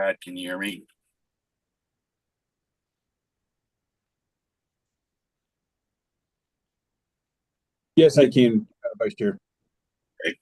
Pat, can you hear me? Yes, I can, Vice Chair. Okay.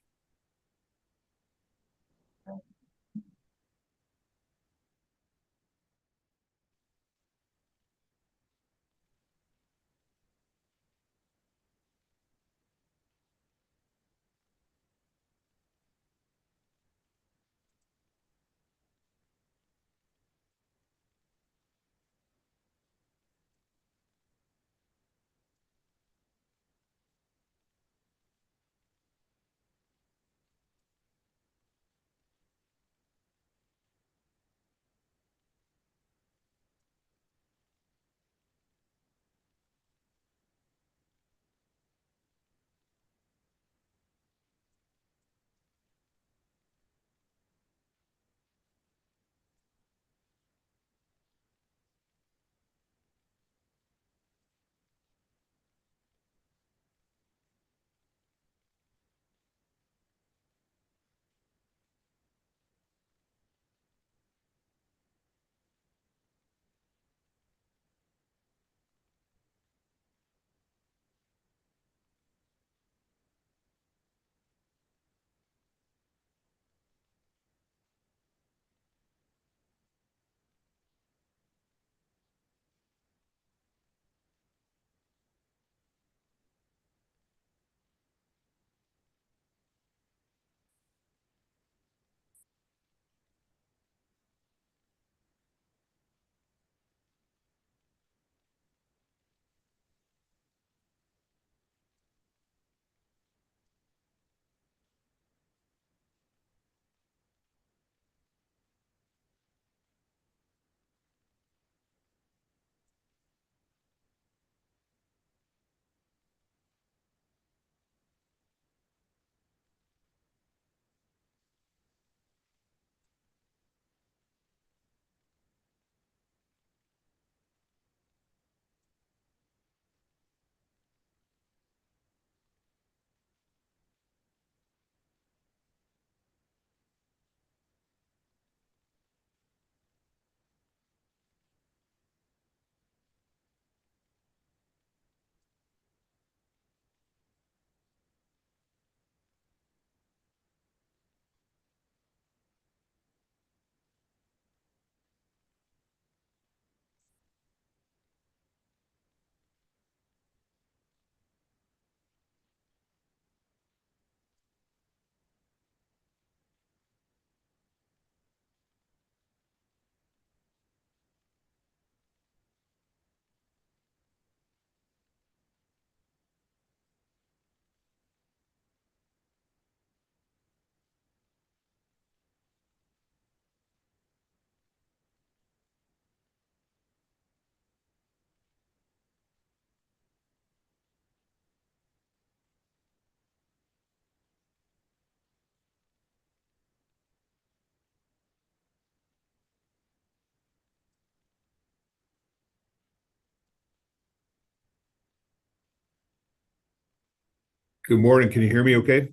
Good morning. Can you hear me okay?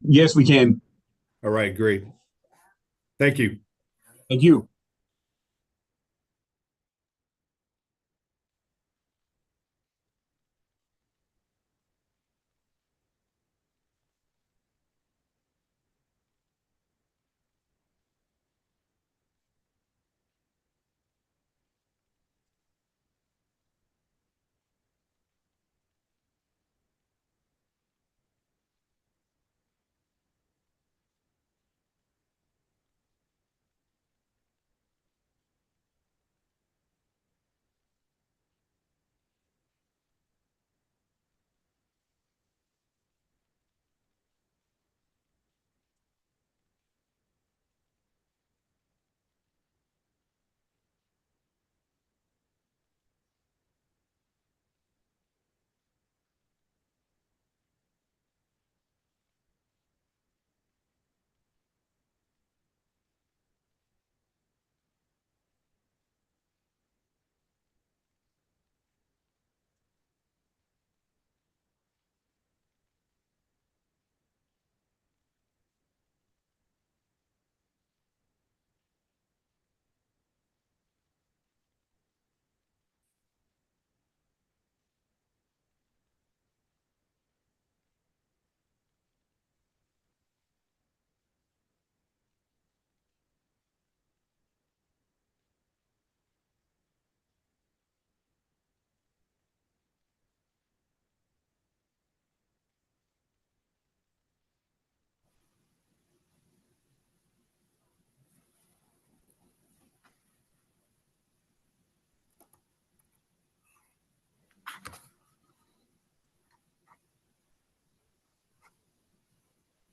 Yes, we can. All right, great. Thank you. Thank you.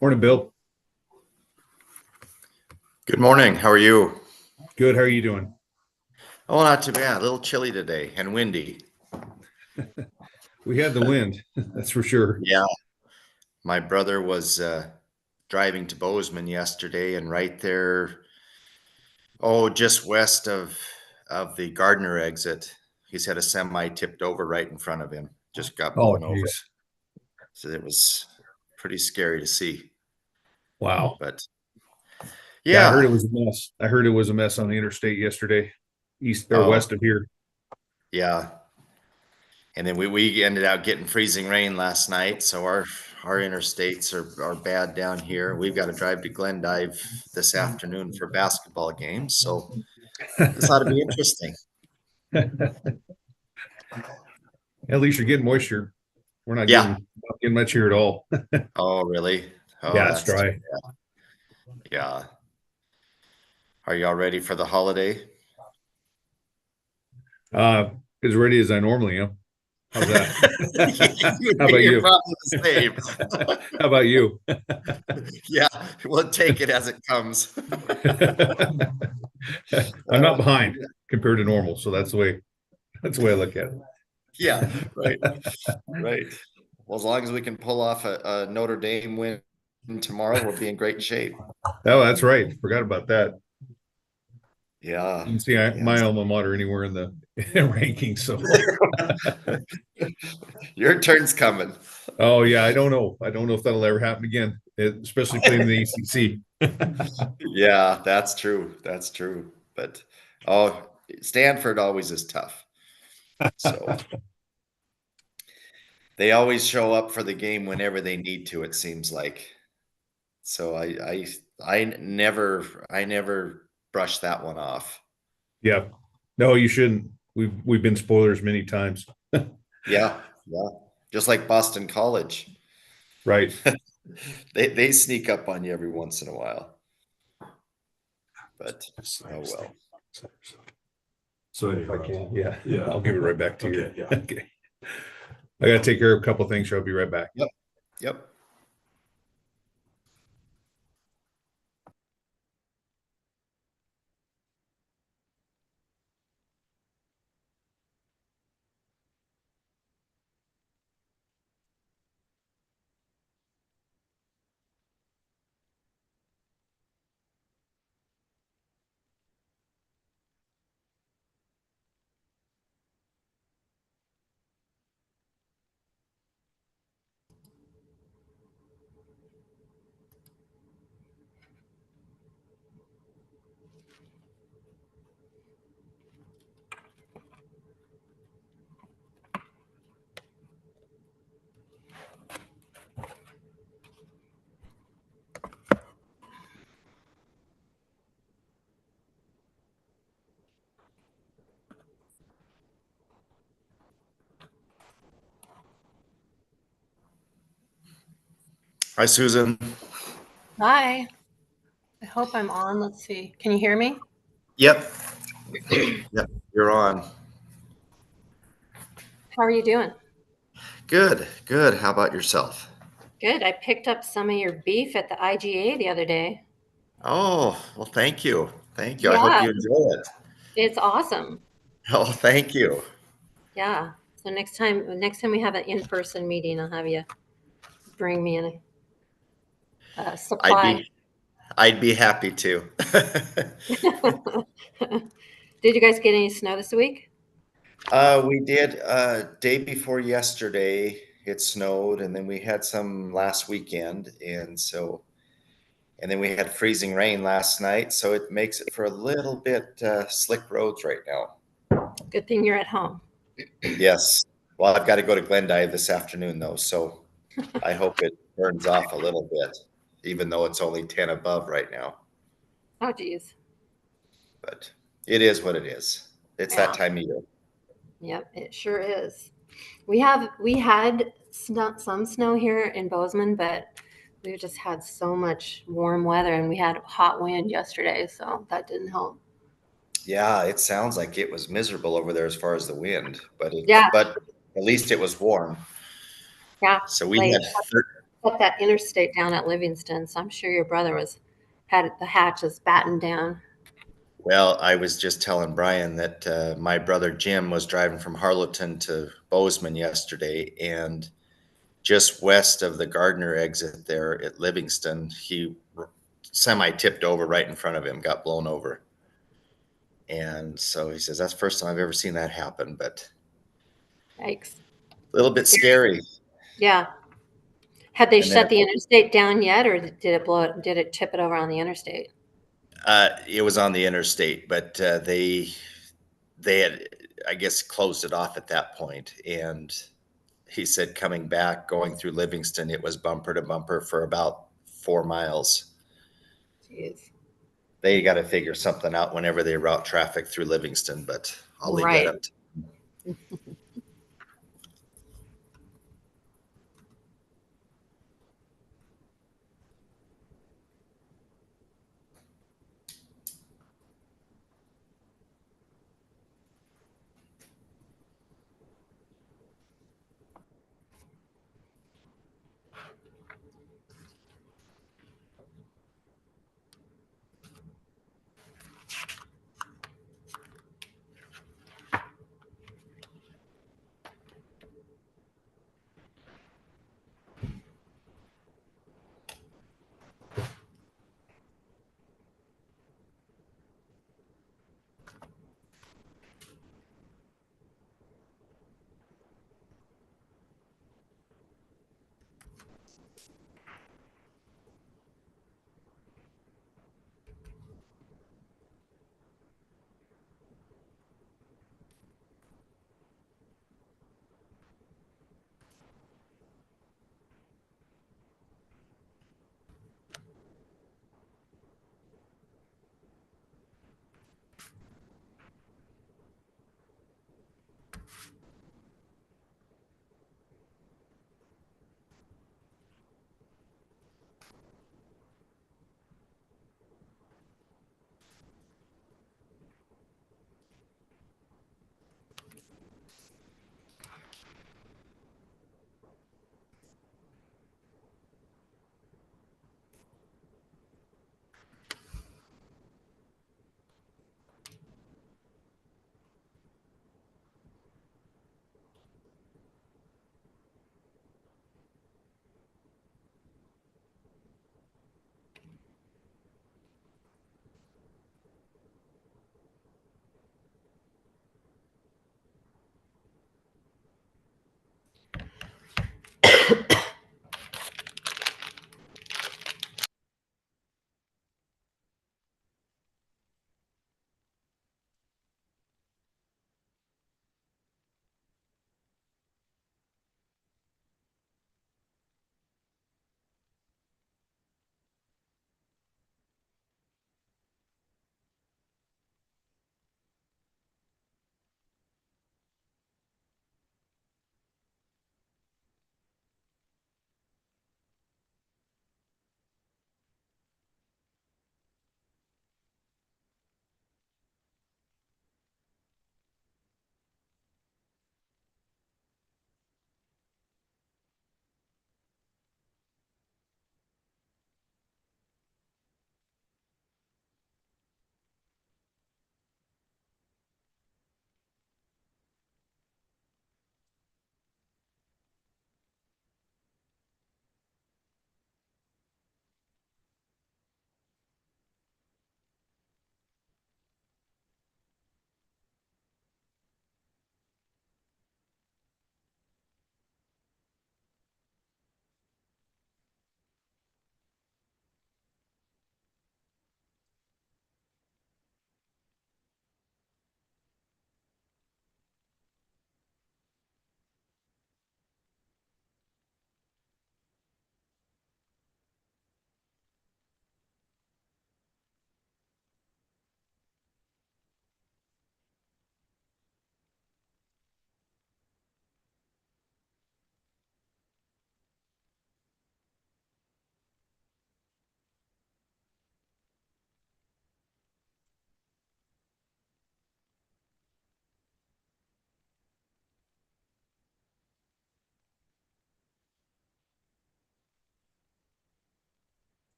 Morning, Bill. Good morning. How are you? Good. How are you doing? Oh, not too bad. A little chilly today and windy. We had the wind, that's for sure. Yeah. My brother was driving to Bozeman yesterday, and right there, just west of the Gardner exit, he's had a semi tipped over right in front of him. Just got Oh, blown over. geez. So it was pretty scary to see. Wow. But Yeah, I heard yeah, it was a mess. I heard it was a mess on the interstate yesterday, east or oh west of here. yeah. And then we ended up getting freezing rain last night, so our interstates are bad down here. We've got to drive to Glendive this afternoon for basketball games, so this ought to be interesting. At least you're getting moisture. We're Yeah. not getting much here at all. Oh, really? Oh, Yeah, it's that's too dry. bad. Yeah. Are y'all ready for the holiday? As ready as I normally am. How's that? How about You're you? probably the same. How about you? Yeah, we'll take it as it comes. I'm not Uh, behind compared to normal, so that's the way I look at it. yeah, right, right. Well, as long as we can pull off a Notre Dame win tomorrow, we'll be in great shape. Oh, that's right. Forgot about that. Yeah, You can see my yes. alma mater anywhere in the rankings. So, Your turn's coming. oh yeah, I don't know. I don't know if that'll ever happen again, especially playing in the ACC. Yeah, that's true. That's true. But oh, Stanford always is tough. So they always show up for the game whenever they need to, it seems like. So I never brush that one off. Yeah, no, you shouldn't. We've been spoilers many times. Yeah, yeah. Just like Boston College. Right. They sneak up on you every once in a while. But oh well. So if I can, yeah, I'll give it right back to you. Okay, yeah. Okay. I got to take care of a couple things. So I'll be right back. Yep. Yep. Hi, Susan. Hi. I hope I'm on. Let's see. Can you hear me? Yep. Yep. You're on. How are you doing? Good. Good. How about yourself? Good. I picked up some of your beef at the IGA the other day. Oh, well, thank you. Thank you. I hope Yeah, you enjoy it. it's awesome. Oh, thank you. Yeah. So next time we have an in-person meeting, I'll have you bring me in a I'd supply. be I'd be happy to. Did you guys get any snow this week? We did day before yesterday, it snowed, and then we had some last weekend, and then we had freezing rain last night, so it makes it for a little bit slick roads right now. Good thing you're at home. Yes. Well, I've got to go to Glendive this afternoon though, so I hope it burns off a little bit, even though it's only 10 above right now. Oh, geez. But it is what it is. It's that Yeah. time of year. Yep, it sure is. We had some snow here in Bozeman, but we just had so much warm weather and we had hot wind yesterday, so that didn't help. Yeah, it sounds like it was miserable over there as far as the wind, Yeah, but at least it was warm. yeah, So we like had shut that interstate down at Livingston, so I'm sure your brother had the hatches battened down. Well, I was just telling Brian that my brother Jim was driving from Harlowton to Bozeman yesterday, and just west of the Gardner exit there at Livingston, he semi tipped over right in front of him, got blown over. And so he says, that's the first time I've ever seen that happen, but Yikes. a little bit scary. Yeah. Had they And then shut the interstate down yet, or did it blow it? Did it tip it over on the interstate? it was on the interstate, but they had, I guess, closed it off at that point. And he said coming back, going through Livingston, it was bumper to bumper for about 4 miles. Jeez. They got to figure something out whenever they route traffic through Livingston, but I'll leave that Right. up to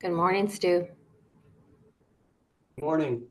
Good morning, Stu. Morning.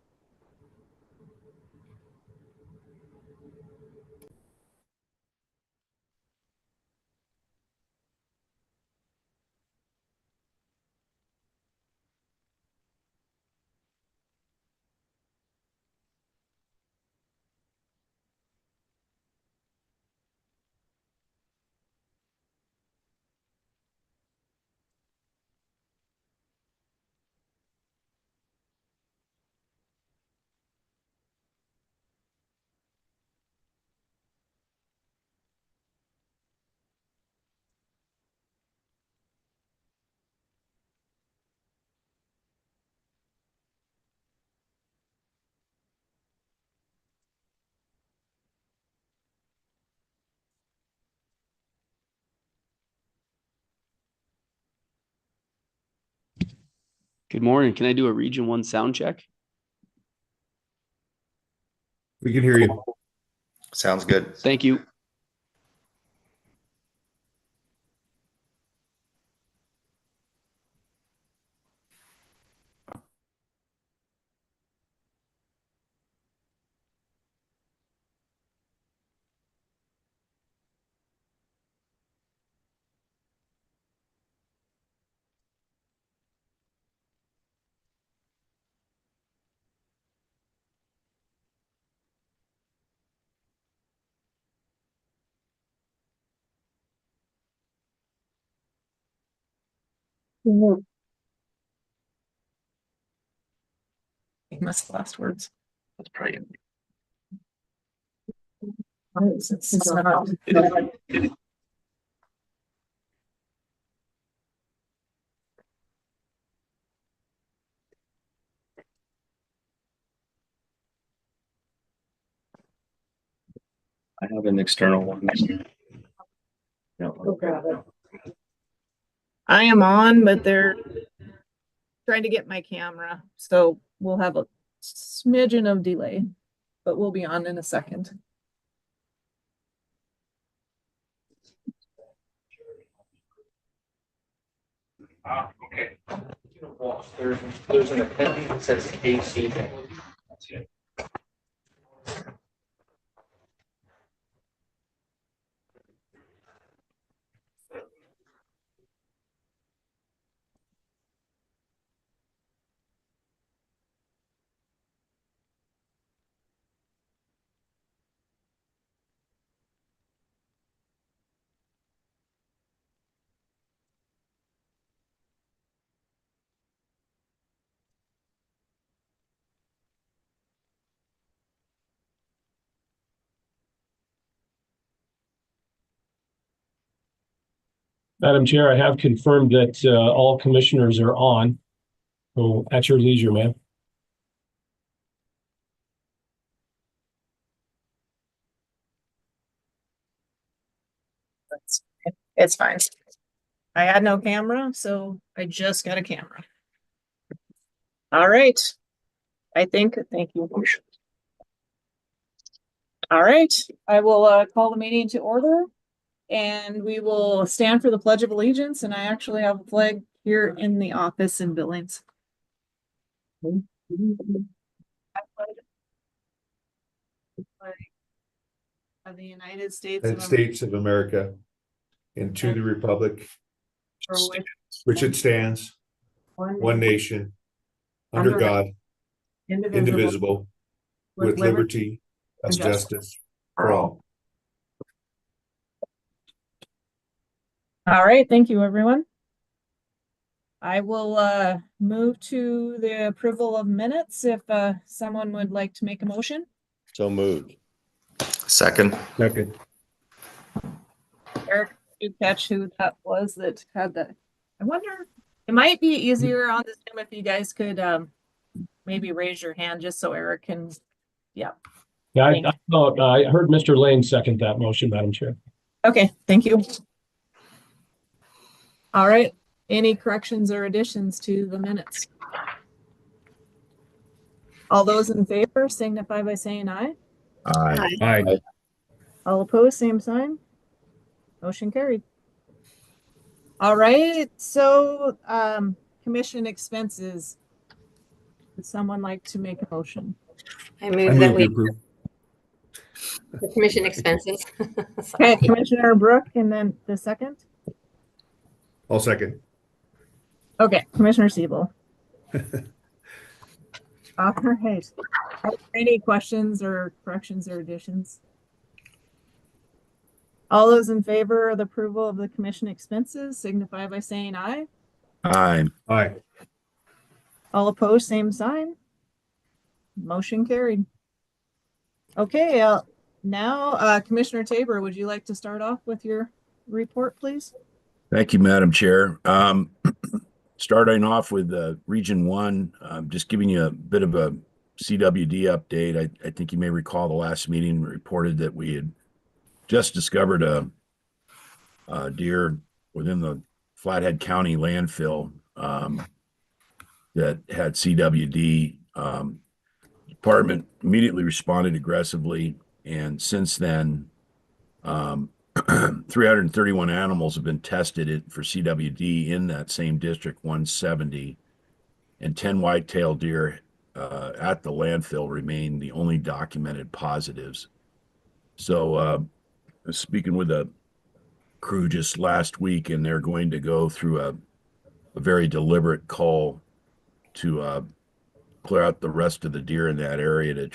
Good morning. Can I do a Region 1 sound check? We can hear you. Sounds good. Thank you. Famous last words. That's probably It's not- I have an external one. I am on, but they're trying to get my camera, so we'll have a smidgen of delay, but we'll be on in a second. Okay. There's an appendix that says KC. Madam Chair, I have confirmed that all commissioners are on. So at your leisure, ma'am. It's fine. I had no camera, so I just got a camera. All right. Thank you. All right, I will call the meeting to order and we will stand for the Pledge of Allegiance, and I actually have a flag here in the office in Billings. I pledge the flag of the United States United States of America, and to the republic for which it stands, one nation, under God, indivisible, indivisible, with liberty and justice for all. All right, thank you, everyone. I will move to the approval of minutes if someone would like to make a motion. So moved. Second. Second. Eric, you catch who that was that had that? I wonder, it might be easier on this Zoom if you guys could maybe raise your hand just so Eric can, yeah. Yeah, I thought, I heard Mr. Lane second that motion, Madam Chair. Okay, thank you. All right, any corrections or additions to the minutes? All those in favor signify by saying aye. Aye. Aye. All opposed, same sign. Motion carried. All right, so commission expenses. Would someone like to make a motion? I I move that move to we, approve. the commission expenses. Okay, Sorry. Commissioner Brooke, and then the second. I'll second. Okay, Commissioner Siebel. All right. Are there any questions or corrections or additions? All those in favor of the approval of the commission expenses signify by saying aye. Aye. Aye. All opposed, same sign. Motion carried. Okay, now Commissioner Tabor, would you like to start off with your report, please? Thank you, Madam Chair. Starting off with Region 1, just giving you a bit of a CWD update. I think you may recall the last meeting reported that we had just discovered a deer within the Flathead County landfill that had CWD. Department immediately responded aggressively, and since then, 331 animals have been tested for CWD in that same district, 170, and 10 white-tailed deer at the landfill remain the only documented positives. So, speaking with a crew just last week, and they're going to go through a very deliberate cull to clear out the rest of the deer in that area to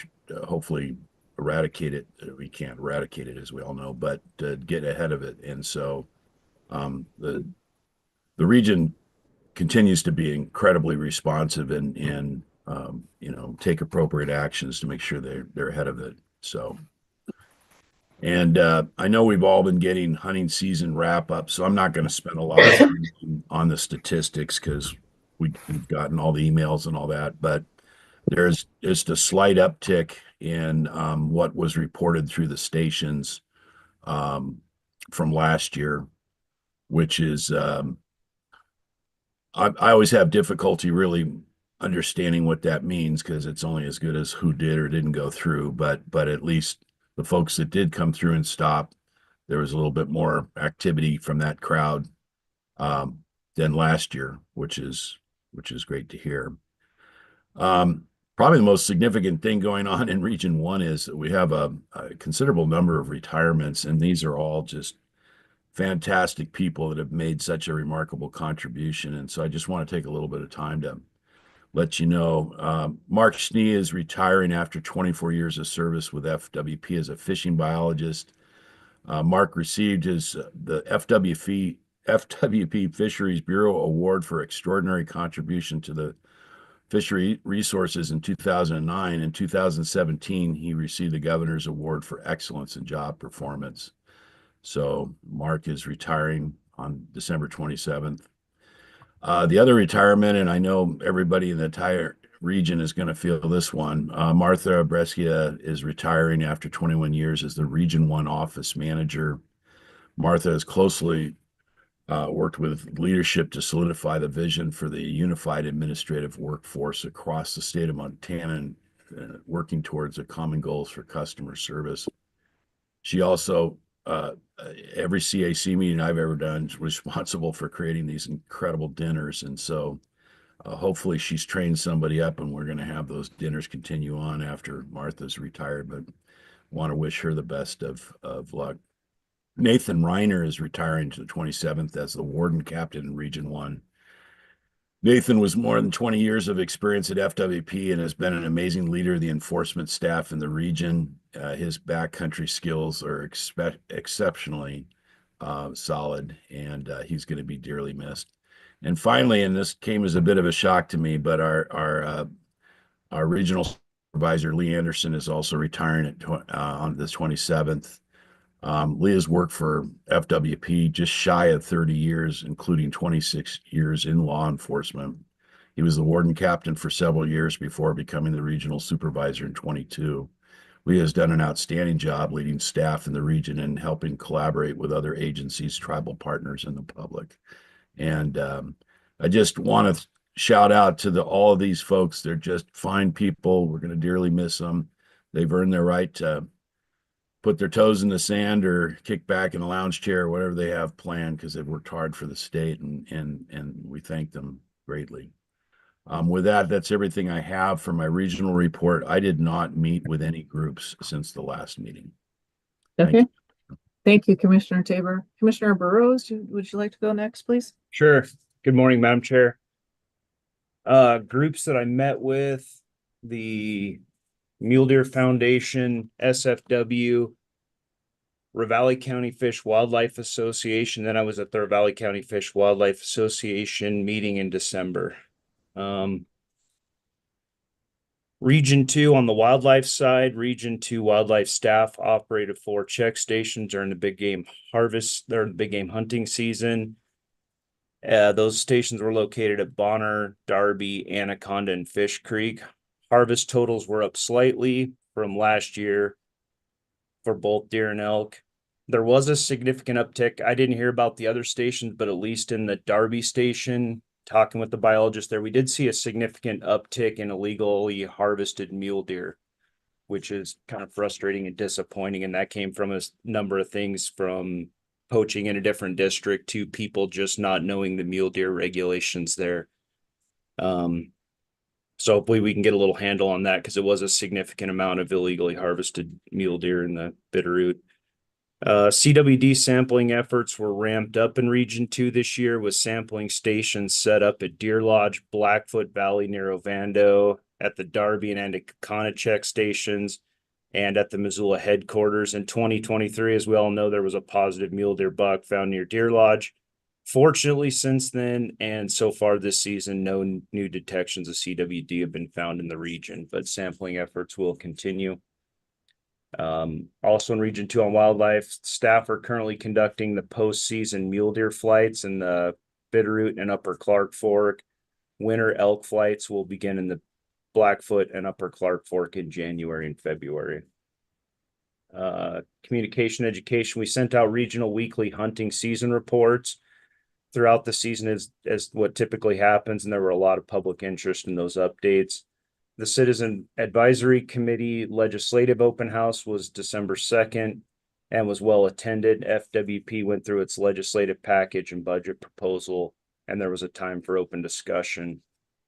hopefully eradicate it. We can't eradicate it, as we all know, but to get ahead of it. And so the region continues to be incredibly responsive and take appropriate actions to make sure they're ahead of it. So, and I know we've all been getting hunting season wrap up, so I'm not going to spend a lot of time on the statistics because we've gotten all the emails and all that, but there's just a slight uptick in what was reported through the stations from last year, which is I always have difficulty really understanding what that means because it's only as good as who did or didn't go through. But at least the folks that did come through and stop, there was a little bit more activity from that crowd than last year, which is great to hear. Probably the most significant thing going on in Region 1 is that we have a considerable number of retirements, and these are all just fantastic people that have made such a remarkable contribution. And so I just want to take a little bit of time to let you know. Mark Schnee is retiring after 24 years of service with FWP as a fishing biologist. Mark received the FWP Fisheries Bureau Award for extraordinary contribution to the fishery resources in 2009. In 2017, he received the Governor's Award for Excellence in Job Performance. So Mark is retiring on December 27th. The other retirement, and I know everybody in the entire region is going to feel this one, Martha Brescia is retiring after 21 years as the Region 1 office manager. Martha has closely worked with leadership to solidify the vision for the unified administrative workforce across the state of Montana and working towards the common goals for customer service. She also, every CAC meeting I've ever done, is responsible for creating these incredible dinners. And so hopefully she's trained somebody up and we're going to have those dinners continue on after Martha's retired, but want to wish her the best of luck. Nathan Reiner is retiring to the 27th as the warden captain in Region 1. Nathan was more than 20 years of experience at FWP and has been an amazing leader of the enforcement staff in the region. His backcountry skills are exceptionally solid, and he's going to be dearly missed. And finally, and this came as a bit of a shock to me, but our regional supervisor Lee Anderson is also retiring on the 27th. Lee has worked for FWP just shy of 30 years, including 26 years in law enforcement. He was the warden captain for several years before becoming the regional supervisor in 22. Lee has done an outstanding job leading staff in the region and helping collaborate with other agencies, tribal partners, and the public. And I just want to shout out to all of these folks. They're just fine people. We're going to dearly miss them. They've earned their right to put their toes in the sand or kick back in a lounge chair or whatever they have planned, because they've worked hard for the state, and we thank them greatly. With that, that's everything I have for my regional report. I did not meet with any groups since the last meeting. Okay. Thank you, Commissioner Tabor. Commissioner Burrows, would you like to go next, please? Sure. Good morning, Madam Chair. Groups that I met with, the Mule Deer Foundation, SFW, Ravalli County Fish Wildlife Association. Then I was at the Ravalli County Fish Wildlife Association meeting in December. Region 2 on the wildlife side, Region 2 wildlife staff operated 4 check stations during the big game harvest, or the big game hunting season. Those stations were located at Bonner, Darby, Anaconda, and Fish Creek. Harvest totals were up slightly from last year for both deer and elk. There was a significant uptick. I didn't hear about the other stations, but at least in the Darby station, talking with the biologist there, we did see a significant uptick in illegally harvested mule deer, which is kind of frustrating and disappointing. And that came from a number of things, from poaching in a different district to people just not knowing the mule deer regulations there. So hopefully we can get a little handle on that, because it was a significant amount of illegally harvested mule deer in the Bitterroot. CWD sampling efforts were ramped up in Region 2 this year, with sampling stations set up at Deer Lodge, Blackfoot Valley near Ovando, at the Darby and Anaconda check stations, and at the Missoula headquarters. In 2023, as we all know, there was a positive mule deer buck found near Deer Lodge. Fortunately, since then, and so far this season, no new detections of CWD have been found in the region, but sampling efforts will continue. Also in Region 2 on wildlife, staff are currently conducting the postseason mule deer flights in the Bitterroot and Upper Clark Fork. Winter elk flights will begin in the Blackfoot and Upper Clark Fork in January and February. Communication education, we sent out regional weekly hunting season reports throughout the season as what typically happens, and there were a lot of public interest in those updates. The Citizen Advisory Committee Legislative Open House was December 2nd and was well attended. FWP went through its legislative package and budget proposal, and there was a time for open discussion.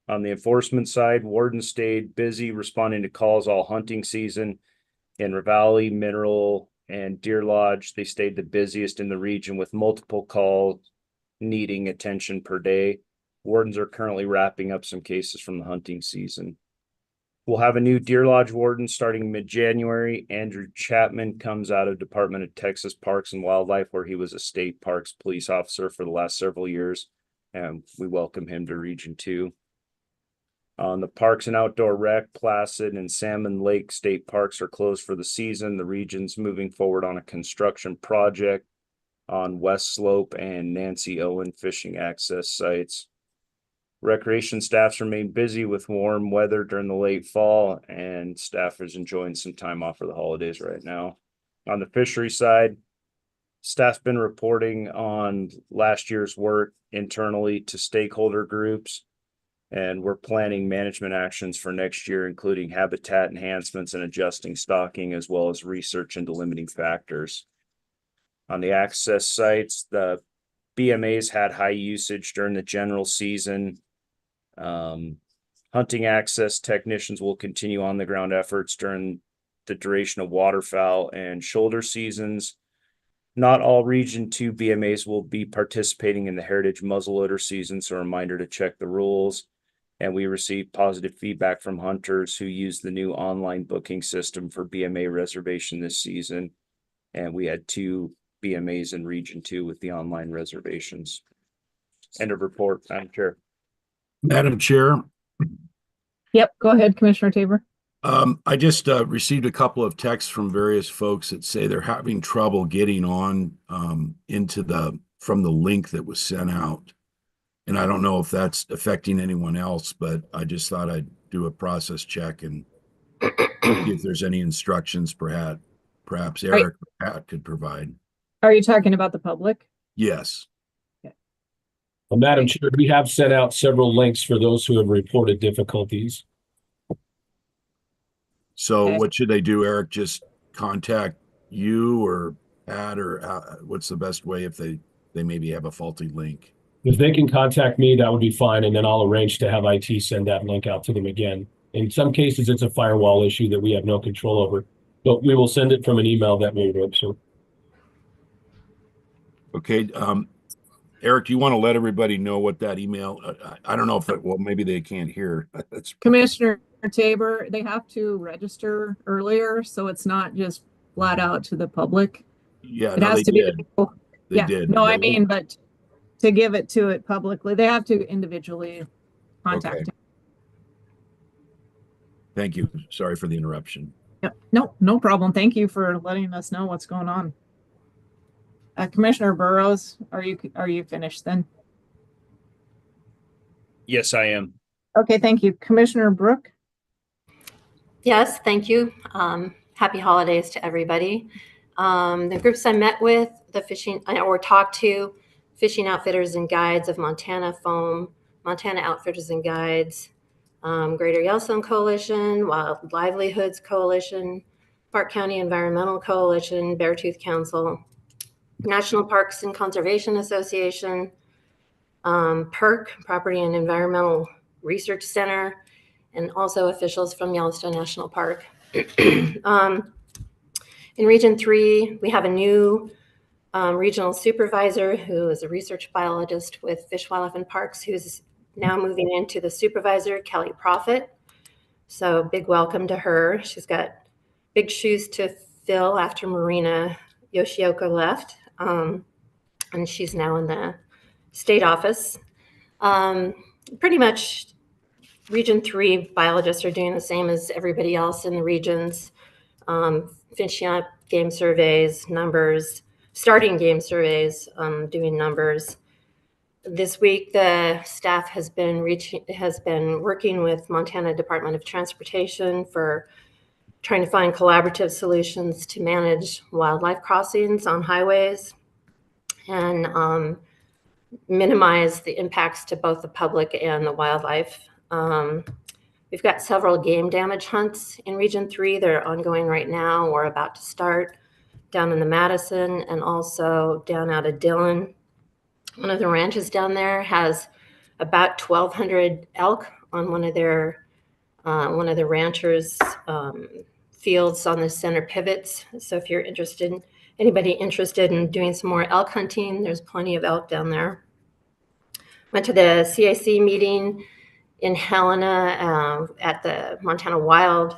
On the enforcement side, wardens stayed busy responding to calls all hunting season. In Ravalli, Mineral, and Deer Lodge, they stayed the busiest in the region, with multiple calls needing attention per day. Wardens are currently wrapping up some cases from the hunting season. We'll have a new Deer Lodge warden starting mid-January. Andrew Chapman comes out of Department of Texas Parks and Wildlife, where he was a state parks police officer for the last several years, and we welcome him to Region 2. On the Parks and Outdoor Rec, Placid and Salmon Lake State Parks are closed for the season. The region's moving forward on a construction project on West Slope and Nancy Owen fishing access sites. Recreation staffs remain busy with warm weather during the late fall, and staff is enjoying some time off for the holidays right now. On the fishery side, staff's been reporting on last year's work internally to stakeholder groups, and we're planning management actions for next year, including habitat enhancements and adjusting stocking, as well as research into limiting factors. On the access sites, the BMAs had high usage during the general season. Hunting access technicians will continue on the ground efforts during the duration of waterfowl and shoulder seasons. Not all Region 2 BMAs will be participating in the Heritage Muzzleloader season, so a reminder to check the rules. And we received positive feedback from hunters who use the new online booking system for BMA reservation this season. And we had 2 BMAs in Region 2 with the online reservations. End of report, Madam Chair. Madam Chair, Yep, go ahead, Commissioner Tabor. I just received a couple of texts from various folks that say they're having trouble getting on from the link that was sent out. And I don't know if that's affecting anyone else, but I just thought I'd do a process check and see if there's any instructions perhaps Eric or Pat could provide. Are you talking about the public? Yes. Well, Madam Chair, we have sent out several links for those who have reported difficulties. So Okay. what should they do, Eric? Just contact you or Pat, or what's the best way if they maybe have a faulty link? If they can contact me, that would be fine, and then I'll arrange to have IT send that link out to them again. In some cases, it's a firewall issue that we have no control over, but we will send it from an email that way, so. Okay, Eric, do you want to let everybody know what that email? I don't know if well, maybe they can't hear. That's Commissioner Tabor, they have to register earlier, so it's not just flat out to the public. Yeah, It no, has they to did. be. They did. No, I mean, but to give it to it publicly, they have to individually contact. Okay. Thank you. Sorry for the interruption. Yep. No problem. Thank you for letting us know what's going on. Commissioner Burrows, are you finished then? Yes, I am. Okay, thank you. Commissioner Brook? Yes, thank you. Happy holidays to everybody. The groups I met with, the fishing or talked to, Fishing Outfitters and Guides of Montana Foam, Montana Outfitters and Guides, Greater Yellowstone Coalition, Wild Livelihoods Coalition, Park County Environmental Coalition, Beartooth Council, National Parks and Conservation Association, PERC, Property and Environmental Research Center, and also officials from Yellowstone National Park. In Region 3, we have a new regional supervisor who is a research biologist with Fish, Wildlife, and Parks, who's now moving into the supervisor, Kelly Profit. So big welcome to her. She's got big shoes to fill after Marina Yoshioka left, and she's now in the state office. Pretty much Region 3 biologists are doing the same as everybody else in the regions, finishing up game surveys, numbers, starting game surveys, doing numbers. This week, the staff has been working with Montana Department of Transportation for trying to find collaborative solutions to manage wildlife crossings on highways and minimize the impacts to both the public and the wildlife. We've got several game damage hunts in Region 3. They're ongoing right now or about to start down in the Madison and also down out of Dillon. One of the ranches down there has about 1,200 elk on one of the ranchers' fields on the center pivots. So if you're anybody interested in doing some more elk hunting, there's plenty of elk down there. Went to the CAC meeting in Helena at the Montana Wild.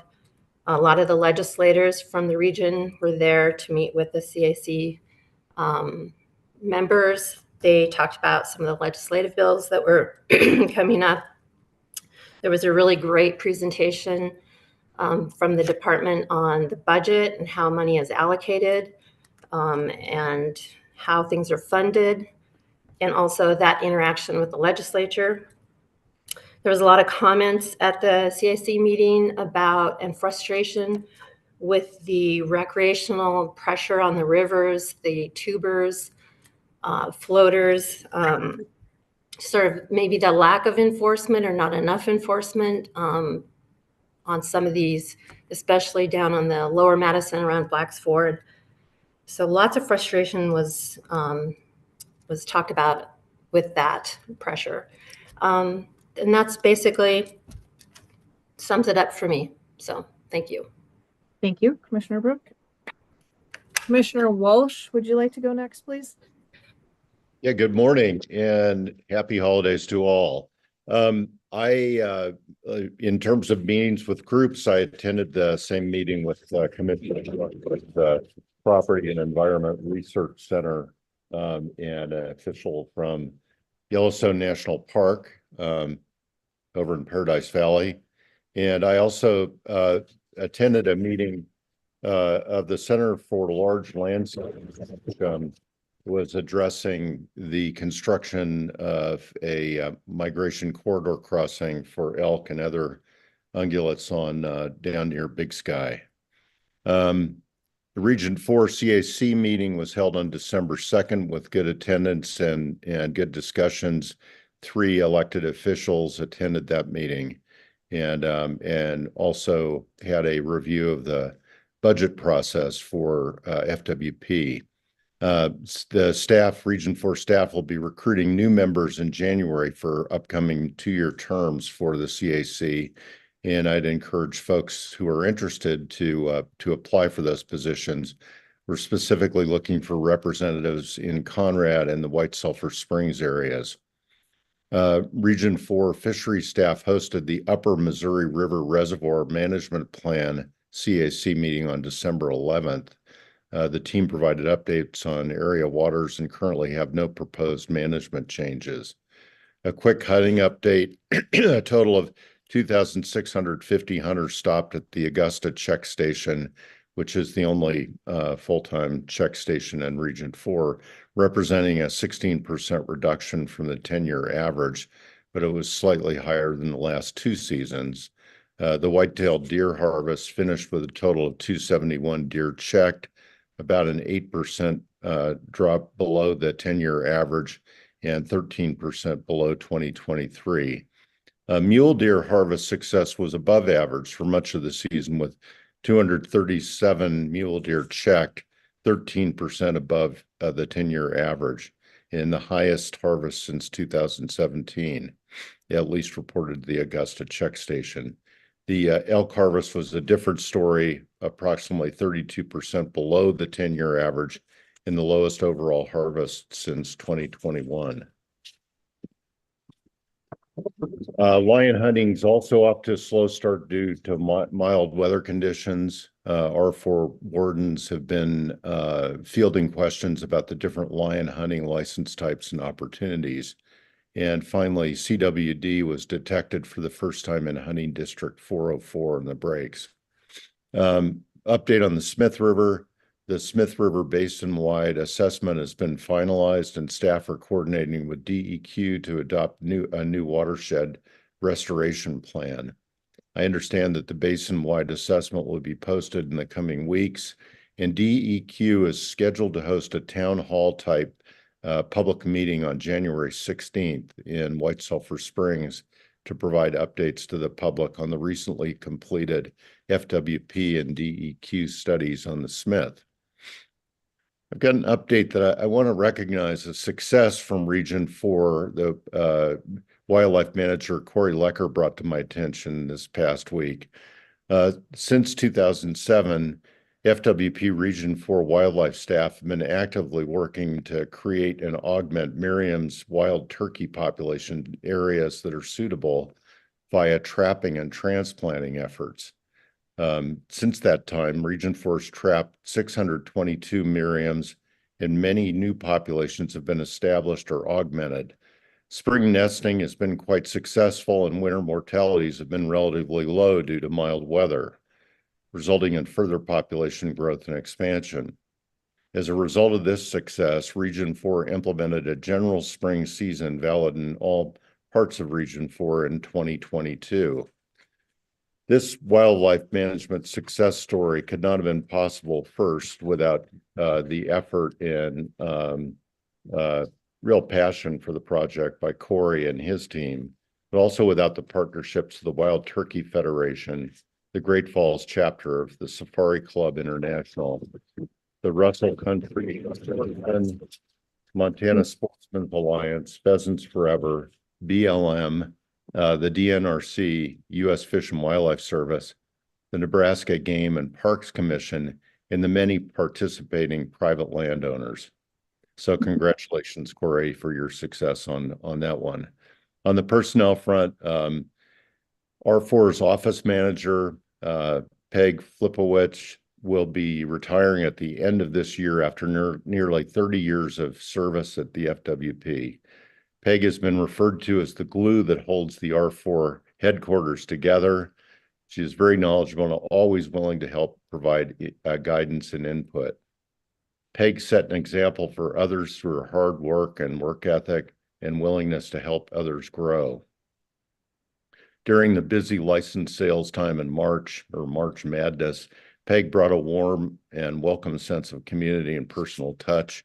A lot of the legislators from the region were there to meet with the CAC members. They talked about some of the legislative bills that were coming up. There was a really great presentation from the department on the budget and how money is allocated and how things are funded, and also that interaction with the legislature. There was a lot of comments at the CAC meeting about and frustration with the recreational pressure on the rivers, the tubers, floaters, sort of maybe the lack of enforcement or not enough enforcement on some of these, especially down on the lower Madison around Black's Ford. So lots of frustration was talked about with that pressure. And that's basically sums it up for me. So thank you. Thank you, Commissioner Brook. Commissioner Walsh, would you like to go next, please? Yeah, good morning and happy holidays to all. In terms of meetings with groups, I attended the same meeting with commissioners with the Property and Environment Research Center and an official from Yellowstone National Park over in Paradise Valley. And I also attended a meeting of the Center for Large Landscapes, was addressing the construction of a migration corridor crossing for elk and other ungulates on down near Big Sky. The Region 4 CAC meeting was held on December 2nd with good attendance and good discussions. 3 elected officials attended that meeting and also had a review of the budget process for FWP. The staff, Region 4 staff, will be recruiting new members in January for upcoming 2-year terms for the CAC. And I'd encourage folks who are interested to apply for those positions. We're specifically looking for representatives in Conrad and the White Sulphur Springs areas. Region 4 Fisheries staff hosted the Upper Missouri River Reservoir Management Plan CAC meeting on December 11th. The team provided updates on area waters and currently have no proposed management changes. A quick hunting update, a total of 2,650 hunters stopped at the Augusta check station, which is the only full-time check station in Region 4, representing a 16% reduction from the 10-year average, but it was slightly higher than the last 2 seasons. The white-tailed deer harvest finished with a total of 271 deer checked, about an 8% drop below the 10-year average and 13% below 2023. Mule deer harvest success was above average for much of the season, with 237 mule deer checked, 13% above the 10-year average, and the highest harvest since 2017, at least reported to the Augusta check station. The elk harvest was a different story, approximately 32% below the 10-year average and the lowest overall harvest since 2021. Lion hunting is also off to a slow start due to mild weather conditions. Our 4 wardens have been fielding questions about the different lion hunting license types and opportunities. And finally, CWD was detected for the first time in hunting district 404 in the breaks. Update on the Smith River. The Smith River basin-wide assessment has been finalized and staff are coordinating with DEQ to adopt a new watershed restoration plan. I understand that the basin-wide assessment will be posted in the coming weeks, and DEQ is scheduled to host a town hall type public meeting on January 16th in White Sulphur Springs to provide updates to the public on the recently completed FWP and DEQ studies on the Smith. I've got an update that I want to recognize a success from Region 4. The wildlife manager, Corey Lecker, brought to my attention this past week. Since 2007, FWP Region 4 wildlife staff have been actively working to create and augment Merriam's wild turkey population areas that are suitable via trapping and transplanting efforts. Since that time, Region 4 has trapped 622 Merriams, and many new populations have been established or augmented. Spring nesting has been quite successful, and winter mortalities have been relatively low due to mild weather, resulting in further population growth and expansion. As a result of this success, Region 4 implemented a general spring season valid in all parts of Region 4 in 2022. This wildlife management success story could not have been possible first without the effort and real passion for the project by Corey and his team, but also without the partnerships of the Wild Turkey Federation, the Great Falls chapter of the Safari Club International, the Russell Country, Montana Sportsman's Alliance, Pheasants Forever, BLM, the DNRC, U.S. Fish and Wildlife Service, the Nebraska Game and Parks Commission, and the many participating private landowners. So congratulations, Corey, for your success on that one. On the personnel front, R4's office manager, Peg Flipowicz, will be retiring at the end of this year after nearly 30 years of service at the FWP. Peg has been referred to as the glue that holds the R4 headquarters together. She is very knowledgeable and always willing to help provide guidance and input. Peg set an example for others through her hard work and work ethic and willingness to help others grow. During the busy license sales time in March Madness, Peg brought a warm and welcome sense of community and personal touch,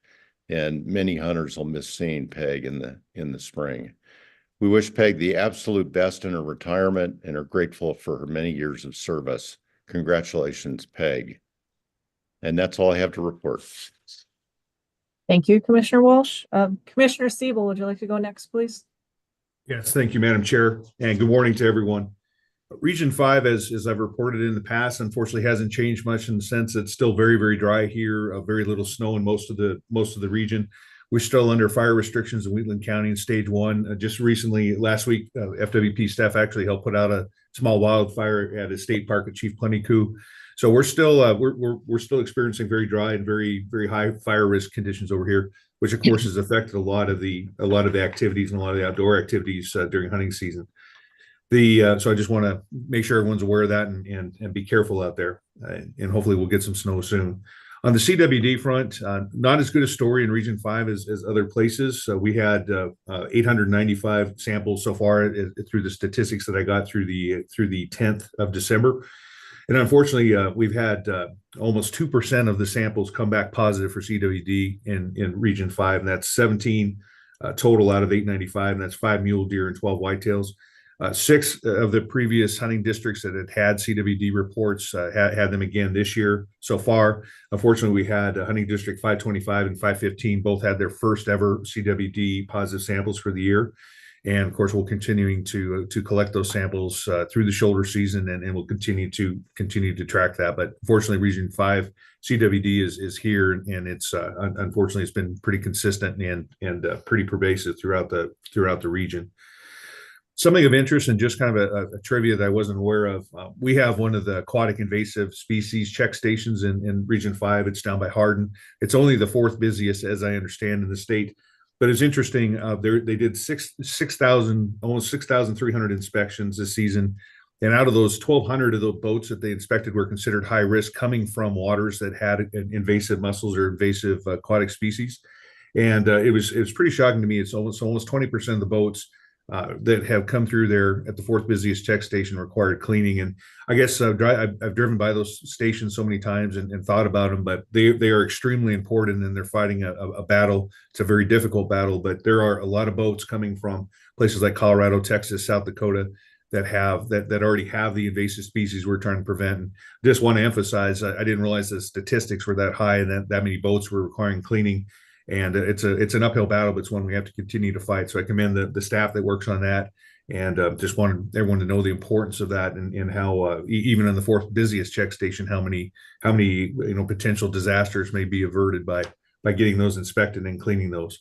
and many hunters will miss seeing Peg in the spring. We wish Peg the absolute best in her retirement and are grateful for her many years of service. Congratulations, Peg. And that's all I have to report. Thank you, Commissioner Walsh. Commissioner Siebel, would you like to go next, please? Yes, thank you, Madam Chair, and good morning to everyone. Region 5, as I've reported in the past, unfortunately hasn't changed much in the sense it's still very, very dry here, very little snow in most of the region. We're still under fire restrictions in Wheatland County in stage 1. Just recently, last week, FWP staff actually helped put out a small wildfire at a state park at Chief Plentycoo. So we're still we're still experiencing very dry and very, very high fire risk conditions over here, which of course has affected a lot of the activities and a lot of the outdoor activities during hunting season. So I just want to make sure everyone's aware of that and be careful out there, and hopefully we'll get some snow soon. On the CWD front, not as good a story in Region 5 as other places. So we had 895 samples so far through the statistics that I got through the 10th of December. And unfortunately, we've had almost 2% of the samples come back positive for CWD in Region 5, and that's 17 total out of 895, and that's 5 mule deer and 12 whitetails. 6 of the previous hunting districts that had CWD reports had them again this year so far. Unfortunately, we had hunting district 525 and 515 both had their first ever CWD positive samples for the year. And of course, we're continuing to collect those samples through the shoulder season, and we'll continue to track that. But unfortunately, Region 5 CWD is here, and it's unfortunately it's been pretty consistent and pretty pervasive throughout the region. Something of interest and just kind of a trivia that I wasn't aware of. We have one of the aquatic invasive species check stations in Region 5. It's down by Hardin. It's only the 4th busiest, as I understand, in the state. But it's interesting. They did 6,000, almost 6,300 inspections this season, and out of those, 1,200 of the boats that they inspected were considered high risk, coming from waters that had invasive mussels or invasive aquatic species. And it was pretty shocking to me. It's almost 20% of the boats that have come through there at the 4th busiest check station required cleaning. And I guess I've driven by those stations so many times and thought about them, but they are extremely important, and they're fighting a battle. It's a very difficult battle, but there are a lot of boats coming from places like Colorado, Texas, South Dakota that already have the invasive species we're trying to prevent. And just want to emphasize, I didn't realize the statistics were that high and that many boats were requiring cleaning. And it's an uphill battle, but it's one we have to continue to fight. So I commend the staff that works on that, and just wanted everyone to know the importance of that, and how even in the 4th busiest check station, how many potential disasters may be averted by getting those inspected and cleaning those.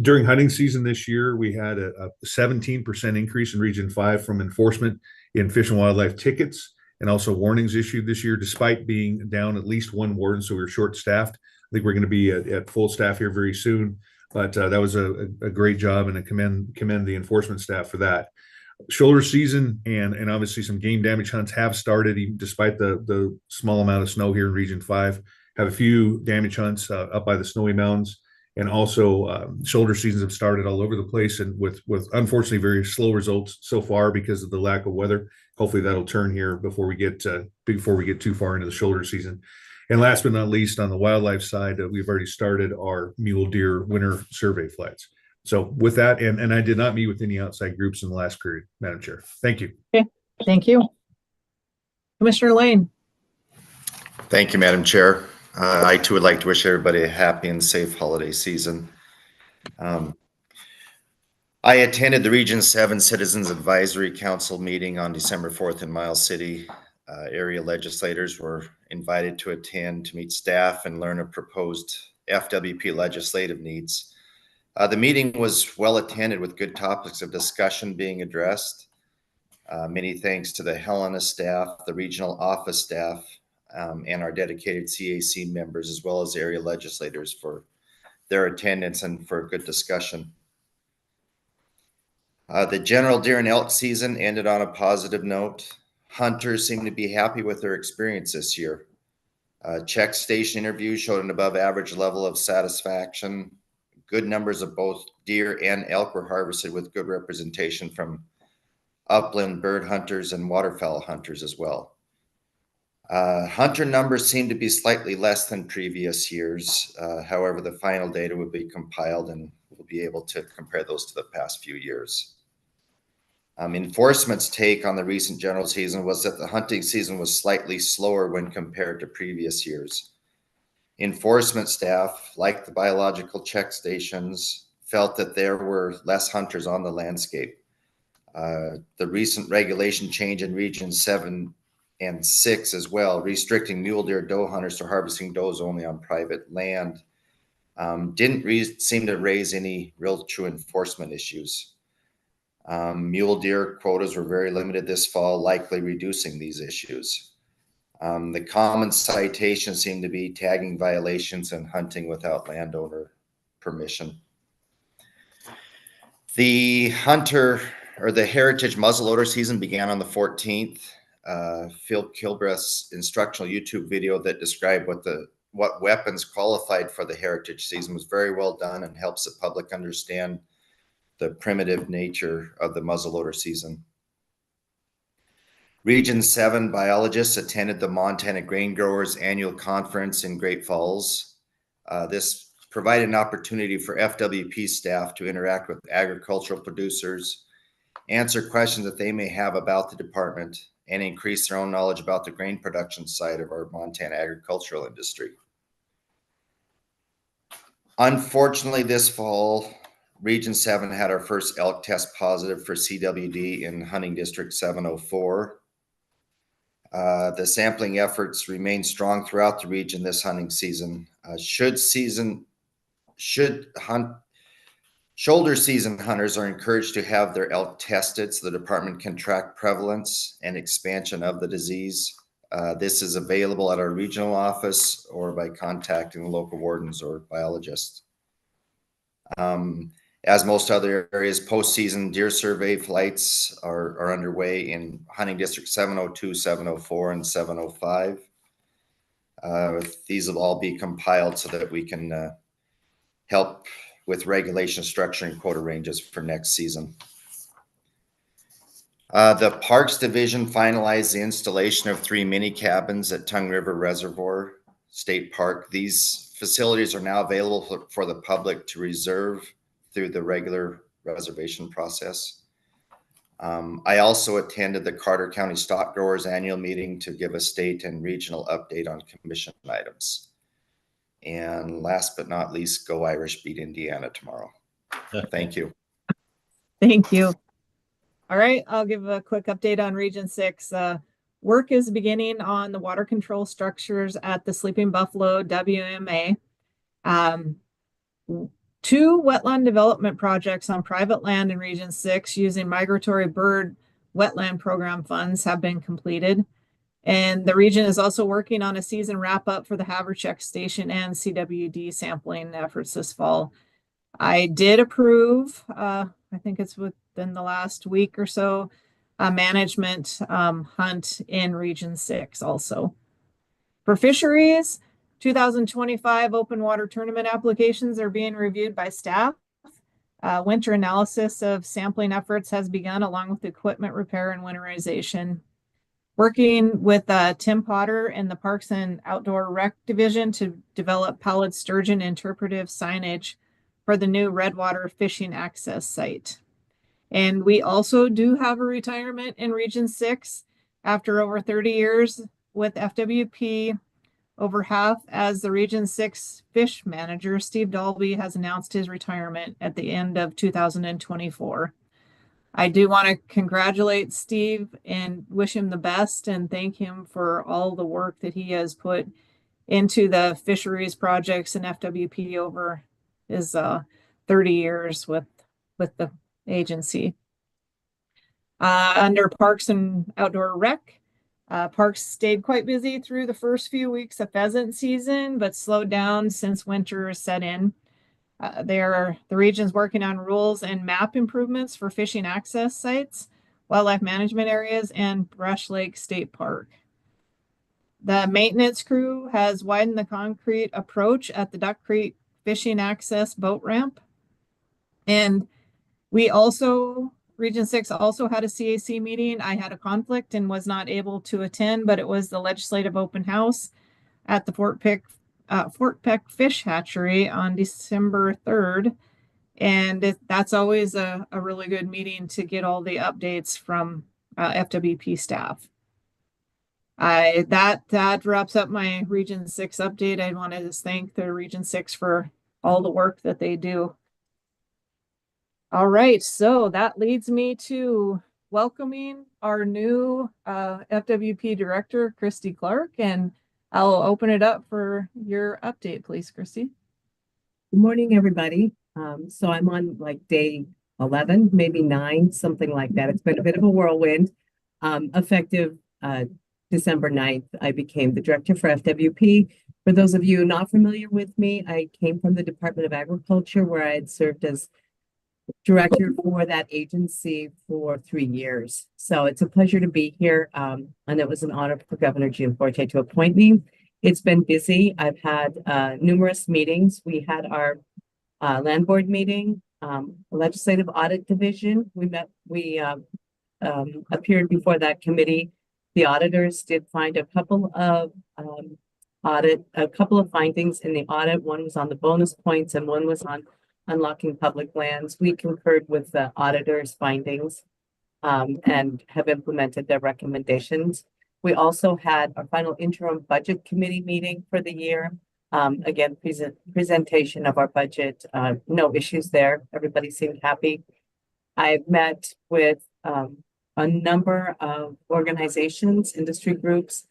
During hunting season this year, we had a 17% increase in Region 5 from enforcement in Fish and Wildlife tickets and also warnings issued this year, despite being down at least one warden, so we were short-staffed. I think we're going to be at full staff here very soon, but that was a great job, and I commend the enforcement staff for that. Shoulder season and obviously some game damage hunts have started, even despite the small amount of snow here in Region 5. Have a few damage hunts up by the Snowy Mountains, and also shoulder seasons have started all over the place, and with unfortunately very slow results so far because of the lack of weather. Hopefully that'll turn here before we get too far into the shoulder season. And last but not least, on the wildlife side, we've already started our mule deer winter survey flights. So with that, and I did not meet with any outside groups in the last period, Madam Chair. Thank you. Okay, thank you. Commissioner Lane. Thank you, Madam Chair. I too would like to wish everybody a happy and safe holiday season. I attended the Region 7 Citizens Advisory Council meeting on December 4th in Miles City. Area legislators were invited to attend to meet staff and learn of proposed FWP legislative needs. The meeting was well attended with good topics of discussion being addressed. Many thanks to the Helena staff, the regional office staff, and our dedicated CAC members, as well as area legislators for their attendance and for good discussion. The general deer and elk season ended on a positive note. Hunters seem to be happy with their experience this year. Check station interviews showed an above average level of satisfaction. Good numbers of both deer and elk were harvested with good representation from upland bird hunters and waterfowl hunters as well. Hunter numbers seem to be slightly less than previous years. However, the final data will be compiled and we'll be able to compare those to the past few years. Enforcement's take on the recent general season was that the hunting season was slightly slower when compared to previous years. Enforcement staff, like the biological check stations, felt that there were less hunters on the landscape. The recent regulation change in Region 7 and 6 as well, restricting mule deer doe hunters to harvesting does only on private land, didn't seem to raise any real true enforcement issues. Mule deer quotas were very limited this fall, likely reducing these issues. The common citations seem to be tagging violations and hunting without landowner permission. The heritage muzzleloader season began on the 14th. Phil Kilbreth's instructional YouTube video that described what weapons qualified for the heritage season was very well done and helps the public understand the primitive nature of the muzzleloader season. Region 7 biologists attended the Montana Grain Growers Annual Conference in Great Falls. This provided an opportunity for FWP staff to interact with agricultural producers, answer questions that they may have about the department, and increase their own knowledge about the grain production side of our Montana agricultural industry. Unfortunately, this fall, Region 7 had our first elk test positive for CWD in Hunting District 704. The sampling efforts remain strong throughout the region this hunting season. Shoulder season hunters are encouraged to have their elk tested so the department can track prevalence and expansion of the disease. This is available at our regional office or by contacting the local wardens or biologists. As most other areas, postseason deer survey flights are underway in Hunting District 702, 704, and 705. These will all be compiled so that we can help with regulation structure and quota ranges for next season. The Parks Division finalized the installation of 3 mini cabins at Tongue River Reservoir State Park. These facilities are now available for the public to reserve through the regular reservation process. I also attended the Carter County Stock Growers Annual Meeting to give a state and regional update on commission items. And last but not least, go Irish beat Indiana tomorrow. Thank you. Thank you. All right, I'll give a quick update on Region 6. Work is beginning on the water control structures at the Sleeping Buffalo WMA. 2 wetland development projects on private land in Region 6 using migratory bird wetland program funds have been completed. And the region is also working on a season wrap up for the Havercheck Station and CWD sampling efforts this fall. I did approve, I think it's within the last week or so, a management hunt in Region 6 also. For fisheries, 2025 open water tournament applications are being reviewed by staff. Winter analysis of sampling efforts has begun along with equipment repair and winterization. Working with Tim Potter and the Parks and Outdoor Rec Division to develop pallid sturgeon interpretive signage for the new Redwater fishing access site. And we also do have a retirement in Region 6 after over 30 years with FWP. Over half as the Region 6 fish manager, Steve Dalby has announced his retirement at the end of 2024. I do want to congratulate Steve and wish him the best and thank him for all the work that he has put into the fisheries projects and FWP over his 30 years with the agency. Under Parks and Outdoor Rec, Parks stayed quite busy through the first few weeks of pheasant season, but slowed down since winter set in. The region's working on rules and map improvements for fishing access sites, wildlife management areas, and Brush Lake State Park. The maintenance crew has widened the concrete approach at the Duck Creek Fishing Access Boat Ramp. And Region 6 also had a CAC meeting. I had a conflict and was not able to attend, but it was the legislative open house at the Fort Peck Fish Hatchery on December 3rd. And that's always a really good meeting to get all the updates from FWP staff. That wraps up my Region 6 update. I want to thank the Region 6 for all the work that they do. All right, so that leads me to welcoming our new FWP Director, Christy Clark, and I'll open it up for your update, please, Christy. Good morning, everybody. So I'm on like day 11, maybe 9, something like that. It's been a bit of a whirlwind. Effective December 9th, I became the director for FWP. For those of you not familiar with me, I came from the Department of Agriculture, where I had served as director for that agency for 3 years. So it's a pleasure to be here. And it was an honor for Governor Gianforte to appoint me. It's been busy. I've had numerous meetings. We had our land board meeting, legislative audit division. We appeared before that committee. The auditors did find a couple of findings in the audit. One was on the bonus points and one was on unlocking public lands. We concurred with the auditors' findings and have implemented their recommendations. We also had our final interim budget committee meeting for the year. Again, presentation of our budget, no issues there. Everybody seemed happy. I've met with a number of organizations, industry groups.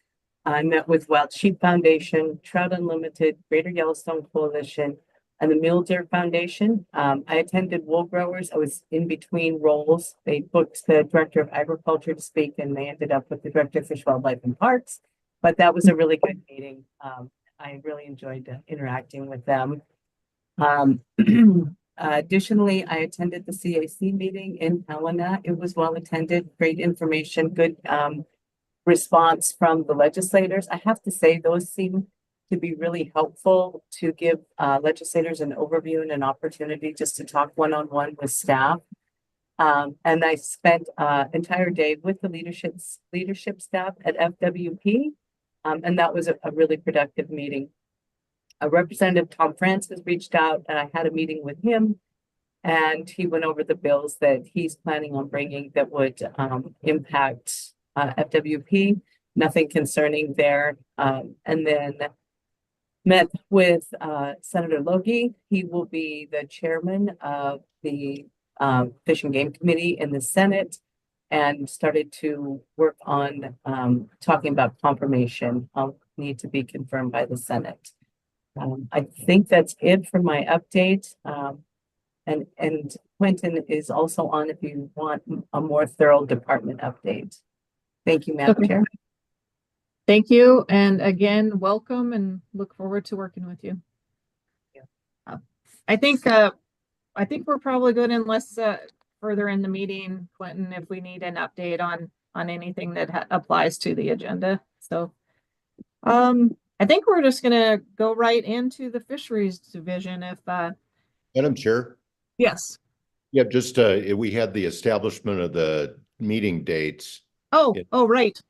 I met with Wild Sheep Foundation, Trout Unlimited, Greater Yellowstone Coalition, and the Mule Deer Foundation. I attended Wool Growers. I was in between roles. They booked the Director of Agriculture to speak, and they ended up with the Director of Fish, Wildlife, and Parks. But that was a really good meeting. I really enjoyed interacting with them. Additionally, I attended the CAC meeting in Helena. It was well attended, great information, good response from the legislators. I have to say, those seem to be really helpful to give legislators an overview and an opportunity just to talk one-on-one with staff. And I spent entire day with the leadership staff at FWP, and that was a really productive meeting. Representative Tom Francis reached out, and I had a meeting with him, and he went over the bills that he's planning on bringing that would impact FWP. Nothing concerning there. And then met with Senator Logie. He will be the chairman of the Fish and Game Committee in the Senate, and started to work on talking about confirmation. I'll need to be confirmed by the Senate. I think that's it for my update. And Quentin is also on if you want a more thorough department update. Thank you, Madam Chair. Thank you. And again, welcome and look forward to working with you. Yeah. I think we're probably good unless further in the meeting, Quentin, if we need an update on anything that applies to the agenda. So I think we're just gonna go right into the fisheries division if Madam Chair. Yes. Yeah, just we had the establishment of the meeting dates. Oh, right.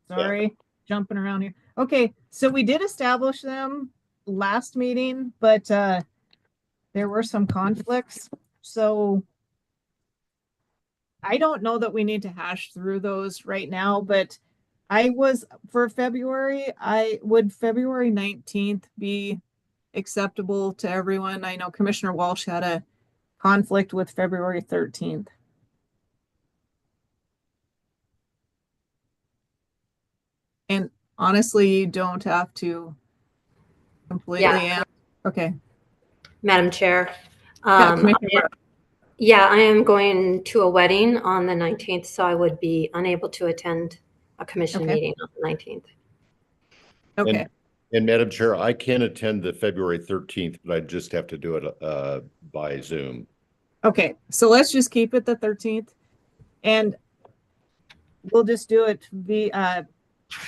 Sorry, jumping around here. Okay, so we did establish them last meeting, but there were some conflicts. So I don't know that we need to hash through those right now, but for February, would February 19th be acceptable to everyone? I know Commissioner Walsh had a conflict with February 13th. And honestly, you don't have to completely okay. Madam Chair. Yeah, Um, Commissioner I- yeah, I am going to a wedding on the 19th, so I would be unable to attend a commission Okay. meeting on the 19th. Okay, And Madam Chair, I can attend the February 13th, but I just have to do it by Zoom. okay. So let's just keep it the 13th. And we'll just do it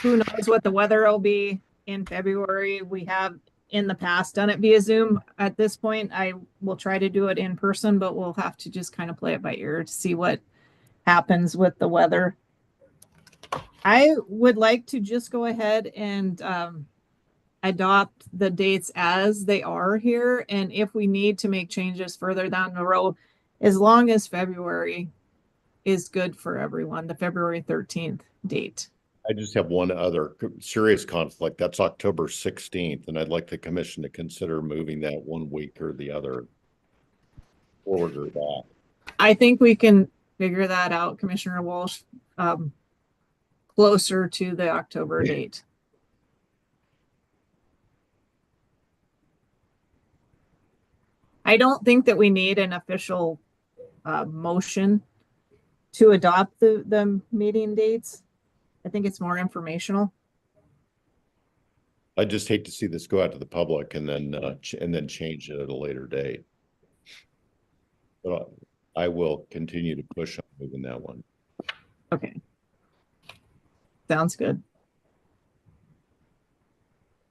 who knows what the weather will be in February. We have in the past done it via Zoom. At this point, I will try to do it in person, but we'll have to just kind of play it by ear to see what happens with the weather. I would like to just go ahead and adopt the dates as they are here. And if we need to make changes further down the road, as long as February is good for everyone, the February 13th date. I just have one other serious conflict. That's October 16th, and I'd like the commission to consider moving that 1 week or the other forward or back. I think we can figure that out, Commissioner Walsh, closer to the October date. I don't think that we need an official motion to adopt the meeting dates. I think it's more informational. I just hate to see this go out to the public and then change it at a later date. But I will continue to push on moving that one. Okay. Sounds good.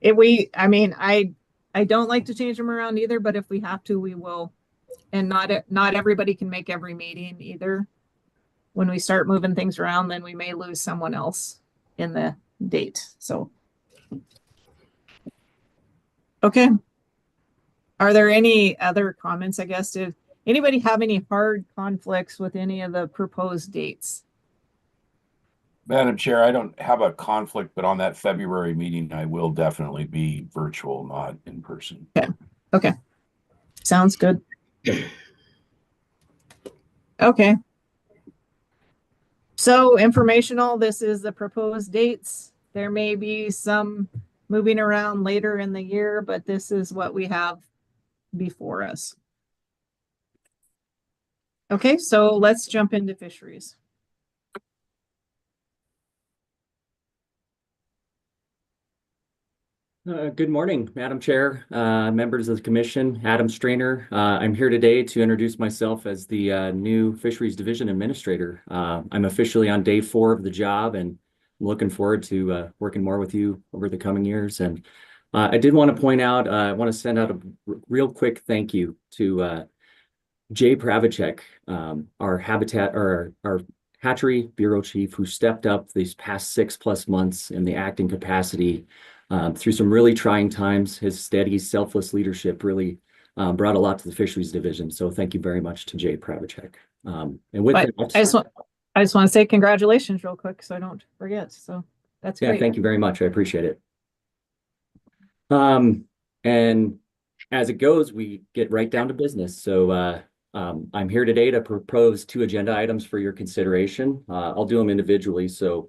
I don't like to change them around either, but if we have to, we will. And not everybody can make every meeting either. When we start moving things around, then we may lose someone else in the date. So, okay. Are there any other comments, I guess? Did anybody have any hard conflicts with any of the proposed dates? Madam Chair, I don't have a conflict, but on that February meeting, I will definitely be virtual, not in person. Okay. Sounds good. Okay. So informational, this is the proposed dates. There may be some moving around later in the year, but this is what we have before us. Okay, so let's jump into fisheries. Good morning, Madam Chair, members of the commission, Adam Strainer. I'm here today to introduce myself as the new Fisheries Division Administrator. I'm officially on day 4 of the job and I'm looking forward to working more with you over the coming years. And I did want to point out, I want to send out a real quick thank you to Jay Pravacek, our habitat or our hatchery bureau chief, who stepped up these past 6+ months in the acting capacity through some really trying times. His steady, selfless leadership really brought a lot to the fisheries division. So thank you very much to Jay Pravacek. And with that, I just want to say congratulations real quick so I don't forget. So that's great. Thank you very much. I appreciate it. And as it goes, we get right down to business. So I'm here today to propose 2 agenda items for your consideration. I'll do them individually. So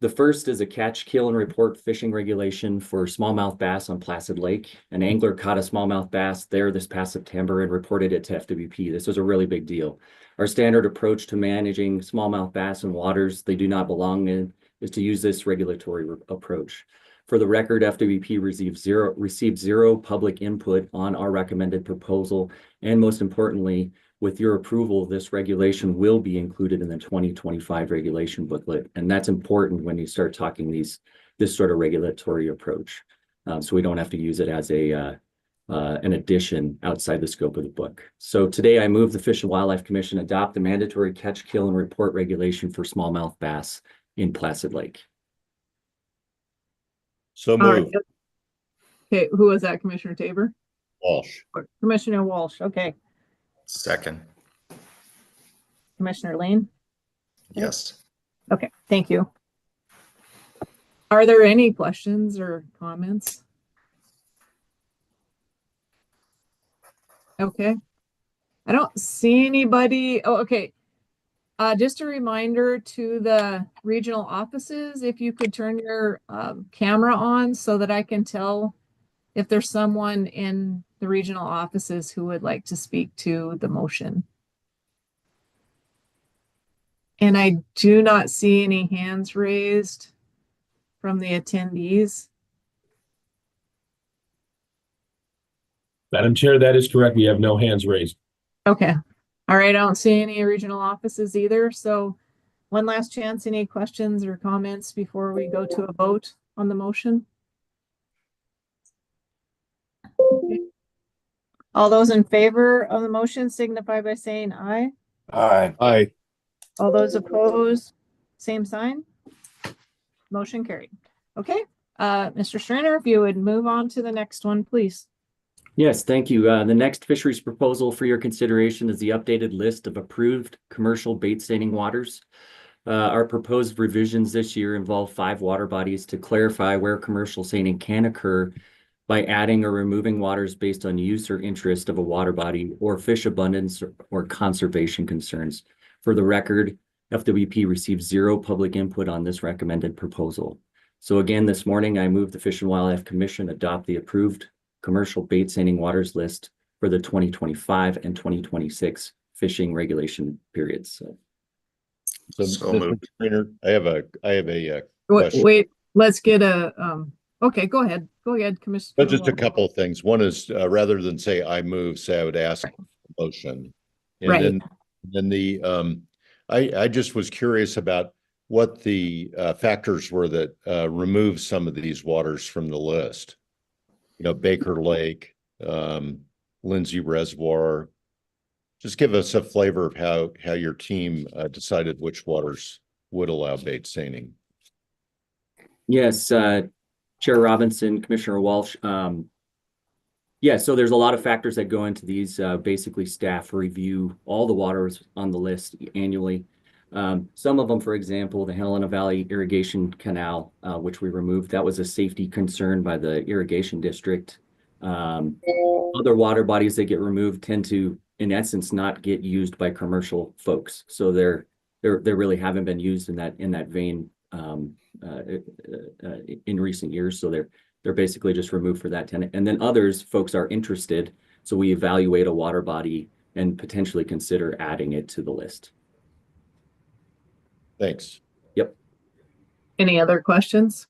the first is a catch, kill, and report fishing regulation for smallmouth bass on Placid Lake. An angler caught a smallmouth bass there this past September and reported it to FWP. This was a really big deal. Our standard approach to managing smallmouth bass in waters they do not belong in is to use this regulatory approach. For the record, FWP received zero public input on our recommended proposal, and most importantly, with your approval, this regulation will be included in the 2025 regulation booklet. And that's important when you start talking this sort of regulatory approach. So we don't have to use it as an addition outside the scope of the book. So today I move the Fish and Wildlife Commission adopt the mandatory catch, kill, and report regulation for smallmouth bass in Placid Lake. So moved. Okay, who was that? Commissioner Tabor? Walsh. Commissioner Walsh. Okay. Second. Commissioner Lane? Yes. Okay, thank you. Are there any questions or comments? Okay. I don't see anybody. Oh, okay. Just a reminder to the regional offices, if you could turn your camera on so that I can tell if there's someone in the regional offices who would like to speak to the motion. And I do not see any hands raised from the attendees. Madam Chair, that is correct. We have no hands raised. Okay. All right. I don't see any regional offices either. So one last chance. Any questions or comments before we go to a vote on the motion? All those in favor of the motion signify by saying aye. Aye. Aye. All those opposed, same sign. Motion carried. Okay. Mr. Strainer, if you would move on to the next one, please. Yes, thank you. The next fisheries proposal for your consideration is the updated list of approved commercial bait staining waters. Our proposed revisions this year involve 5 water bodies to clarify where commercial staining can occur by adding or removing waters based on use or interest of a water body or fish abundance or conservation concerns. For the record, FWP received 0 public input on this recommended proposal. So again, this morning, I move the Fish and Wildlife Commission adopt the approved commercial bait staining waters list for the 2025 and 2026 fishing regulation periods. So, So Mr. moved. Trainer, I have a Wait, question. let's get a, okay, go ahead. Go ahead, Commissioner. But just a couple of things. One is, rather than say I move, say I would ask a motion. And Right. then I just was curious about what the factors were that removed some of these waters from the list. You know, Baker Lake, Lindsay Reservoir. Just give us a flavor of how your team decided which waters would allow bait staining. Yes, Chair Robinson, Commissioner Walsh. Yeah, so there's a lot of factors that go into these. Basically, staff review all the waters on the list annually. Some of them, for example, the Helena Valley Irrigation Canal, which we removed, that was a safety concern by the irrigation district. Other water bodies that get removed tend to, in essence, not get used by commercial folks. So they really haven't been used in that vein in recent years. So they're basically just removed for that tenant. And then others, folks are interested. So we evaluate a water body and potentially consider adding it to the list. Thanks. Yep. Any other questions?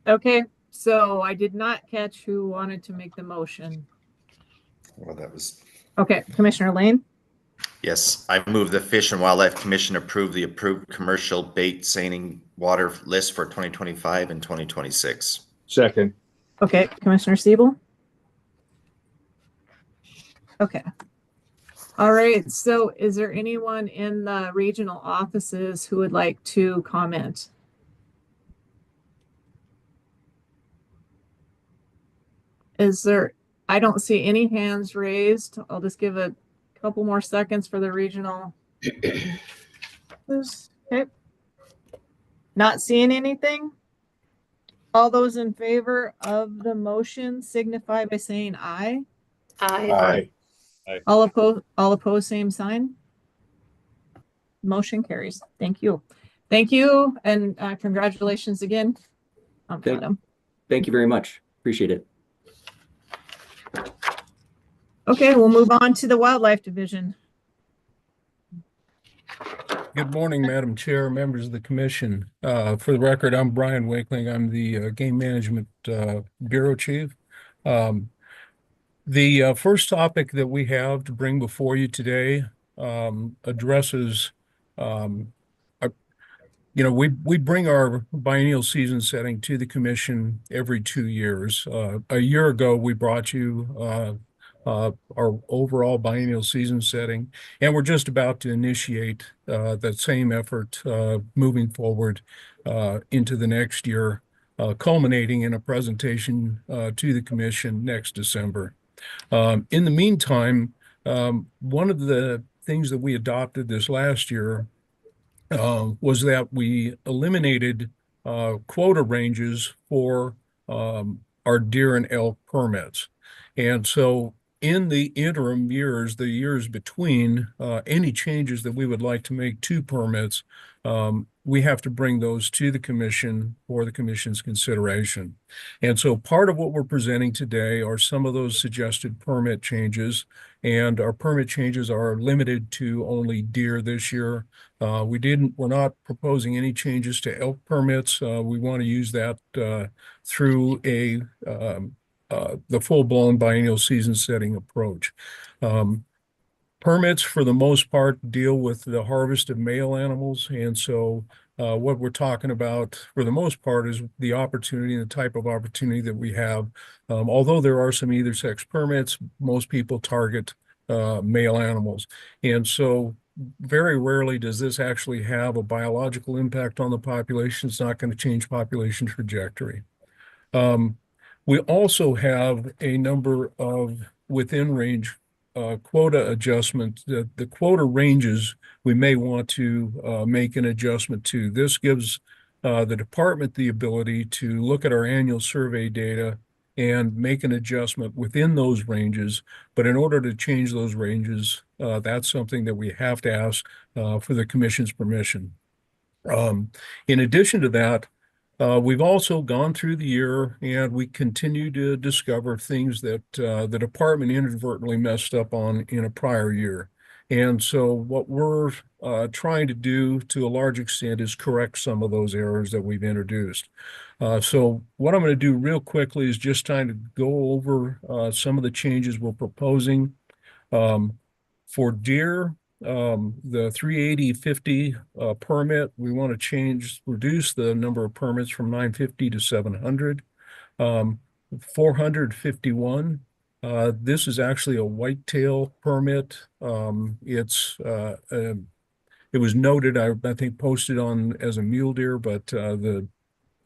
Okay, so I did not catch who wanted to make the motion. Well, that was, Okay, Commissioner Lane. yes, I move the Fish and Wildlife Commission approve the approved commercial bait staining water list for 2025 and 2026. Second. Okay, Commissioner Siebel. Okay. All right, so is there anyone in the regional offices who would like to comment? I don't see any hands raised. I'll just give a couple more seconds for the regional. Okay. Not seeing anything? All those in favor of the motion signify by saying aye. Aye. Aye. All opposed, same sign. Motion carries. Thank you. Thank you, and congratulations again, Adam. Thank you very much. Appreciate it. Okay, we'll move on to the Wildlife Division. Good morning, Madam Chair, members of the commission. For the record, I'm Brian Wakeling. I'm the Game Management Bureau Chief. The first topic that we have to bring before you today addresses, we bring our biennial season setting to the commission every 2 years. A year ago, we brought you our overall biennial season setting, and we're just about to initiate that same effort moving forward into the next year, culminating in a presentation to the commission next December. In the meantime, one of the things that we adopted this last year was that we eliminated quota ranges for our deer and elk permits. And so in the interim years, the years between, any changes that we would like to make to permits, we have to bring those to the commission for the commission's consideration. And so part of what we're presenting today are some of those suggested permit changes. And our permit changes are limited to only deer this year. We're not proposing any changes to elk permits. We want to use that through the full-blown biennial season setting approach. Permits, for the most part, deal with the harvest of male animals. And so what we're talking about, for the most part, is the opportunity and the type of opportunity that we have. Although there are some either sex permits, most people target male animals. And so very rarely does this actually have a biological impact on the population. It's not going to change population trajectory. We also have a number of within range quota adjustment. The quota ranges we may want to make an adjustment to. This gives the department the ability to look at our annual survey data and make an adjustment within those ranges. But in order to change those ranges, that's something that we have to ask for the commission's permission. In addition to that, we've also gone through the year and we continue to discover things that the department inadvertently messed up on in a prior year. And so what we're trying to do to a large extent is correct some of those errors that we've introduced. So what I'm going to do real quickly is just trying to go over some of the changes we're proposing. For deer, the 380/50 permit, we want to reduce the number of permits from 950 to 700. 451, this is actually a whitetail permit. It was noted, I think, posted on as a mule deer, but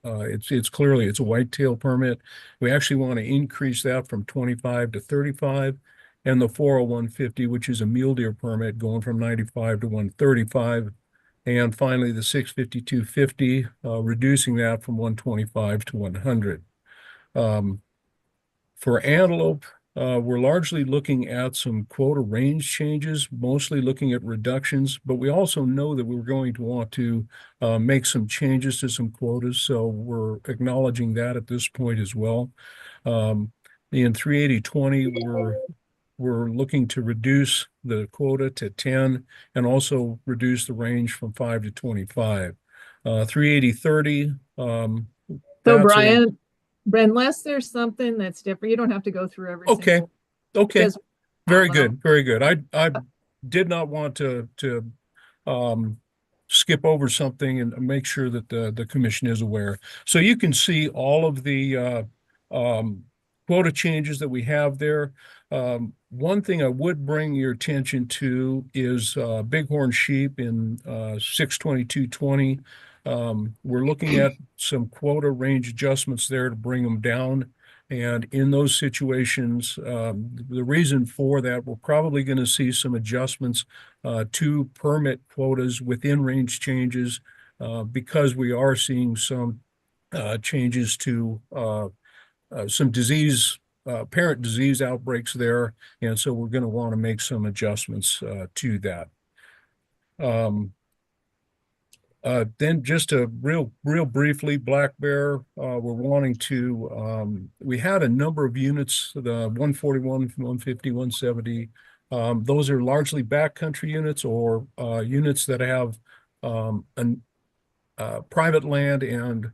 it's clearly a whitetail permit. We actually want to increase that from 25 to 35. And the 401/50, which is a mule deer permit, going from 95 to 135. And finally, the 652/50, reducing that from 125 to 100. For antelope, we're largely looking at some quota range changes, mostly looking at reductions, but we also know that we're going to want to make some changes to some quotas. So we're acknowledging that at this point as well. In 380/20, we're looking to reduce the quota to 10 and also reduce the range from 5 to 25. 380/30. So Brian, unless there's something that's different, you don't have to go through every Okay. single. Okay. Because- Very good. Very good. I did not want to skip over something and make sure that the commission is aware. So you can see all of the quota changes that we have there. One thing I would bring your attention to is bighorn sheep in 622/20. We're looking at some quota range adjustments there to bring them down. And in those situations, the reason for that, we're probably going to see some adjustments to permit quotas within range changes because we are seeing some changes to some parent disease outbreaks there. And so we're going to want to make some adjustments to that. Then just real briefly, black bear, we're wanting to, we had a number of units, the 141, 150, 170. Those are largely backcountry units or units that have private land, and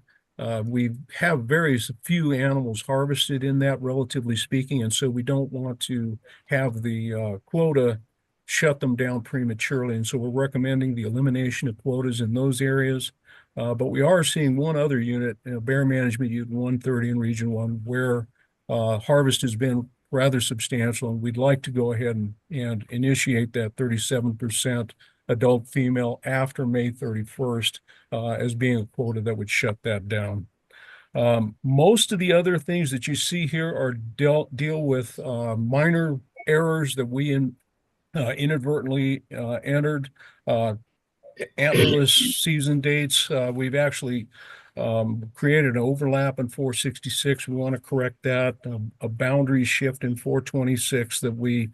we have very few animals harvested in that, relatively speaking, and so we don't want to have the quota shut them down prematurely. And so we're recommending the elimination of quotas in those areas. But we are seeing one other unit, bear management unit 130 in Region 1, where harvest has been rather substantial. And we'd like to go ahead and initiate that 37% adult female after May 31st as being a quota that would shut that down. Most of the other things that you see here are deal with minor errors that we inadvertently entered. Antlerless season dates. We've actually created an overlap in 466. We want to correct that. A boundary shift in 426 that we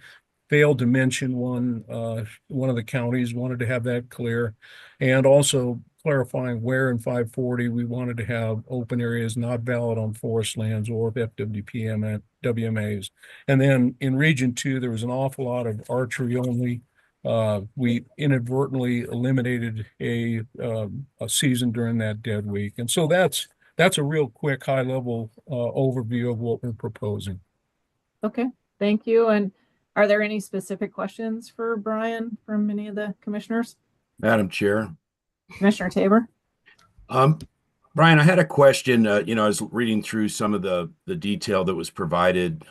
failed to mention. One of the counties wanted to have that clear, and also clarifying where in 540 we wanted to have open areas not valid on forest lands or FWP WMAs. And then in Region 2, there was an awful lot of archery only. We inadvertently eliminated a season during that dead week. And so that's a real quick high level overview of what we're proposing. Okay, thank you. And are there any specific questions for Brian from any of the commissioners? Madam Chair. Commissioner Tabor? Brian, I had a question. I was reading through some of the detail that was provided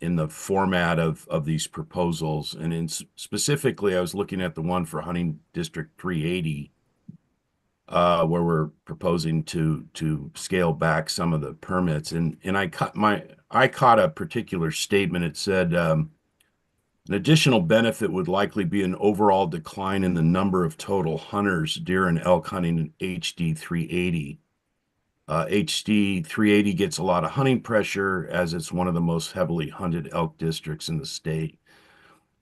in the format of these proposals. And specifically, I was looking at the one for Hunting District 380, where we're proposing to scale back some of the permits. And I caught a particular statement. It said, an additional benefit would likely be an overall decline in the number of total hunters, deer and elk hunting in HD 380. HD 380 gets a lot of hunting pressure as it's one of the most heavily hunted elk districts in the state.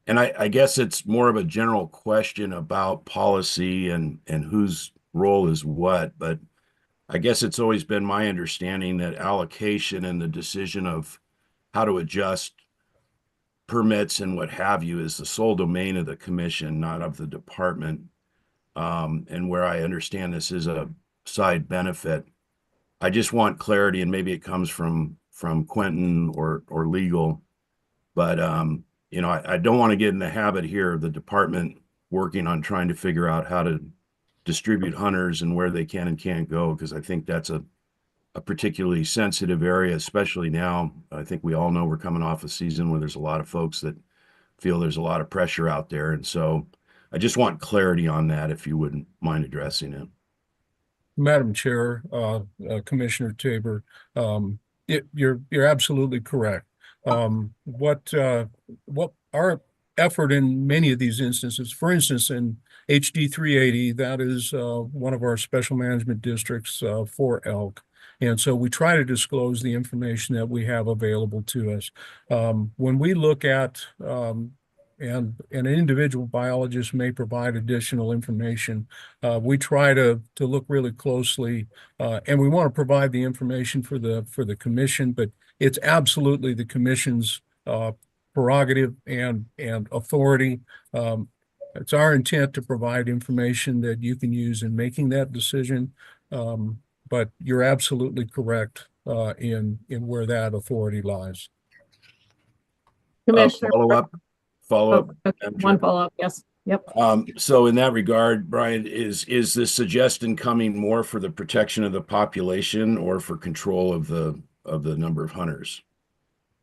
And I guess it's more of a general question about policy and whose role is what, but I guess it's always been my understanding that allocation and the decision of how to adjust permits and what have you is the sole domain of the commission, not of the department. And where I understand this is a side benefit, I just want clarity, and maybe it comes from Quentin or legal, but I don't want to get in the habit here of the department working on trying to figure out how to distribute hunters and where they can and can't go, because I think that's a particularly sensitive area, especially now. I think we all know we're coming off a season where there's a lot of folks that feel there's a lot of pressure out there. And so I just want clarity on that, if you wouldn't mind addressing it. Madam Chair, Commissioner Tabor, you're absolutely correct. What our effort in many of these instances, for instance, in HD 380, that is one of our special management districts for elk. And so we try to disclose the information that we have available to us. When we look at, and an individual biologist may provide additional information, we try to look really closely, and we want to provide the information for the commission, but it's absolutely the commission's prerogative and authority. It's our intent to provide information that you can use in making that decision. But you're absolutely correct in where that authority lies. Commissioner. Follow-up. Okay, one follow-up, yes. Yep. So in that regard, Brian, is the suggestion coming more for the protection of the population or for control of the number of hunters?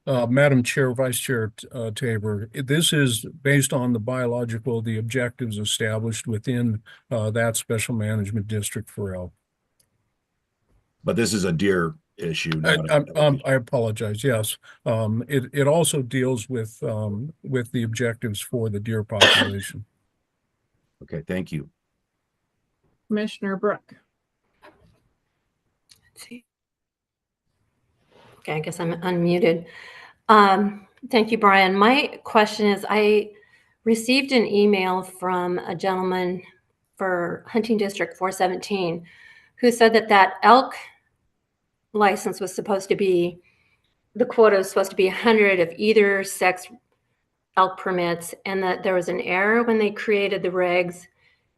Madam Chair, Vice Chair Tabor, this is based on the objectives established within that special management district for elk. But this is a deer issue. I apologize. Yes, it also deals with the objectives for the deer population. Okay, thank you. Commissioner Brook. Let's see. Okay, I guess I'm unmuted. Thank you, Brian. My question is, I received an email from a gentleman for Hunting District 417 who said that elk license was supposed to be, the quota was supposed to be 100 of either sex elk permits, and that there was an error when they created the regs,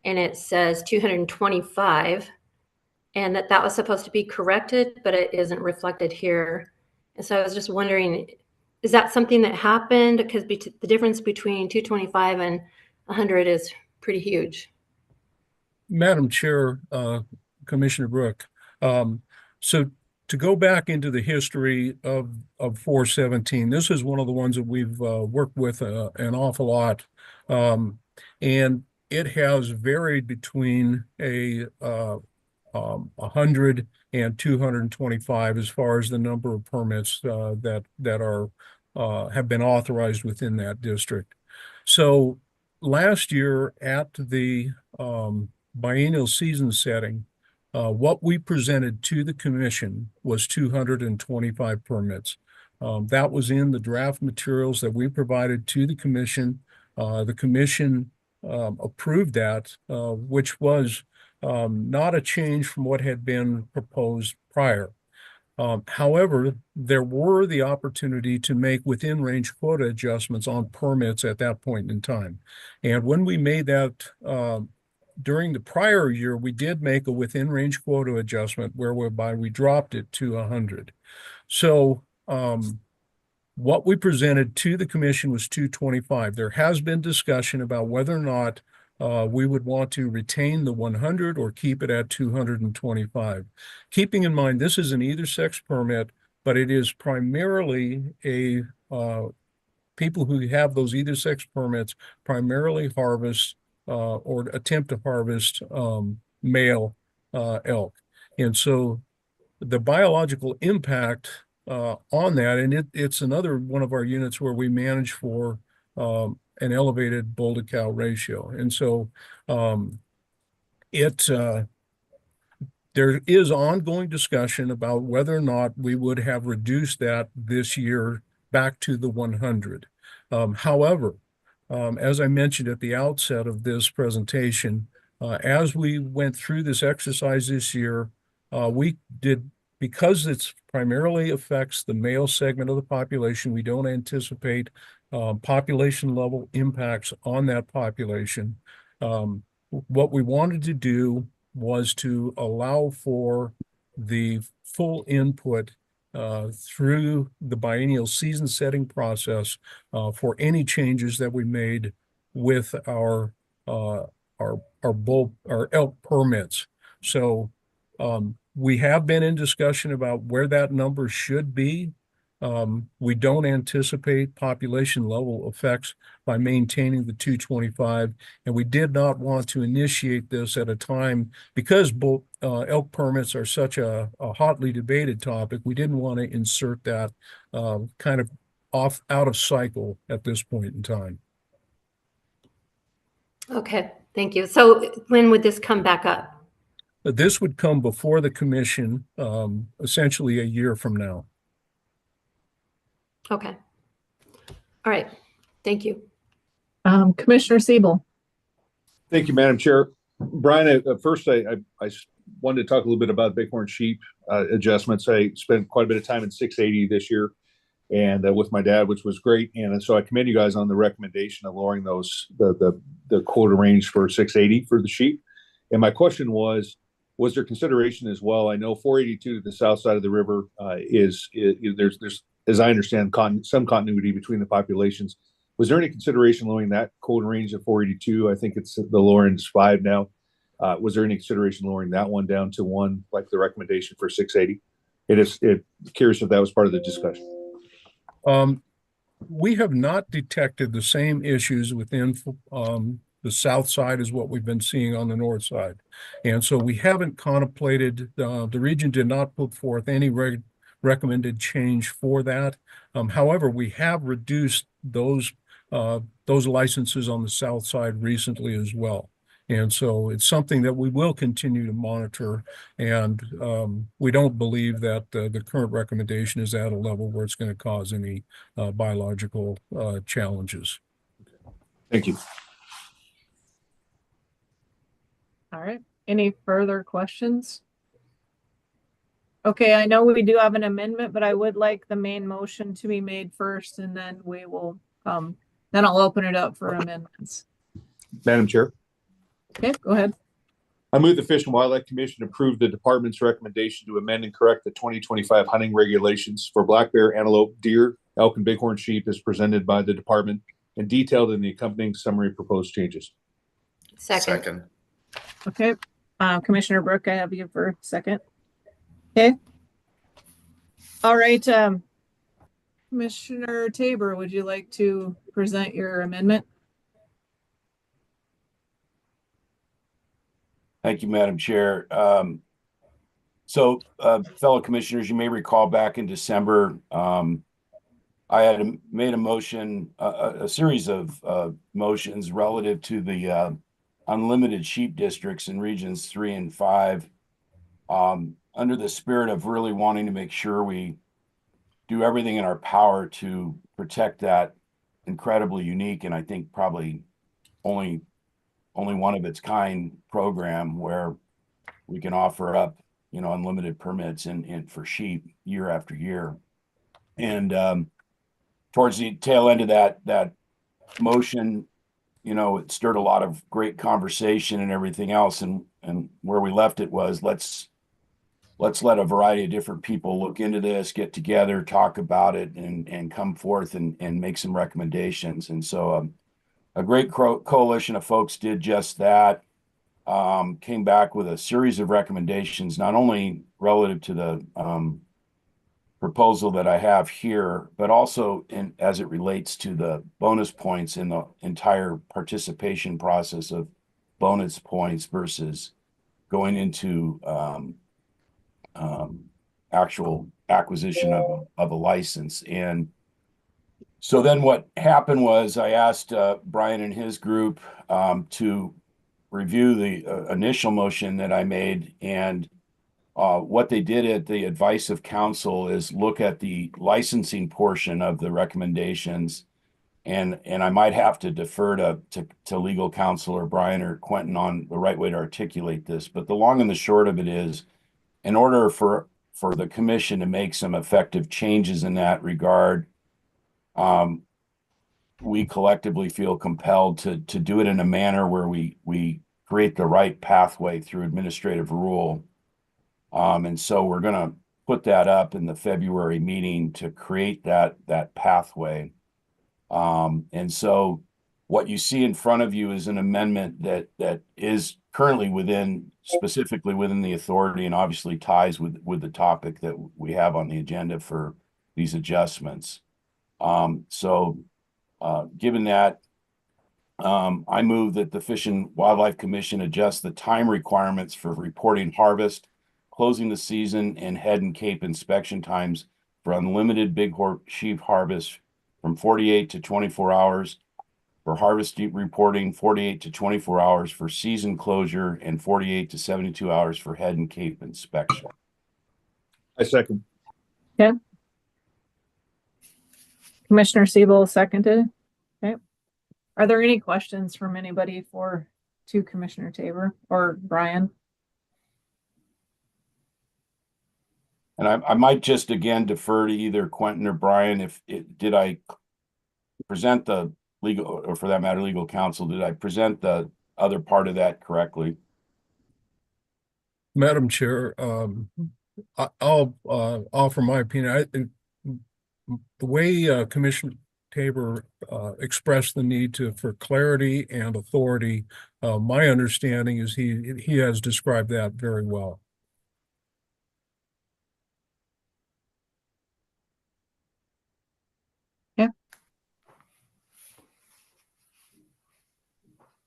and it says 225, and that was supposed to be corrected, but it isn't reflected here. And so I was just wondering, is that something that happened? Because the difference between 225 and 100 is pretty huge. Madam Chair, Commissioner Brook, so to go back into the history of 417, this is one of the ones that we've worked with an awful lot, and it has varied between 100 and 225 as far as the number of permits that have been authorized within that district. So last year at the biennial season setting, What we presented to the commission was 225 permits. That was in the draft materials that we provided to the commission. The commission approved that, which was not a change from what had been proposed prior. However, there were the opportunity to make within range quota adjustments on permits at that point in time. And when we made that during the prior year, we did make a within range quota adjustment whereby we dropped it to 100. So what we presented to the commission was 225. There has been discussion about whether or not we would want to retain the 100 or keep it at 225. Keeping in mind, this is an either sex permit, but it is primarily a people who have those either sex permits primarily harvest or attempt to harvest male elk. And so the biological impact on that, and it's another one of our units where we manage for an elevated bull to cow ratio. And so there is ongoing discussion about whether or not we would have reduced that this year back to the 100. However, as I mentioned at the outset of this presentation, as we went through this exercise this year, we did, because it's primarily affects the male segment of the population, we don't anticipate population level impacts on that population. What we wanted to do was to allow for the full input through the biennial season setting process for any changes that we made with our elk permits. So we have been in discussion about where that number should be. We don't anticipate population level effects by maintaining the 225, and we did not want to initiate this at a time because both elk permits are such a hotly debated topic. We didn't want to insert that kind of out of cycle at this point in time. Okay, thank you. So when would this come back up? This would come before the commission essentially a year from now. Okay. All right. Thank you. Commissioner Siebel. Thank you, Madam Chair. Brian, at first, I wanted to talk a little bit about bighorn sheep adjustments. I spent quite a bit of time in 680 this year and with my dad, which was great. And so I commend you guys on the recommendation of lowering the quota range for 680 for the sheep. And my question was there consideration as well? I know 482 to the south side of the river there's as I understand, some continuity between the populations. Was there any consideration lowering that quota range of 482? I think it's the lower end is 5 now. Was there any consideration lowering that one down to 1, like the recommendation for 680? Curious if that was part of the discussion. We have not detected the same issues within the south side as what we've been seeing on the north side. And so we haven't contemplated, the region did not put forth any recommended change for that. However, we have reduced those licenses on the south side recently as well. And so it's something that we will continue to monitor. And we don't believe that the current recommendation is at a level where it's going to cause any biological challenges. Thank you. All right. Any further questions? Okay, I know we do have an amendment, but I would like the main motion to be made first, and then we will, then I'll open it up for amendments. Madam Chair. Okay, go ahead. I move the Fish and Wildlife Commission approve the department's recommendation to amend and correct the 2025 hunting regulations for black bear, antelope, deer, elk, and bighorn sheep as presented by the department and detailed in the accompanying summary proposed changes. Second. Okay, Commissioner Brooke, I have you for second. Okay. All right, Commissioner Tabor, would you like to present your amendment? Thank you, Madam Chair. Fellow commissioners, you may recall back in December, I had made a motion, a series of motions relative to the unlimited sheep districts in regions 3 and 5 under the spirit of really wanting to make sure we do everything in our power to protect that incredibly unique and I think probably only one of its kind program where we can offer up, unlimited permits and for sheep year after year. And towards the tail end of that motion, it stirred a lot of great conversation and everything else. And where we left it was let's let a variety of different people look into this, get together, talk about it, and come forth and make some recommendations. And so a great coalition of folks did just that. Came back with a series of recommendations, not only relative to the proposal that I have here, but also as it relates to the bonus points in the entire participation process of bonus points versus going into actual acquisition of a license. And so then what happened was I asked Brian and his group to review the initial motion that I made. And what they did at the advice of counsel is look at the licensing portion of the recommendations. And I might have to defer to legal counsel or Brian or Quentin on the right way to articulate this. But the long and the short of it is, in order for the commission to make some effective changes in that regard, we collectively feel compelled to do it in a manner where we create the right pathway through administrative rule. And so we're going to put that up in the February meeting to create that pathway. And so what you see in front of you is an amendment that is currently specifically within the authority and obviously ties with the topic that we have on the agenda for these adjustments. Given that, I move that the Fish and Wildlife Commission adjust the time requirements for reporting harvest, closing the season, and head and cape inspection times for unlimited big sheep harvest from 48 to 24 hours, for harvest reporting 48 to 24 hours for season closure, and 48 to 72 hours for head and cape inspection. I second. Okay. Commissioner Siebel seconded. Okay. Are there any questions from anybody to Commissioner Tabor or Brian? And I might just again defer to either Quentin or Brian. Did I present the legal, or for that matter, legal counsel, did I present the other part of that correctly? Madam Chair, I'll offer my opinion. The way Commissioner Tabor expressed the need for clarity and authority, my understanding is he has described that very well.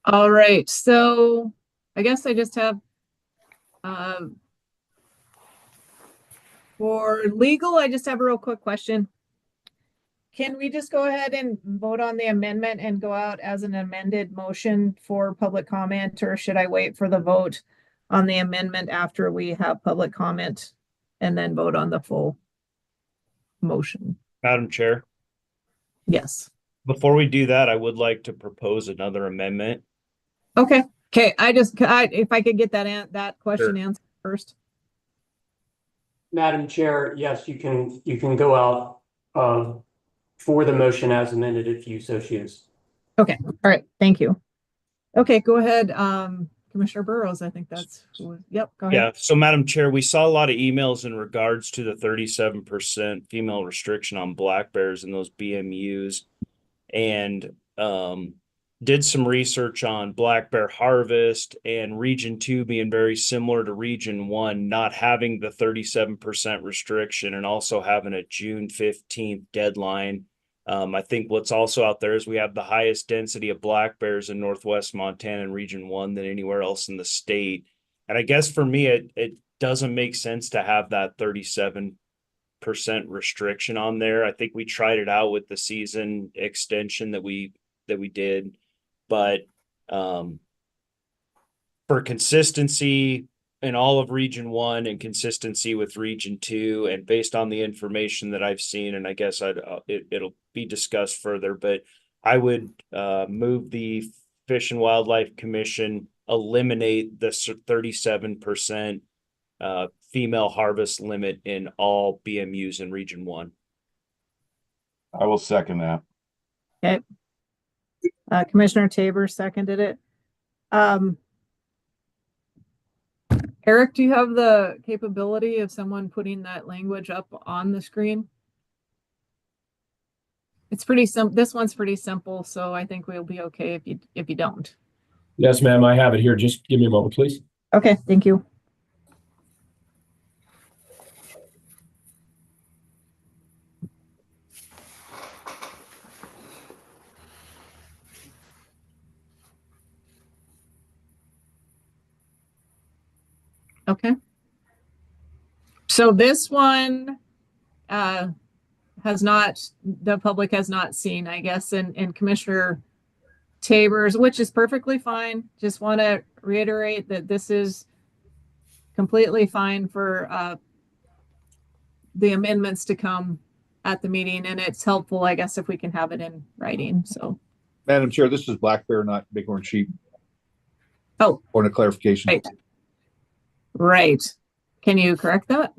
All right, so I guess I just have for legal, I just have a real quick question. Can we just go ahead and vote on the amendment and go out as an amended motion for public comment, or should I wait for the vote on the amendment after we have public comment and then vote on the full motion? Madam Chair, Yes. before we do that, I would like to propose another amendment. Okay. If I could get that question answered first. Madam Chair, yes, you can go out for the motion as amended if you so choose. Okay. All right. Thank you. Okay, go ahead. Commissioner Burrows, I think that's yep, go ahead. Yeah. So Madam Chair, we saw a lot of emails in regards to the 37% female restriction on black bears and those BMUs, and did some research on black bear harvest and region 2 being very similar to region 1, not having the 37% restriction and also having a June 15th deadline. I think what's also out there is we have the highest density of black bears in Northwest Montana and region 1 than anywhere else in the state. And I guess for me, it doesn't make sense to have that 37% restriction on there. I think we tried it out with the season extension that we did. But for consistency in all of Region 1 and consistency with Region 2, and based on the information that I've seen, and I guess it'll be discussed further, but I would move the Fish and Wildlife Commission eliminate the 37% female harvest limit in all BMUs in Region 1. I will second that. Okay. Commissioner Tabor seconded it. Eric, do you have the capability of someone putting that language up on the screen? It's pretty simple. This one's pretty simple, so I think we'll be okay if you don't. Yes, ma'am, I have it here. Just give me a moment, please. Okay, thank you. Okay. So this one the public has not seen, I guess, and Commissioner Tabor's, which is perfectly fine. Just want to reiterate that this is completely fine for the amendments to come at the meeting, and it's helpful, I guess, if we can have it in writing. So, Madam Chair, this is black bear, not bighorn sheep. oh, Point of clarification. right. Can you correct that?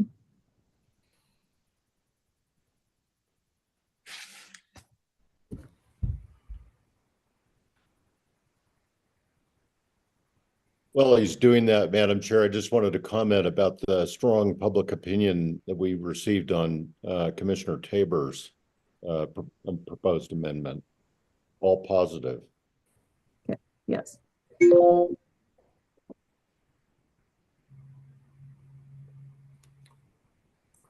While he's doing that, Madam Chair, I just wanted to comment about the strong public opinion that we received on Commissioner Tabor's proposed amendment. All positive. Okay. Yes.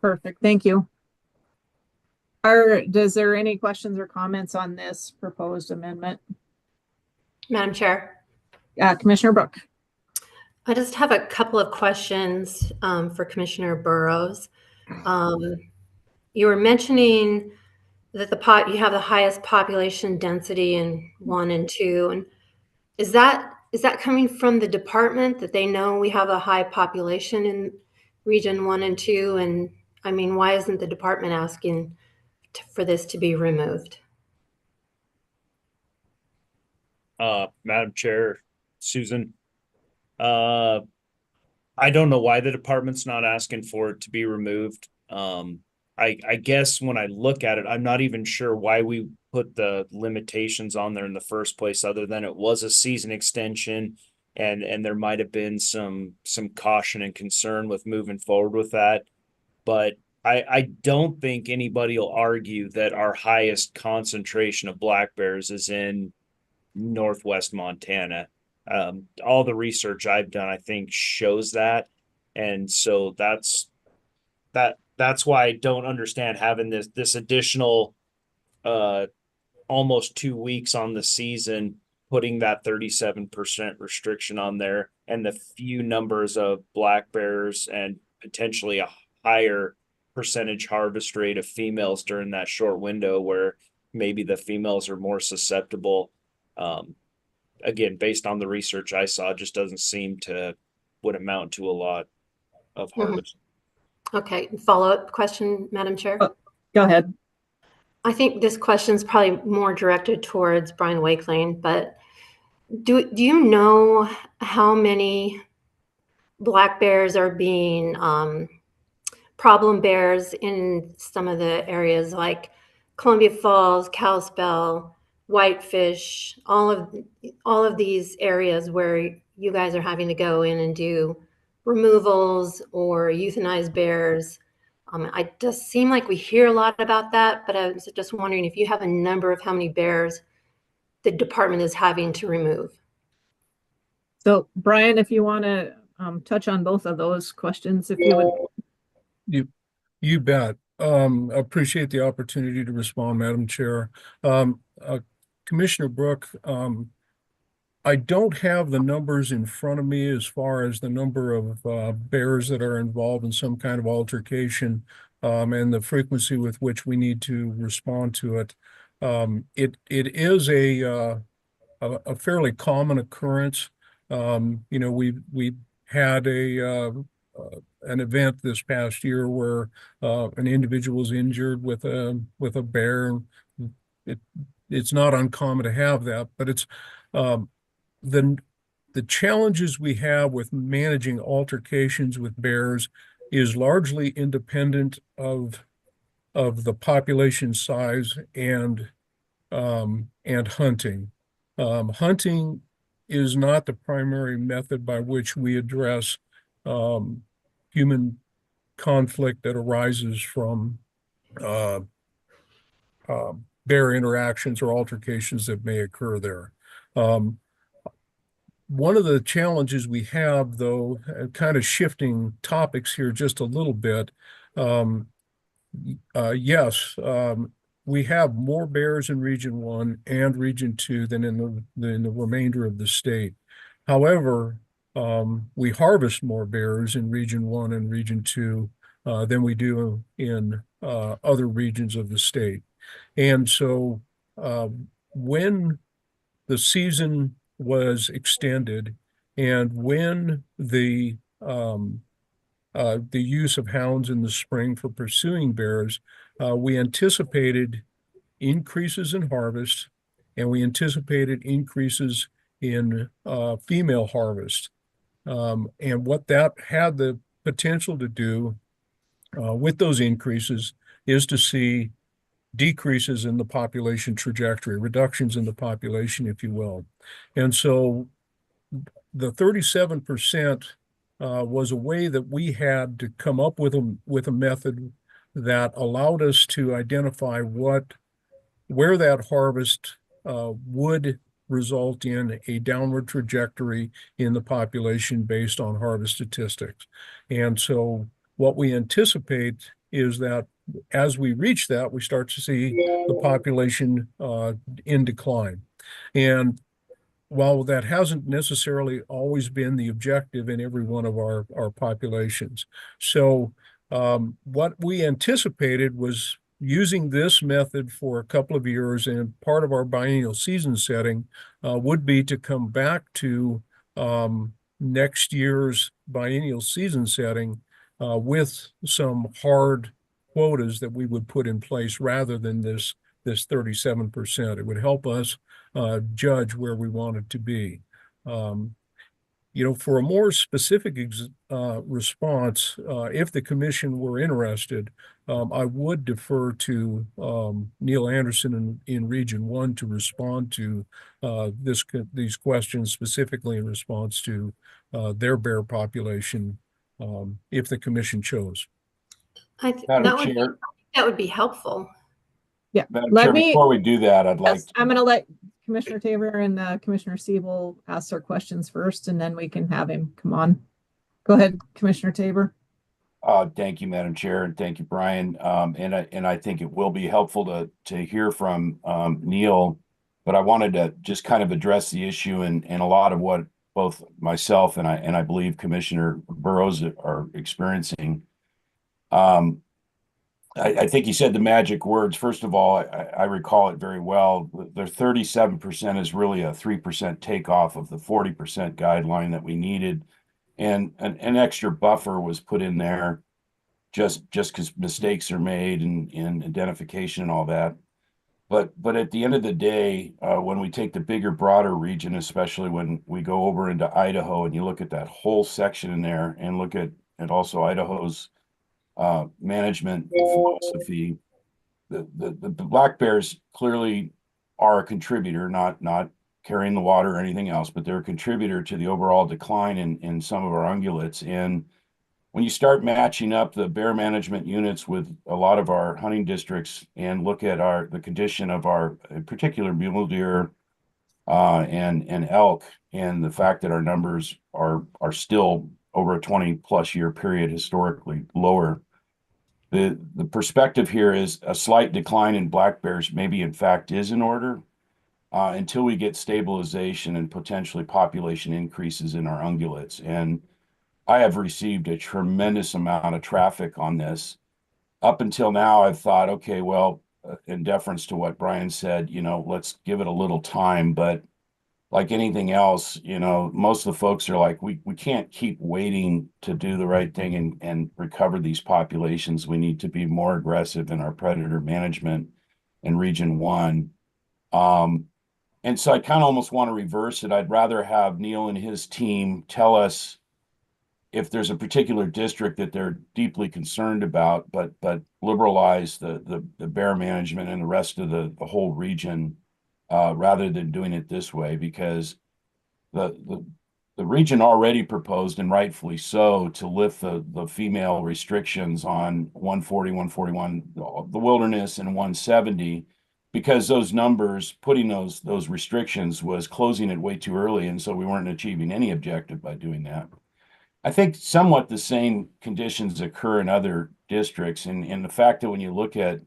Perfect. Thank you. Does there any questions or comments on this proposed amendment? Madam Chair, Commissioner Brooke. I just have a couple of questions for Commissioner Burrows. You were mentioning that you have the highest population density in 1 and 2, and is that coming from the department that they know we have a high population in Region 1 and 2? And I mean, why isn't the department asking for this to be removed? Madam Chair, Susan, I don't know why the department's not asking for it to be removed. I guess when I look at it, I'm not even sure why we put the limitations on there in the first place, other than it was a season extension, and there might have been some caution and concern with moving forward with that. But I don't think anybody will argue that our highest concentration of black bears is in Northwest Montana. All the research I've done, I think, shows that. And so that's why I don't understand having this additional almost 2 weeks on the season, putting that 37% restriction on there, and the few numbers of black bears and potentially a higher percentage harvest rate of females during that short window where maybe the females are more susceptible. Again, based on the research I saw, just doesn't seem to would amount to a lot of harvest. Okay, follow-up question, Madam Chair. Go ahead. I think this question is probably more directed towards Brian Wakeling, but do you know how many black bears are being problem bears in some of the areas like Columbia Falls, Kalispell, Whitefish, all of these areas where you guys are having to go in and do removals or euthanize bears? I just seem like we hear a lot about that, but I was just wondering if you have a number of how many bears the department is having to remove. So, Brian, if you want to touch on both of those questions, if you would. You bet. Appreciate the opportunity to respond, Madam Chair. Commissioner Brooke, I don't have the numbers in front of me as far as the number of bears that are involved in some kind of altercation and the frequency with which we need to respond to it. It is a fairly common occurrence. You know, we had an event this past year where an individual was injured with a bear. It, it's not uncommon to have that, but it's the challenges we have with managing altercations with bears is largely independent of the population size and hunting. Hunting is not the primary method by which we address human conflict that arises from uh, bear interactions or altercations that may occur there. One of the challenges we have, though, kind of shifting topics here just a little bit, yes, we have more bears in Region 1 and Region 2 than in the remainder of the state. However, we harvest more bears in Region 1 and Region 2 than we do in other regions of the state. And so when the season was extended and when the use of hounds in the spring for pursuing bears, we anticipated increases in harvest, and we anticipated increases in female harvest. And what that had the potential to do with those increases is to see decreases in the population trajectory, reductions in the population, if you will. And so the 37% was a way that we had to come up with a method that allowed us to identify where that harvest would result in a downward trajectory in the population based on harvest statistics. And so what we anticipate is that as we reach that, we start to see the population in decline. And while that hasn't necessarily always been the objective in every one of our populations. So what we anticipated was using this method for a couple of years, and part of our biennial season setting would be to come back to next year's biennial season setting with some hard quotas that we would put in place rather than this 37%. It would help us judge where we want it to be. For a more specific response, if the commission were interested, I would defer to Neil Anderson in Region 1 to respond to these questions specifically in response to their bear population, if the commission chose. That would be helpful. Yeah, Madam Chair, before we do that, I'd like I'm going to let Commissioner Tabor and Commissioner Siebel ask their questions first, and then we can have him come on. Go ahead, Commissioner Tabor. Thank you, Madam Chair, and thank you, Brian. And I think it will be helpful to hear from Neil, but I wanted to just kind of address the issue and a lot of what both myself and I believe Commissioner Burrows are experiencing. I think you said the magic words. First of all, I recall it very well. The 37% is really a 3% takeoff of the 40% guideline that we needed. And an extra buffer was put in there just because mistakes are made and identification and all that. But at the end of the day, when we take the bigger, broader region, especially when we go over into Idaho and you look at that whole section in there and look at also Idaho's management philosophy, the black bears clearly are a contributor, not carrying the water or anything else, but they're a contributor to the overall decline in some of our ungulates. And when you start matching up the bear management units with a lot of our hunting districts and look at the condition of our, in particular, mule deer and elk, and the fact that our numbers are still over a 20+ year period historically lower. The perspective here is a slight decline in black bears maybe in fact is in order until we get stabilization and potentially population increases in our ungulates. And I have received a tremendous amount of traffic on this. Up until now, I've thought, okay, well, in deference to what Brian said, let's give it a little time. But like anything else, most of the folks are like, we can't keep waiting to do the right thing and recover these populations. We need to be more aggressive in our predator management in Region 1. And so I kind of almost want to reverse it. I'd rather have Neil and his team tell us if there's a particular district that they're deeply concerned about, but liberalize the bear management and the rest of the whole region, rather than doing it this way, because the region already proposed, and rightfully so, to lift the female restrictions on 140, 141, the wilderness, and 170, because those numbers, putting those restrictions, was closing it way too early, and so we weren't achieving any objective by doing that. I think somewhat the same conditions occur in other districts, and the fact that when you look at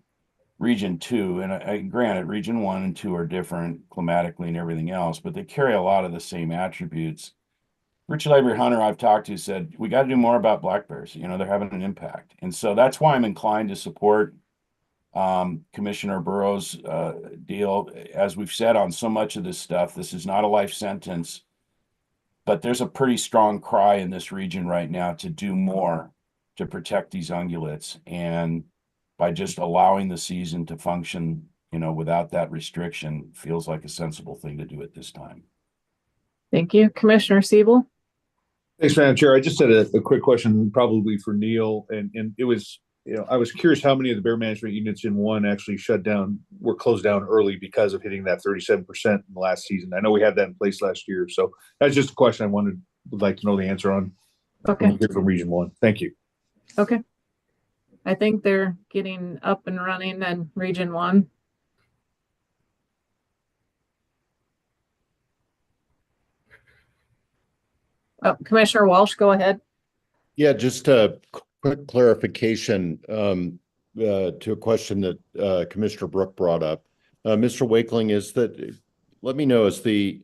Region 2, and granted, Region 1 and 2 are different climatically and everything else, but they carry a lot of the same attributes. Richard Lavery Hunter I've talked to said, we got to do more about black bears. They're having an impact. And so that's why I'm inclined to support Commissioner Burrow's deal. As we've said on so much of this stuff, this is not a life sentence, but there's a pretty strong cry in this region right now to do more to protect these ungulates. And by just allowing the season to function, without that restriction, feels like a sensible thing to do at this time. Thank you. Commissioner Siebel? Thanks, Madam Chair. I just had a quick question, probably for Neil, and it was, I was curious how many of the bear management units in 1 actually were closed down early because of hitting that 37% in the last season. I know we had that in place last year, so that's just a question I would like to know the answer on. Okay. When we hear from Region 1. Thank you. Okay. I think they're getting up and running in Region 1. Oh, Commissioner Walsh, go ahead. Yeah, just a quick clarification to a question that Commissioner Brook brought up. Mr. Wakeling, let me know, is the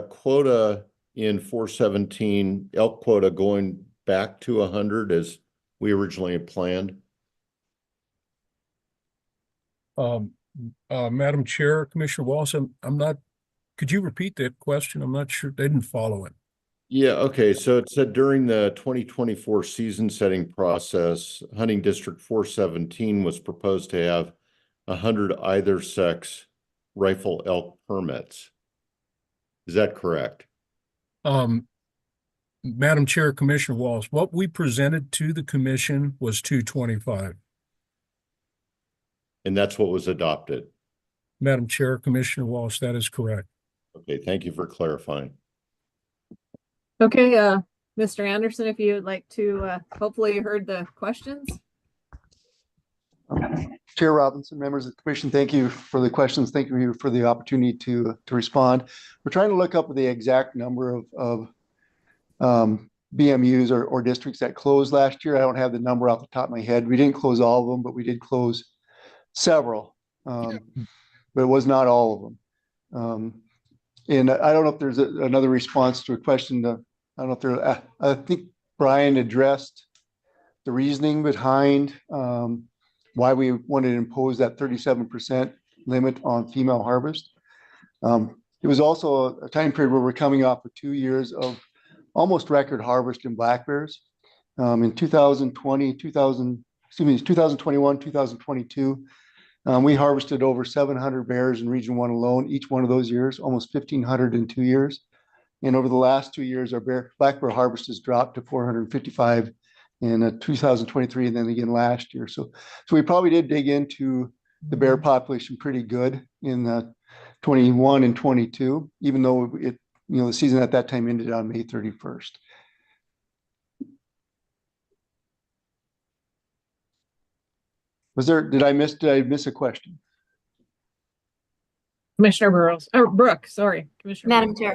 quota in 417 elk quota going back to 100 as we originally had planned? Madam Chair, Commissioner Walsh, I'm not, could you repeat that question? I'm not sure, they didn't follow it. Yeah, okay. So it said during the 2024 season setting process, hunting district 417 was proposed to have 100 either sex rifle elk permits. Is that correct? Madam Chair, Commissioner Walsh, what we presented to the commission was 225. And that's what was adopted. Madam Chair, Commissioner Walsh, that is correct. Okay, thank you for clarifying. Okay, Mr. Anderson, if you would like to, hopefully you heard the questions. Chair Robinson, members of the commission, thank you for the questions. Thank you for the opportunity to respond. We're trying to look up the exact number of BMUs or districts that closed last year. I don't have the number off the top of my head. We didn't close all of them, but we did close several, but it was not all of them. And I don't know if there's another response to a question. I don't know if there, I think Brian addressed the reasoning behind why we wanted to impose that 37% limit on female harvest. It was also a time period where we're coming off of 2 years of almost record harvest in black bears. In 2021, 2022, we harvested over 700 bears in Region 1 alone, each one of those years, almost 1,500 in 2 years. And over the last 2 years, our black bear harvest has dropped to 455 in 2023, and then again last year. So we probably did dig into the bear population pretty good in 21 and 22, even though the season at that time ended on May 31st. Did I miss a question? Commissioner Burrows, or Brooke, sorry. Commissioner Madam Chair,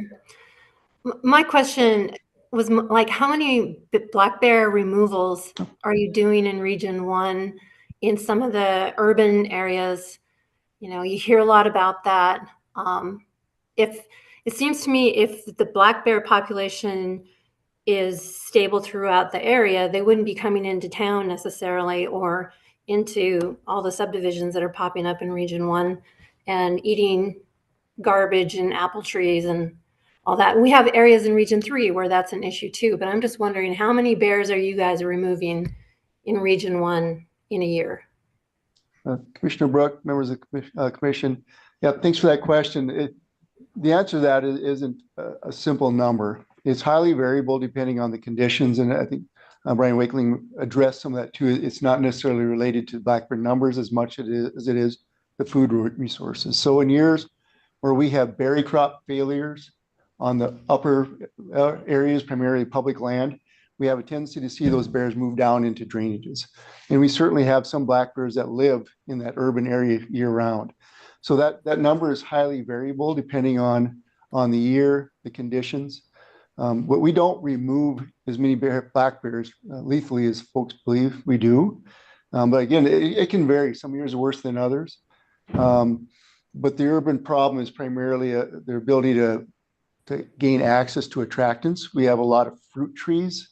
my question was like, how many black bear removals are you doing in Region 1 in some of the urban areas? You hear a lot about that. If it seems to me, if the black bear population is stable throughout the area, they wouldn't be coming into town necessarily or into all the subdivisions that are popping up in Region 1 and eating garbage and apple trees and all that. And we have areas in Region 3 where that's an issue too, but I'm just wondering how many bears are you guys removing in Region 1 in a year? Commissioner Brook, members of the commission. Yeah, thanks for that question. The answer to that isn't a simple number. It's highly variable depending on the conditions. And I think Brian Wakeling addressed some of that too. It's not necessarily related to black bear numbers as much as it is the food resources. So in years where we have berry crop failures on the upper areas, primarily public land, we have a tendency to see those bears move down into drainages. And we certainly have some black bears that live in that urban area year round. So that number is highly variable depending on the year, the conditions. But we don't remove as many black bears lethally as folks believe we do. But again, it can vary. Some years are worse than others. But the urban problem is primarily their ability to gain access to attractants. We have a lot of fruit trees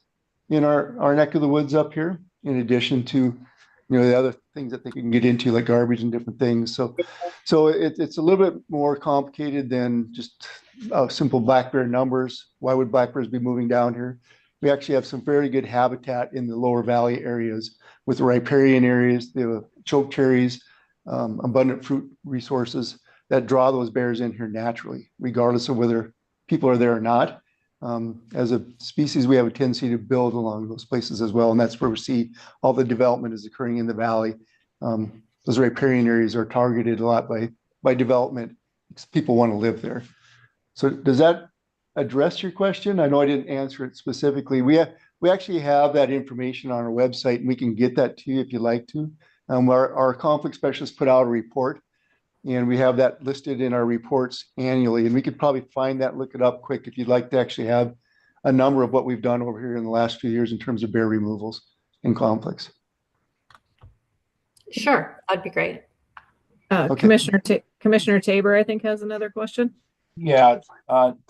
in our neck of the woods up here, in addition to the other things that they can get into, like garbage and different things. So it's a little bit more complicated than just simple black bear numbers. Why would black bears be moving down here? We actually have some very good habitat in the lower valley areas with the riparian areas, the choke cherries, abundant fruit resources that draw those bears in here naturally, regardless of whether people are there or not. As a species, we have a tendency to build along those places as well. And that's where we see all the development is occurring in the valley. Those riparian areas are targeted a lot by development because people want to live there. So does that address your question? I know I didn't answer it specifically. We actually have that information on our website, and we can get that to you if you'd like to. Our conflict specialist put out a report, and we have that listed in our reports annually. And we could probably find that, look it up quick if you'd like to actually have a number of what we've done over here in the last few years in terms of bear removals and conflicts. Sure, that'd be great. Okay. Commissioner Tabor, I think, has another question. Yeah,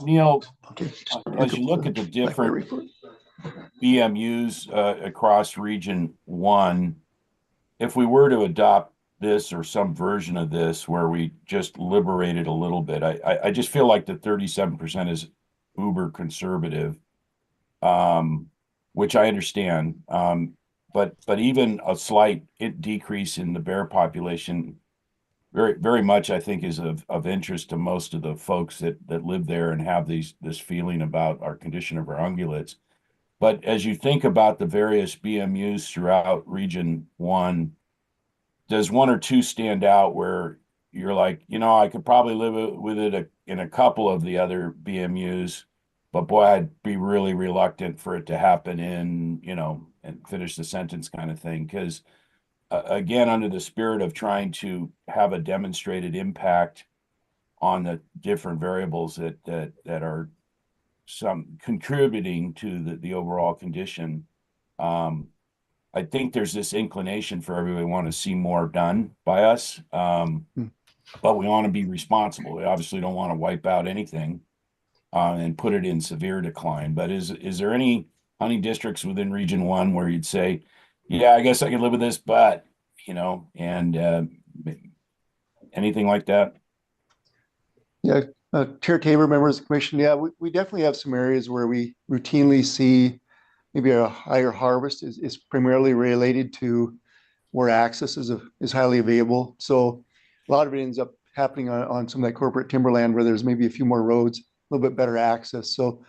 Neil, Okay. as you look at the different BMUs across Region 1, if we were to adopt this or some version of this where we just liberate it a little bit, I just feel like the 37% is uber conservative, which I understand. But even a slight decrease in the bear population very, very much, I think, is of interest to most of the folks that live there and have this feeling about our condition of our ungulates. But as you think about the various BMUs throughout Region 1, does one or two stand out where you're like, I could probably live with it in a couple of the other BMUs, but boy, I'd be really reluctant for it to happen in, and finish the sentence kind of thing. Because again, under the spirit of trying to have a demonstrated impact on the different variables that are some contributing to the overall condition, I think there's this inclination for everybody want to see more done by us, but we want to be responsible. We obviously don't want to wipe out anything and put it in severe decline. But is there any hunting districts within Region 1 where you'd say, yeah, I guess I could live with this, but, and anything like that? Yeah, Chair Tabor, members of the commission, yeah, we definitely have some areas where we routinely see maybe a higher harvest is primarily related to where access is highly available. So a lot of it ends up happening on some of that corporate timberland where there's maybe a few more roads, a little bit better access. So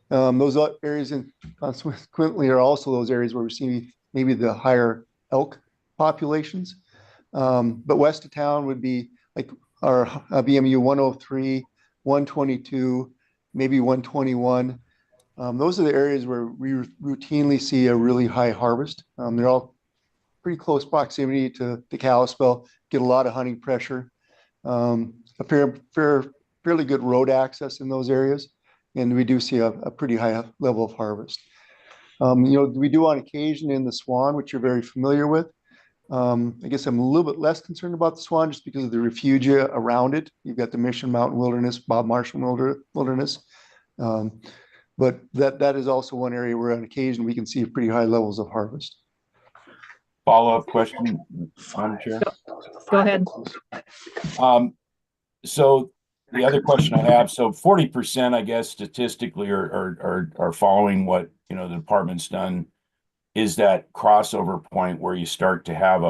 those areas consequently are also those areas where we see maybe the higher elk populations. But west of town would be like our BMU 103, 122, maybe 121. Those are the areas where we routinely see a really high harvest. They're all pretty close proximity to the Kalispell, get a lot of hunting pressure, fairly good road access in those areas. And we do see a pretty high level of harvest. We do on occasion in the Swan, which you're very familiar with. I guess I'm a little bit less concerned about the Swan just because of the refugia around it. You've got the Mission Mountain Wilderness, Bob Marshall Wilderness. But that is also one area where on occasion we can see pretty high levels of harvest. Follow-up question, Madam Chair? Go ahead. So the other question I have, so 40%, I guess, statistically are following what, you know, the department's done, is that crossover point where you start to have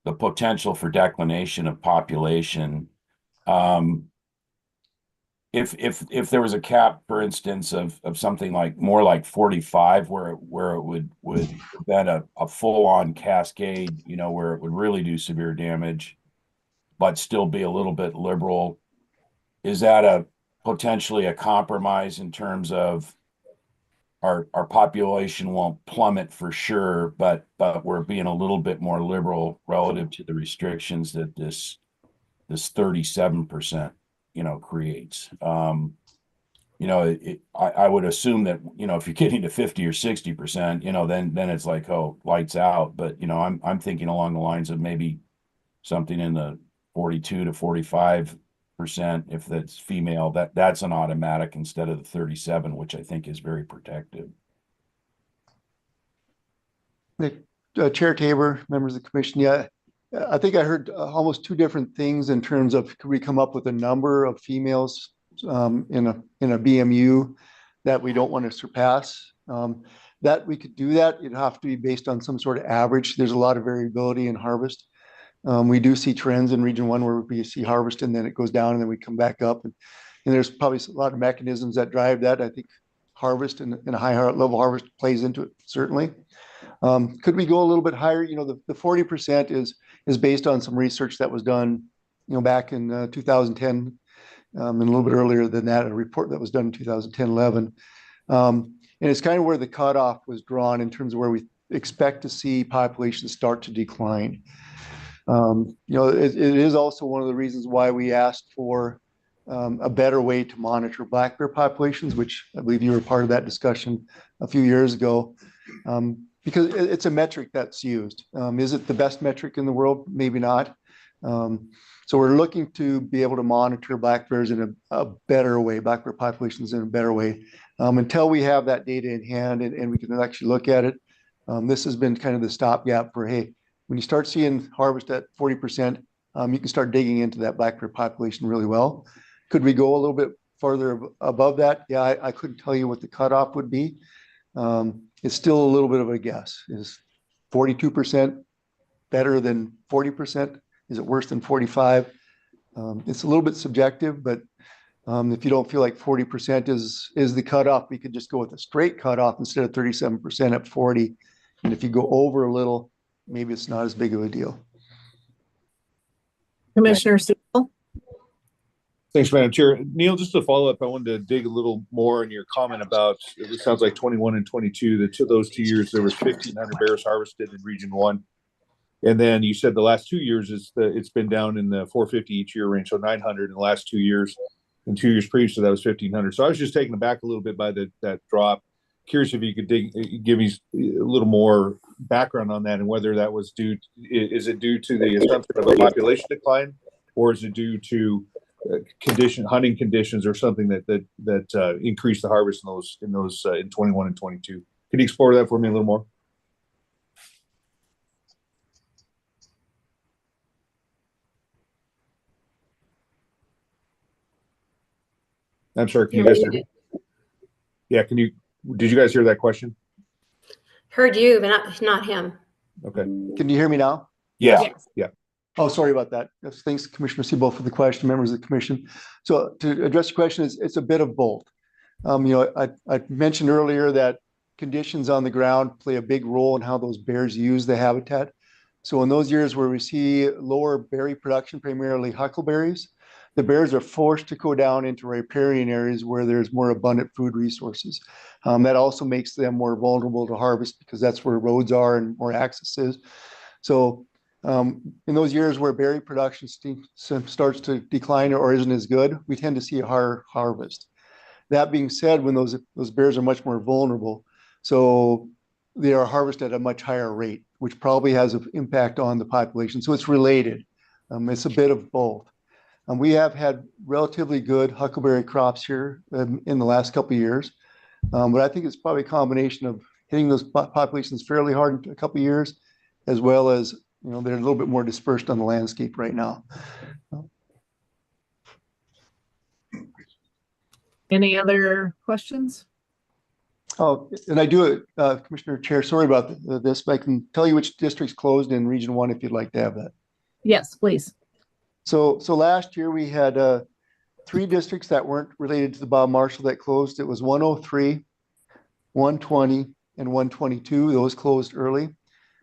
the potential for declination of population. If there was a cap, for instance, of something like more like 45, where it would then a full-on cascade, you know, where it would really do severe damage, but still be a little bit liberal, is that a potentially a compromise in terms of our population won't plummet for sure, but we're being a little bit more liberal relative to the restrictions that this 37%, you know, creates. You know, I would assume that, you know, if you're getting to 50 or 60%, you know, then it's like, oh, lights out. But, you know, I'm thinking along the lines of maybe something in the 42 to 45%, if that's female, that's an automatic instead of the 37, which I think is very protective. Chair Tabor, members of the commission, yeah, I think I heard almost two different things in terms of, could we come up with a number of females in a BMU that we don't want to surpass? That we could do that. It'd have to be based on some sort of average. There's a lot of variability in harvest. We do see trends in region 1 where we see harvest and then it goes down and then we come back up. And there's probably a lot of mechanisms that drive that. I think harvest and a high level harvest plays into it, certainly. Could we go a little bit higher? You know, the 40% is based on some research that was done, you know, back in 2010, and a little bit earlier than that, a report that was done in 2010-11. And it's kind of where the cutoff was drawn in terms of where we expect to see populations start to decline. You know, it is also one of the reasons why we asked for a better way to monitor black bear populations, which I believe you were part of that discussion a few years ago, because it's a metric that's used. Is it the best metric in the world? Maybe not. So we're looking to be able to monitor black bears in a better way, black bear populations in a better way. Until we have that data in hand and we can actually look at it, this has been kind of the stopgap for, hey, when you start seeing harvest at 40%, you can start digging into that black bear population really well. Could we go a little bit further above that? Yeah, I couldn't tell you what the cutoff would be. It's still a little bit of a guess. Is 42% better than 40%? Is it worse than 45? It's a little bit subjective, but if you don't feel like 40% is the cutoff, we could just go with a straight cutoff instead of 37% at 40. And if you go over a little, maybe it's not as big of a deal. Commissioner Sewell. Thanks, Madam Chair. Neil, just to follow up, I wanted to dig a little more in your comment about, it sounds like 21 and 22, those 2 years, there was 1,500 bears harvested in Region 1. And then you said the last 2 years it's been down in the 450 each year range, so 900 in the last 2 years. And 2 years previous to that was 1,500. So I was just taken aback a little bit by that drop. Curious if you could give me a little more background on that and whether that was is it due to the assumption of a population decline, or is it due to hunting conditions or something that increased the harvest in 21 and 22? Can you explore that for me a little more? I'm sorry, can you guys hear me? Yeah, did you guys hear that question? Heard you, but not him. Okay. Can you hear me now? Yeah. Yeah. Oh, sorry about that. Yes, thanks, Commissioner Sewell, for the question, members of the commission. So to address the question, it's a bit of both. You know, I mentioned earlier that conditions on the ground play a big role in how those bears use the habitat. So in those years where we see lower berry production, primarily huckleberries, the bears are forced to go down into riparian areas where there's more abundant food resources. That also makes them more vulnerable to harvest because that's where roads are and more access is. So in those years where berry production starts to decline or isn't as good, we tend to see a higher harvest. That being said, when those bears are much more vulnerable, so they are harvested at a much higher rate, which probably has an impact on the population. So it's related. It's a bit of both. We have had relatively good huckleberry crops here in the last couple of years, but I think it's probably a combination of hitting those populations fairly hard in a couple of years, as well as, you know, they're a little bit more dispersed on the landscape right now. Any other questions? Oh, and I do, Commissioner Chair, sorry about this, but I can tell you which districts closed in Region 1 if you'd like to have that. Yes, please. So last year we had 3 districts that weren't related to the Bob Marshall that closed. It was 103, 120, and 122. Those closed early.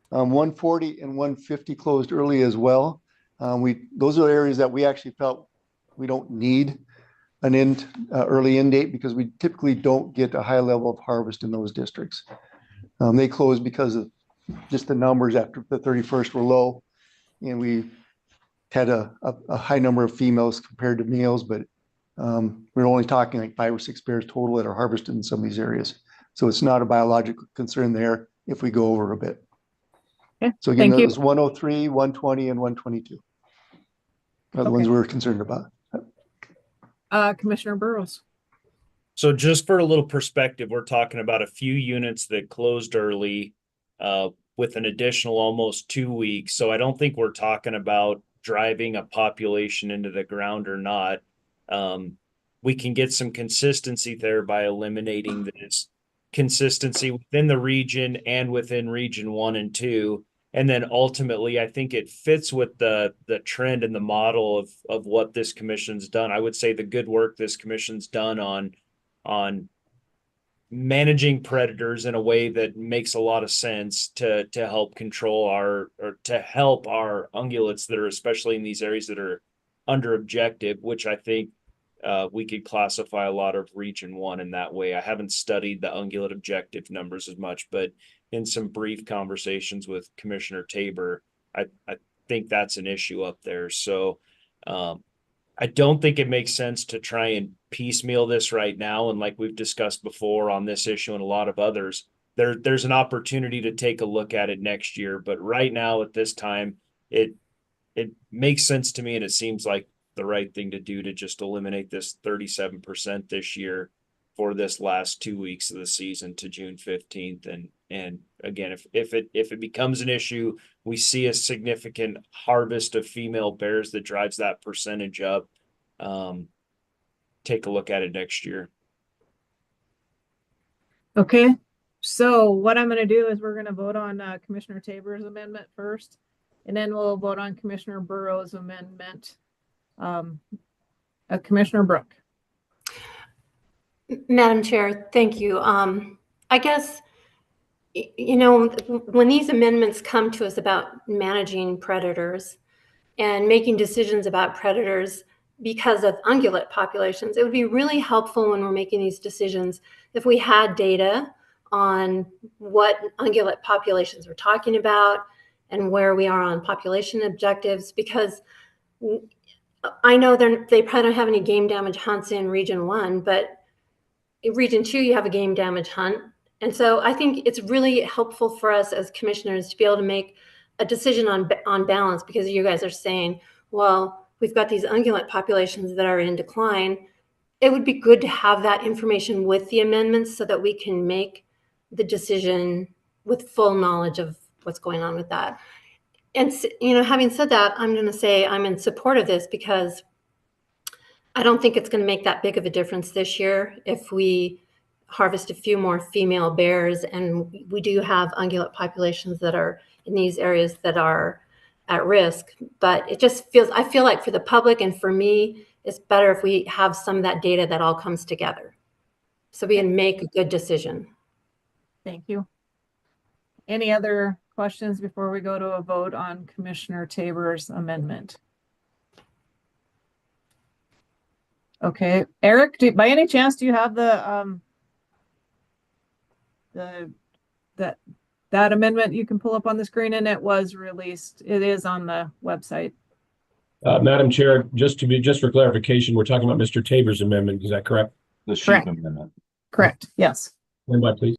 140 and 150 closed early as well. Those are areas that we actually felt we don't need an early end date because we typically don't get a high level of harvest in those districts. They closed because of just the numbers after the 31st were low, and we had a high number of females compared to males, but we're only talking like 5 or 6 bears total that are harvested in some of these areas. So it's not a biological concern there if we go over a bit. Okay, so again, thank you. it was 103, 120, and 122 are the ones we're concerned about. Commissioner Burrows. So just for a little perspective, we're talking about a few units that closed early with an additional almost 2 weeks. So I don't think we're talking about driving a population into the ground or not. We can get some consistency there by eliminating this consistency within the region and within Region 1 and 2. And then ultimately, I think it fits with the trend and the model of what this commission's done. I would say the good work this commission's done on managing predators in a way that makes a lot of sense to help control or to help our ungulates that are especially in these areas that are under objective, which I think we could classify a lot of Region 1 in that way. I haven't studied the ungulate objective numbers as much, but in some brief conversations with Commissioner Tabor, I think that's an issue up there. So I don't think it makes sense to try and piecemeal this right now. And like we've discussed before on this issue and a lot of others, there's an opportunity to take a look at it next year. But right now at this time, it makes sense to me, and it seems like the right thing to do to just eliminate this 37% this year for this last 2 weeks of the season to June 15th. And again, if it becomes an issue, we see a significant harvest of female bears that drives that percentage up. Take a look at it next year. Okay, so what I'm going to do is we're going to vote on Commissioner Tabor's amendment first, and then we'll vote on Commissioner Burrow's amendment. Commissioner Brook. Madam Chair, thank you. I guess, when these amendments come to us about managing predators and making decisions about predators because of ungulate populations, it would be really helpful when we're making these decisions if we had data on what ungulate populations we're talking about and where we are on population objectives, because I know they probably don't have any game damage hunts in Region 1, but in Region 2, you have a game damage hunt. And so I think it's really helpful for us as commissioners to be able to make a decision on balance, because you guys are saying, well, we've got these ungulate populations that are in decline. It would be good to have that information with the amendments so that we can make the decision with full knowledge of what's going on with that. And, having said that, I'm going to say I'm in support of this because I don't think it's going to make that big of a difference this year if we harvest a few more female bears, and we do have ungulate populations that are in these areas that are at risk. But I feel like for the public and for me, it's better if we have some of that data that all comes together so we can make a good decision. Thank you. Any other questions before we go to a vote on Commissioner Tabor's amendment? Okay, Eric, by any chance, do you have that amendment you can pull up on the screen? And it was released. It is on the website. Madam Chair, just for clarification, we're talking about Mr. Tabor's amendment. Is that correct? The sheep amendment. Correct. Yes. Stand by, please.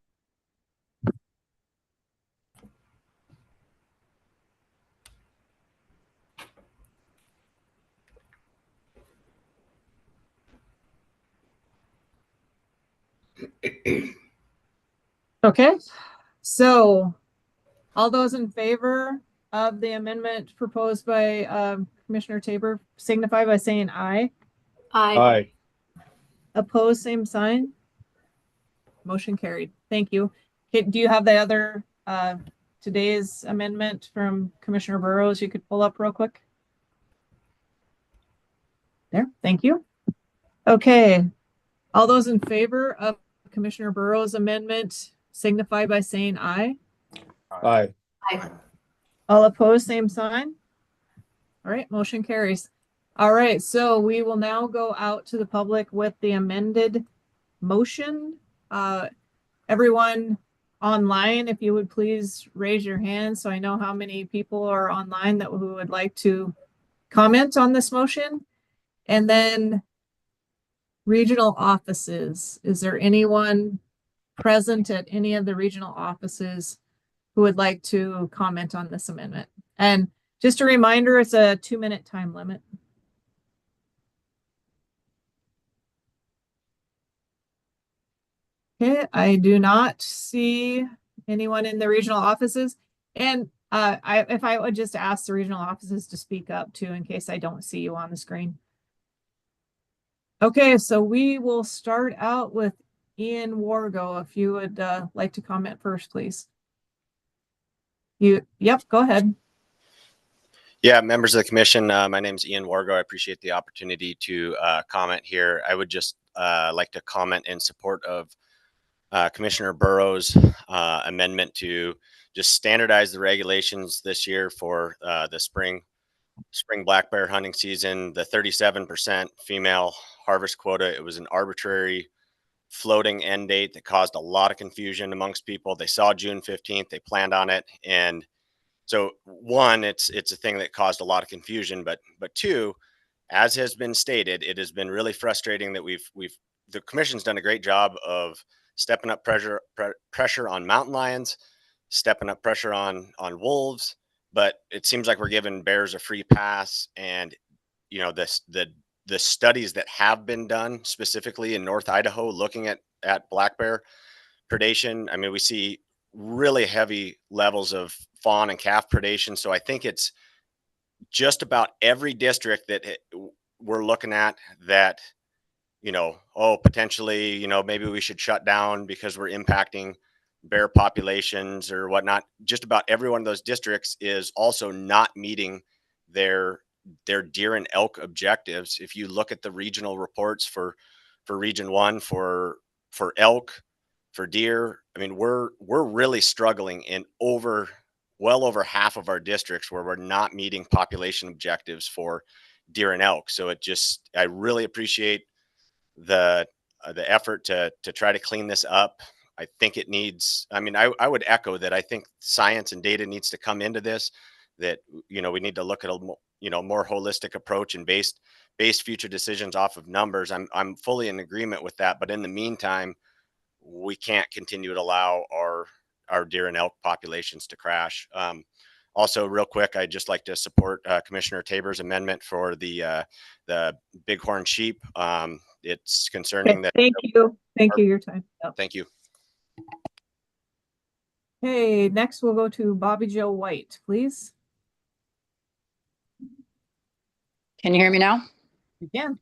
Okay, so all those in favor of the amendment proposed by Commissioner Tabor signify by saying aye. Aye. Opposed, same sign. Motion carried. Thank you. Okay, do you have the other, today's amendment from Commissioner Burrows you could pull up real quick? There, thank you. Okay, all those in favor of Commissioner Burrows' amendment signify by saying aye. Aye. All opposed, same sign. All right, motion carries. All right, so we will now go out to the public with the amended motion. Everyone online, if you would please raise your hand so I know how many people are online that who would like to comment on this motion. And then regional offices. Is there anyone present at any of the regional offices who would like to comment on this amendment? And just a reminder, it's a 2-minute time limit. Okay, I do not see anyone in the regional offices. And if I would just ask the regional offices to speak up too, in case I don't see you on the screen. Okay, so we will start out with Ian Wargo. If you would like to comment first, please. Yep, go ahead. Yeah, members of the commission, my name is Ian Wargo. I appreciate the opportunity to comment here. I would just like to comment in support of Commissioner Burrows' amendment to just standardize the regulations this year for the spring black bear hunting season. The 37% female harvest quota, it was an arbitrary floating end date that caused a lot of confusion amongst people. They saw June 15th, they planned on it, and so one, it's a thing that caused a lot of confusion, but two, as has been stated, it has been really frustrating that the commission's done a great job of stepping up pressure on mountain lions, stepping up pressure on wolves, but it seems like we're giving bears a free pass. And you know, the studies that have been done specifically in North Idaho looking at black bear predation, I mean, we see really heavy levels of fawn and calf predation. So I think it's just about every district that we're looking at that, you know, potentially, you know, maybe we should shut down because we're impacting bear populations or whatnot. Just about every one of those districts is also not meeting their deer and elk objectives. If you look at the regional reports for region 1 for elk, for deer, I mean, we're really struggling in well over half of our districts where we're not meeting population objectives for deer and elk. So I really appreciate the effort to try to clean this up. I think it needs, I mean, I would echo that. I think science and data needs to come into this, that, you know, we need to look at a more holistic approach and based future decisions off of numbers. I'm fully in agreement with that. But in the meantime, we can't continue to allow our deer and elk populations to crash. Also, real quick, I'd just like to support Commissioner Tabor's amendment for the bighorn sheep. It's concerning that. Thank you. Your time. Yep. Thank you. Okay, next we'll go to Bobby Joe White, please. Can you hear me now? You can.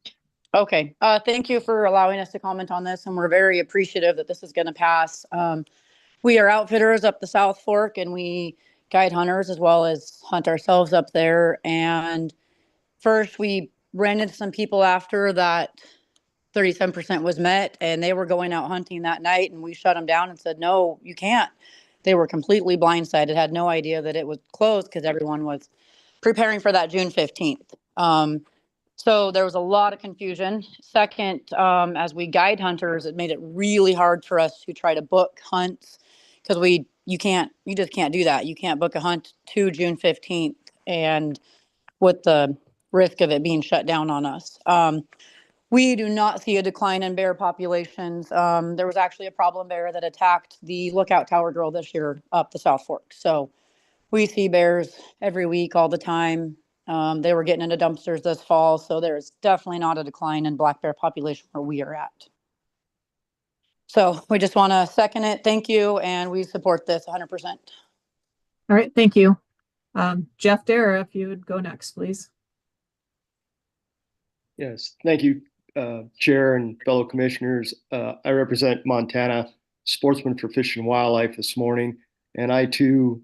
Okay. Thank you for allowing us to comment on this, and we're very appreciative that this is going to pass. We are outfitters up the South Fork, and we guide hunters as well as hunt ourselves up there. And first, we ran into some people after that 37% was met, and they were going out hunting that night, and we shut them down and said, no, you can't. They were completely blindsided, had no idea that it was closed because everyone was preparing for that June 15th. So there was a lot of confusion. Second, as we guide hunters, it made it really hard for us to try to book hunts because you just can't do that. You can't book a hunt to June 15th and with the risk of it being shut down on us. We do not see a decline in bear populations. There was actually a problem bear that attacked the lookout tower drill this year up the South Fork. So we see bears every week, all the time. They were getting into dumpsters this fall. So there's definitely not a decline in black bear population where we are at. So we just want to second it. Thank you. And we support this 100%. All right. Thank you. Jeff Dara, if you would go next, please. Yes, thank you. Chair and fellow commissioners. I represent Montana Sportsmen for Fish and Wildlife this morning, and I too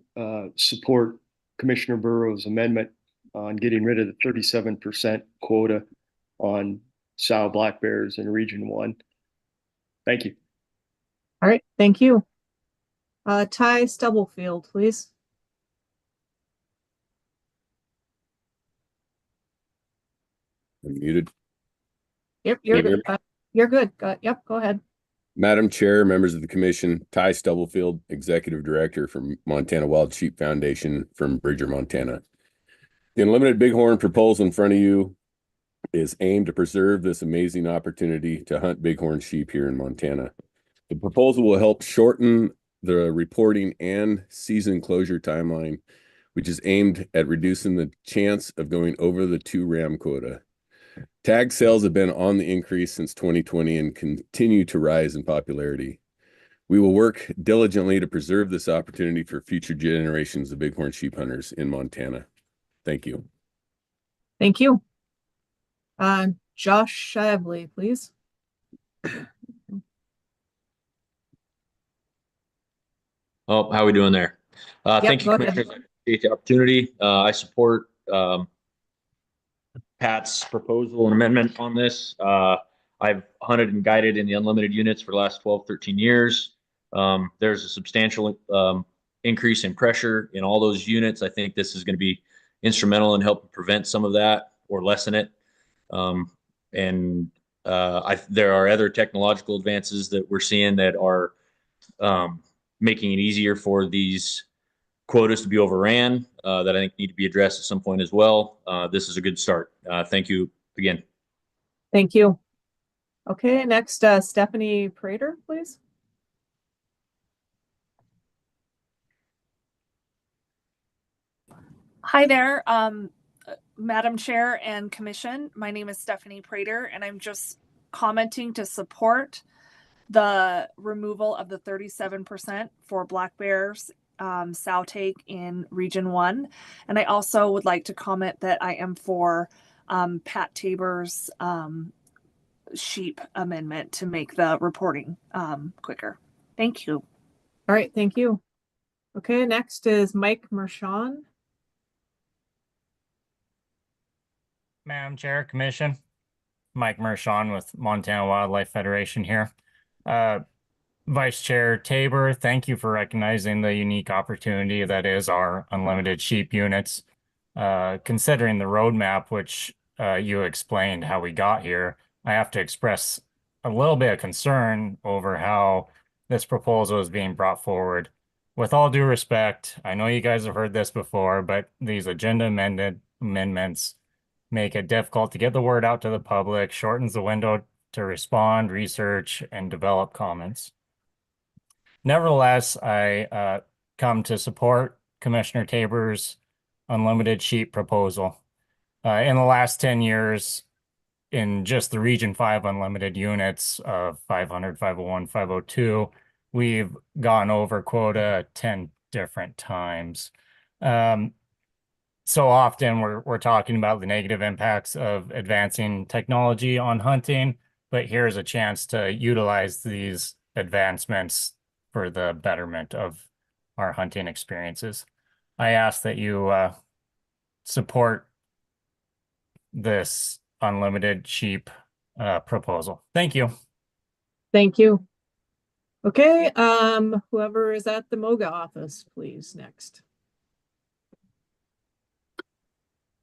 support Commissioner Burrow's amendment on getting rid of the 37% quota on sow black bears in Region 1. Thank you. All right, thank you. Ty Stubblefield, please. I'm muted. Yep, you're good. You're good. Yep, go ahead. Madam Chair, members of the commission, Ty Stubblefield, Executive Director from Montana Wild Sheep Foundation from Bridger, Montana. The unlimited bighorn proposal in front of you is aimed to preserve this amazing opportunity to hunt bighorn sheep here in Montana. The proposal will help shorten the reporting and season closure timeline, which is aimed at reducing the chance of going over the 2 ram quota. Tag sales have been on the increase since 2020 and continue to rise in popularity. We will work diligently to preserve this opportunity for future generations of bighorn sheep hunters in Montana. Thank you. Thank you. Josh Shavley, please. Oh, how are we doing there? Thank you, Commissioners. I appreciate the opportunity. I support Pat's proposal and amendment on this. I've hunted and guided in the unlimited units for the last 12, 13 years. There's a substantial increase in pressure in all those units. I think this is going to be instrumental in helping prevent some of that or lessen it. There are other technological advances that we're seeing that are making it easier for these quotas to be overran that I think need to be addressed at some point as well. This is a good start. Thank you again. Thank you. Okay, next, Stephanie Prater, please. Hi there, Madam Chair and Commission. My name is Stephanie Prater, and I'm just commenting to support the removal of the 37% for black bears sow take in Region 1. And I also would like to comment that I am for Pat Tabor's sheep amendment to make the reporting quicker. Thank you. All right, thank you. Okay, next is Mike Mershon. Madam Chair, Commission, Mike Mershon with Montana Wildlife Federation here. Vice Chair Tabor, thank you for recognizing the unique opportunity that is our unlimited sheep units. Considering the roadmap, which you explained how we got here, I have to express a little bit of concern over how this proposal is being brought forward. With all due respect, I know you guys have heard this before, but these agenda amendments make it difficult to get the word out to the public, shortens the window to respond, research, and develop comments. Nevertheless, I come to support Commissioner Tabor's unlimited sheep proposal. In the last 10 years, in just the Region 5 unlimited units of 500, 501, 502, we've gone over quota 10 different times. So often we're talking about the negative impacts of advancing technology on hunting, but here's a chance to utilize these advancements for the betterment of our hunting experiences. I ask that you support this unlimited sheep proposal. Thank you. Thank you. Okay, whoever is at the MOGA office, please, next.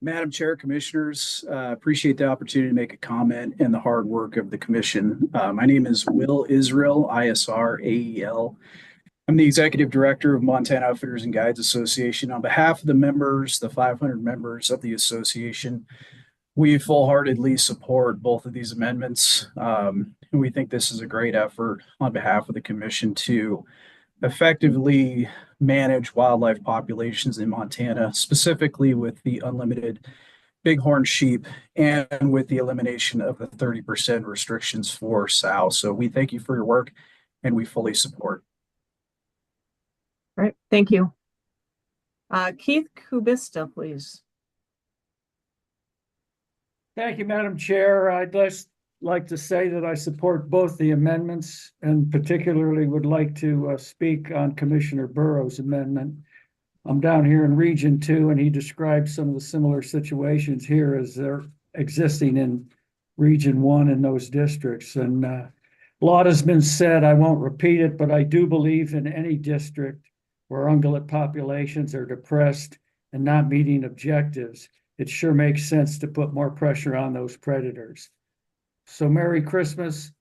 Madam Chair, Commissioners, appreciate the opportunity to make a comment and the hard work of the Commission. My name is Will Israel, ISRAEL. I'm the Executive Director of Montana Outfitters and Guides Association. On behalf of the members, the 500 members of the association, we full-heartedly support both of these amendments. And we think this is a great effort on behalf of the Commission to effectively manage wildlife populations in Montana, specifically with the unlimited bighorn sheep and with the elimination of the 30% restrictions for sow. So we thank you for your work and we fully support. All right, thank you. Keith Kubista, please. Thank you, Madam Chair. I'd like to say that I support both the amendments and particularly would like to speak on Commissioner Burrow's amendment. I'm down here in Region 2 and he described some of the similar situations here as they're existing in Region 1 in those districts. And a lot has been said. I won't repeat it, but I do believe in any district where ungulate populations are depressed and not meeting objectives, it sure makes sense to put more pressure on those predators. So Merry Christmas.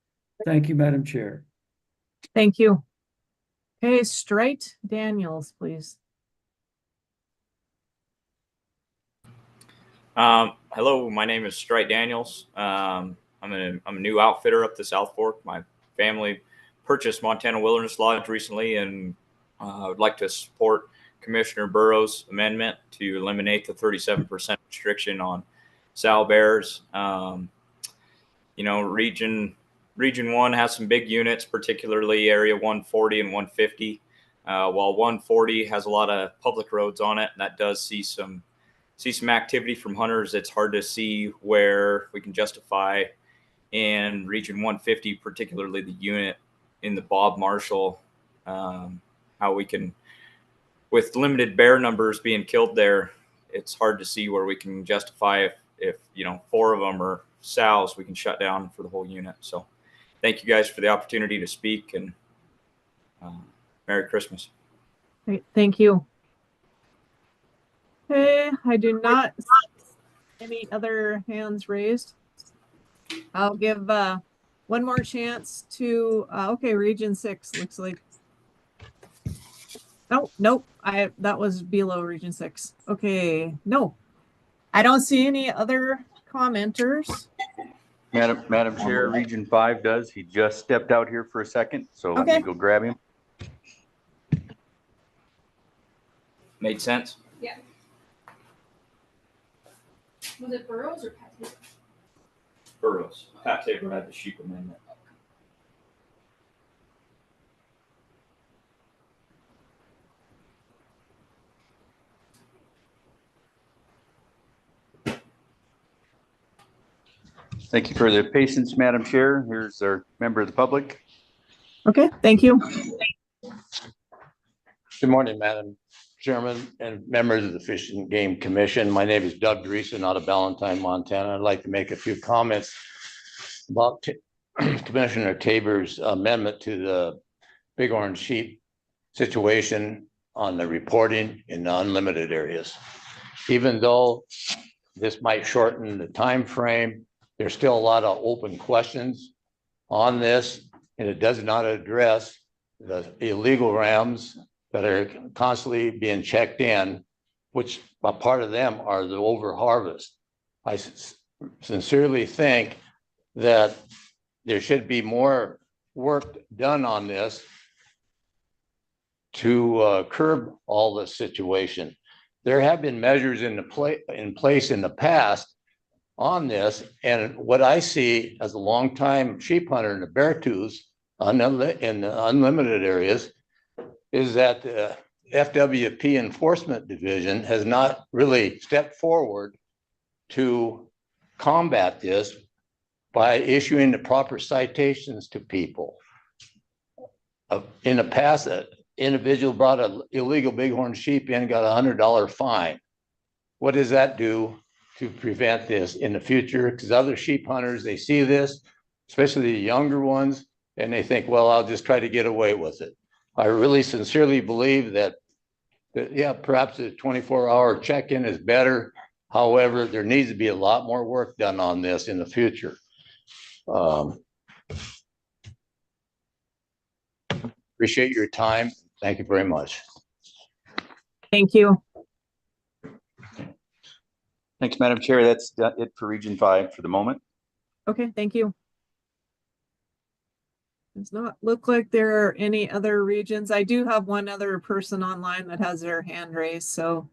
Thank you, Madam Chair. Thank you. Okay, Straight Daniels, please. Hello, my name is Strite Daniels. I'm a new outfitter up the South Fork. My family purchased Montana Wilderness Lodge recently, and I would like to support Commissioner Burrow's amendment to eliminate the 37% restriction on sow bears. You know, Region 1 has some big units, particularly Area 140 and 150. While 140 has a lot of public roads on it, and that does see some activity from hunters, it's hard to see where we can justify in Region 150, particularly the unit in the Bob Marshall, how we can, with limited bear numbers being killed there, it's hard to see where we can justify if you know 4 of them are sows, we can shut down for the whole unit. So thank you guys for the opportunity to speak, and Merry Christmas. Great, thank you. Okay, I do not see any other hands raised. I'll give one more chance to okay, Region 6 looks like. Oh, nope, that was below Region 6. Okay, no. I don't see any other commenters. Madam Chair, Region 5 does. He just stepped out here for a second, so let me go grab him. Made sense? Yeah. Was it Burrows or Pat Tabor? Burrows. Pat Tabor had the sheep amendment. Thank you for the patience, Madam Chair. Here's our member of the public. Okay, thank you. Good morning, Madam Chairman and members of the Fish and Game Commission. My name is Doug Dreesen out of Ballantyne, Montana. I'd like to make a few comments about Commissioner Tabor's amendment to the bighorn sheep situation on the reporting in the unlimited areas. Even though this might shorten the time frame, there's still a lot of open questions on this, and it does not address the illegal rams that are constantly being checked in, which a part of them are the over harvest. I sincerely think that there should be more work done on this to curb all this situation. There have been measures in place in the past on this, and what I see as a longtime sheep hunter in the Beartooth in the unlimited areas is that the FWP Enforcement Division has not really stepped forward to combat this by issuing the proper citations to people. In the past, an individual brought an illegal bighorn sheep in, got $100 fine. What does that do to prevent this in the future? Because other sheep hunters, they see this, especially the younger ones, and they think, well, I'll just try to get away with it. I really sincerely believe that yeah, perhaps a 24-hour check-in is better. However, there needs to be a lot more work done on this in the future. Appreciate your time. Thank you very much. Thank you. Thanks, Madam Chair. That's it for Region 5 for the moment. Okay, thank you. Does not look like there are any other regions. I do have one other person online that has their hand raised. So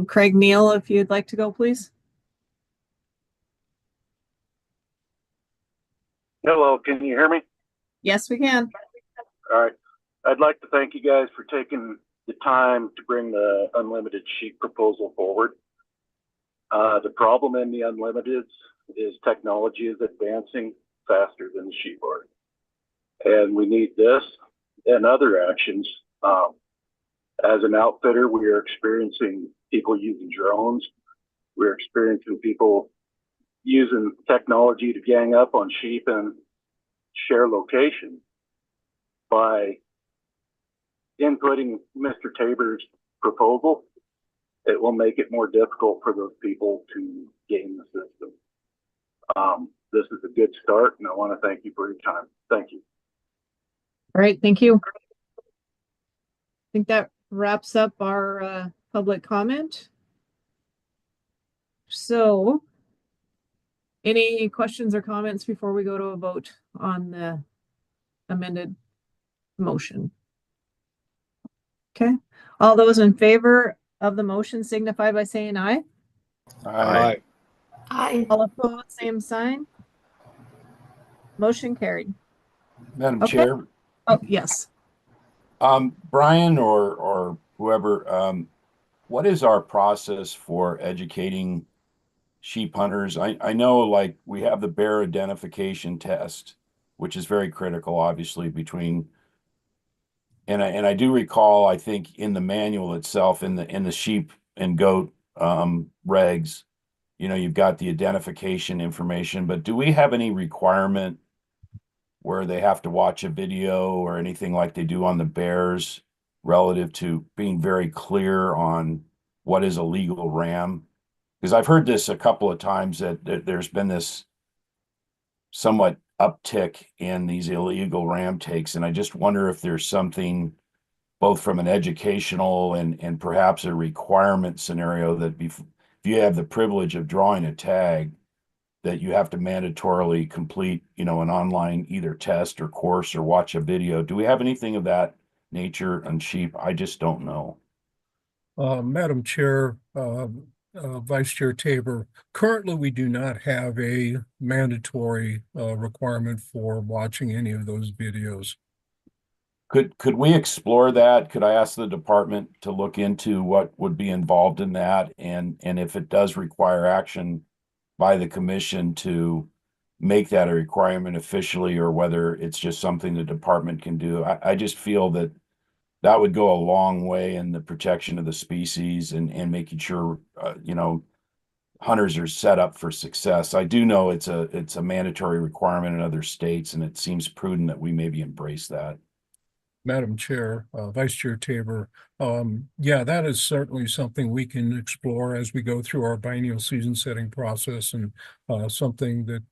Craig Neal, if you'd like to go, please. Hello, can you hear me? Yes, we can. All right. I'd like to thank you guys for taking the time to bring the unlimited sheep proposal forward. The problem in the unlimiteds is technology is advancing faster than the sheep are. And we need this and other actions. As an outfitter, we are experiencing people using drones. We're experiencing people using technology to gang up on sheep and share location. By inputting Mr. Tabor's proposal, it will make it more difficult for those people to game the system. This is a good start, and I want to thank you for your time. Thank you. All right, thank you. I think that wraps up our public comment. So, any questions or comments before we go to a vote on the amended motion? Okay, all those in favor of the motion signify by saying aye. Aye. Aye. All opposed, same sign. Motion carried. Madam Okay. Chair, Oh, yes. Brian or whoever, what is our process for educating sheep hunters? I know, like, we have the bear identification test, which is very critical, obviously, between, and I do recall, I think in the manual itself, in the sheep and goat regs, you know, you've got the identification information, but do we have any requirement where they have to watch a video or anything like they do on the bears relative to being very clear on what is a legal ram? Because I've heard this a couple of times that there's been this somewhat uptick in these illegal ram takes, and I just wonder if there's something both from an educational and perhaps a requirement scenario that if you have the privilege of drawing a tag, that you have to mandatorily complete, you know, an online either test or course or watch a video. Do we have anything of that nature on sheep? I just don't know. Madam Chair, Vice Chair Tabor, currently we do not have a mandatory requirement for watching any of those videos. Could we explore that? Could I ask the department to look into what would be involved in that, and if it does require action by the commission to make that a requirement officially, or whether it's just something the department can do? I just feel that that would go a long way in the protection of the species and making sure, you know, hunters are set up for success. I do know it's a mandatory requirement in other states, and it seems prudent that we maybe embrace that. Madam Chair, Vice Chair Tabor, yeah, that is certainly something we can explore as we go through our biennial season setting process, and something that,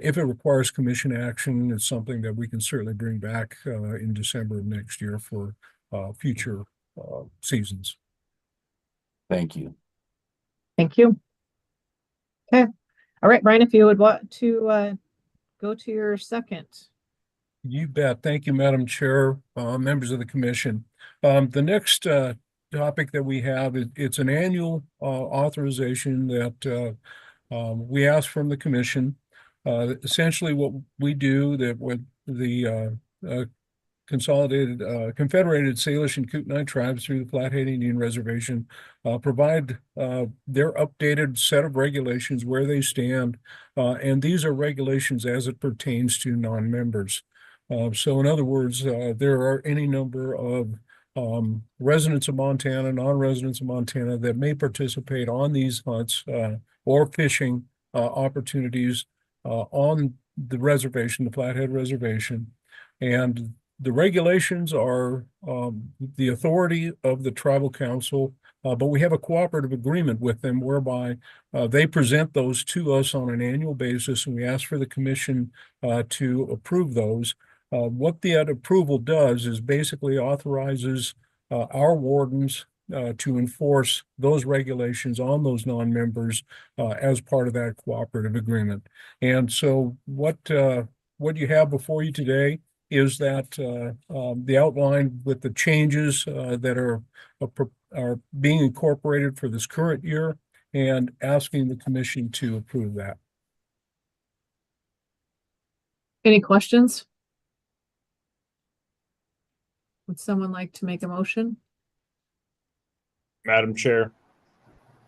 if it requires commission action, it's something that we can certainly bring back in December of next year for future seasons. Thank you. Thank you. Okay. All right, Brian, if you would want to go to your second. You bet. Thank you, Madam Chair, members of the commission. The next topic that we have, it's an annual authorization that we ask from the commission. Essentially what we do, that with the Confederated Salish and Kootenai tribes through the Flathead Indian Reservation provide their updated set of regulations, where they stand, and these are regulations as it pertains to non-members. So in other words, there are any number of residents of Montana, non-residents of Montana, that may participate on these hunts or fishing opportunities on the reservation, the Flathead Reservation. And the regulations are the authority of the tribal council, but we have a cooperative agreement with them whereby they present those to us on an annual basis, and we ask for the commission to approve those. What that approval does is basically authorizes our wardens to enforce those regulations on those non-members as part of that cooperative agreement. And so what you have before you today is that the outline with the changes that are being incorporated for this current year, and asking the commission to approve that. Any questions? Would someone like to make a motion? Madam Chair,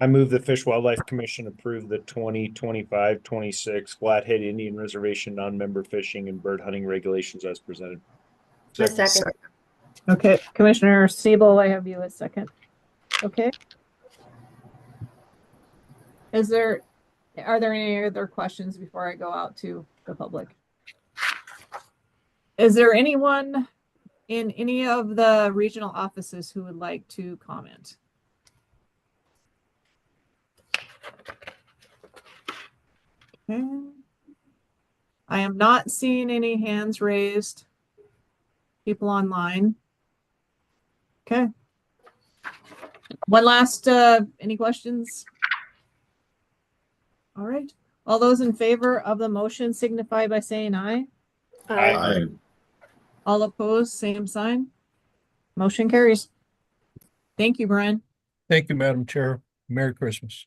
I move the Fish Wildlife Commission approve the 2025-26 Flathead Indian Reservation non-member fishing and bird hunting regulations as presented. A second. Okay, Commissioner Siebel, I have you as second. Okay. Are there any other questions before I go out to the public? Is there anyone in any of the regional offices who would like to comment? Okay. I am not seeing any hands raised. People online. Okay. One last, any questions? All right. All those in favor of the motion signify by saying aye. Aye. All opposed, same sign. Motion carries. Thank you, Brian. Thank you, Madam Chair. Merry Christmas.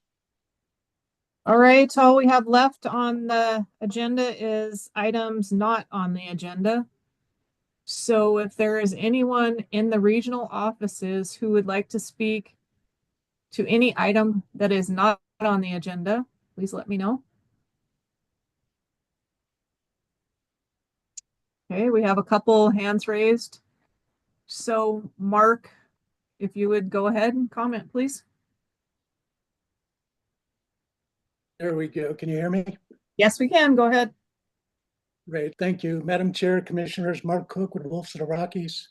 All right, all we have left on the agenda is items not on the agenda. So if there is anyone in the regional offices who would like to speak to any item that is not on the agenda, please let me know. Okay, we have a couple hands raised. So Mark, if you would go ahead and comment, please. There we go. Can you hear me? Yes, we can. Go ahead. Great. Thank you. Madam Chair, Commissioners, Mark Cook with Wolves of the Rockies.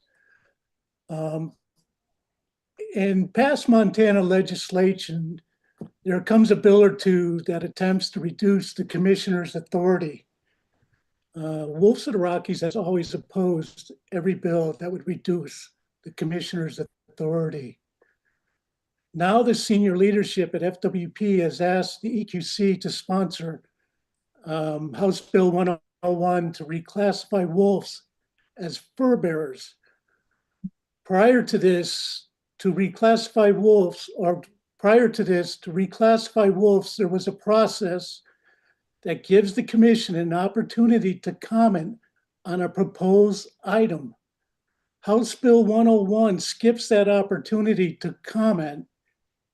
In past Montana legislation, there comes a bill or two that attempts to reduce the commissioner's authority. Wolves of the Rockies has always opposed every bill that would reduce the commissioner's authority. Now the senior leadership at FWP has asked the EQC to sponsor House Bill 101 to reclassify wolves as fur bearers. Prior to this, to reclassify wolves, there was a process that gives the commission an opportunity to comment on a proposed item. House Bill 101 skips that opportunity to comment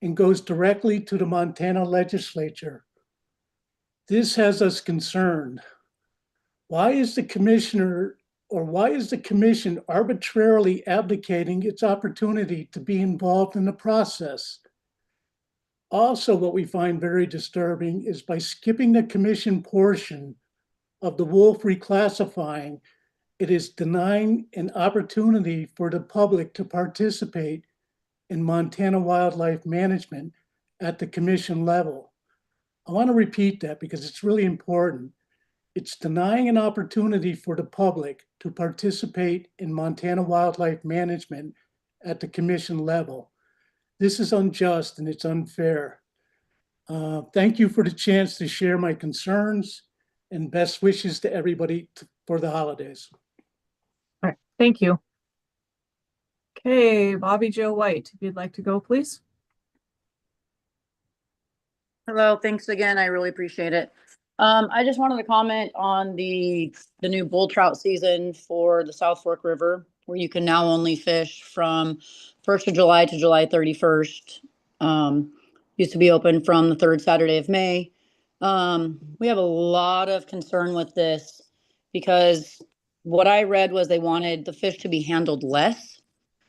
and goes directly to the Montana legislature. This has us concerned. Why is the commission arbitrarily abdicating its opportunity to be involved in the process? Also, what we find very disturbing is by skipping the commission portion of the wolf reclassifying, it is denying an opportunity for the public to participate in Montana wildlife management at the commission level. I want to repeat that because it's really important. It's denying an opportunity for the public to participate in Montana wildlife management at the commission level. This is unjust and it's unfair. Thank you for the chance to share my concerns and best wishes to everybody for the holidays. All right, thank you. Okay, Bobby Joe White, if you'd like to go, please. Hello, thanks again. I really appreciate it. I just wanted to comment on the new bull trout season for the South Fork River, where you can now only fish from 1st of July to July 31st. Used to be open from the 3rd Saturday of May. We have a lot of concern with this because what I read was they wanted the fish to be handled less.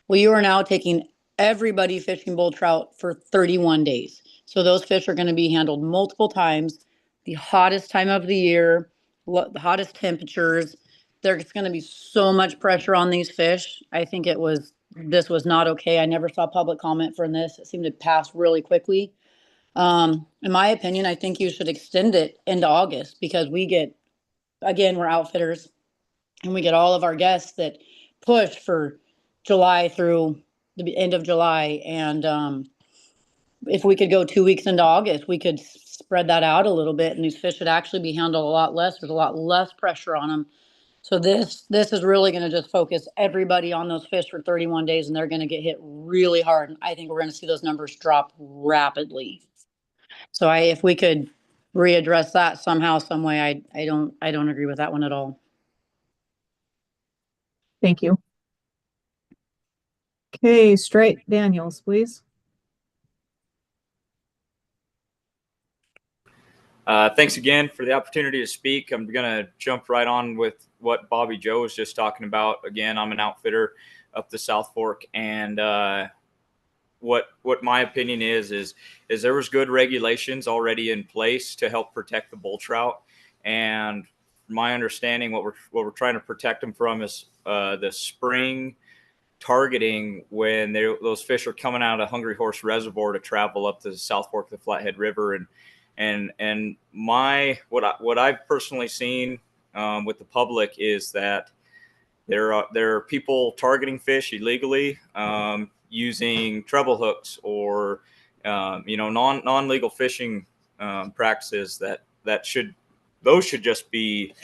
Well, you are now taking everybody fishing bull trout for 31 days. So those fish are going to be handled multiple times, the hottest time of the year, the hottest temperatures. There's going to be so much pressure on these fish. I think this was not okay. I never saw public comment for this. It seemed to pass really quickly. In my opinion, I think you should extend it into August because again, we're outfitters and we get all of our guests that push for July through the end of July. And if we could go 2 weeks into August, we could spread that out a little bit and these fish would actually be handled a lot less. There's a lot less pressure on them. So this is really going to just focus everybody on those fish for 31 days and they're going to get hit really hard. And I think we're going to see those numbers drop rapidly. So if we could readdress that somehow, some way, I don't agree with that one at all. Thank you. Okay, Straight Daniels, please. Thanks again for the opportunity to speak. I'm going to jump right on with what Bobby Joe was just talking about. Again, I'm an outfitter up the South Fork, and what my opinion is there was good regulations already in place to help protect the bull trout, and my understanding, what we're trying to protect them from is the spring targeting when those fish are coming out of Hungry Horse Reservoir to travel up to the South Fork of the Flathead River, and what I've personally seen with the public is that there are people targeting fish illegally, using treble hooks or non-legal fishing practices that should just be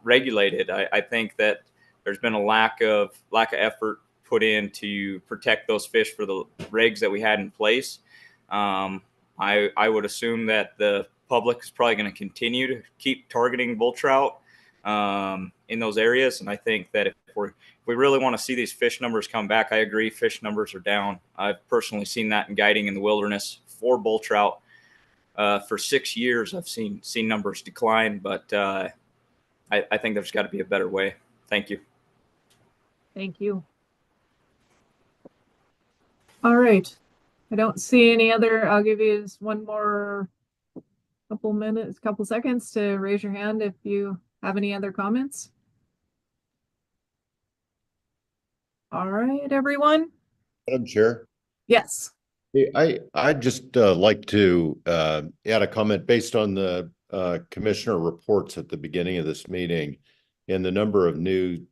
regulated. I think that there's been a lack of effort put in to protect those fish for the regs that we had in place. I would assume that the public is probably going to continue to keep targeting bull trout in those areas. And I think that if we really want to see these fish numbers come back, I agree, fish numbers are down. I've personally seen that in guiding in the wilderness for bull trout. For 6 years, I've seen numbers decline, but I think there's got to be a better way. Thank you. Thank you. All right. I don't see any other. I'll give you just one more couple seconds to raise your hand if you have any other comments. All right, everyone. Madam Chair. Yes. I'd just like to add a comment based on the commissioner reports at the beginning of this meeting and the number of new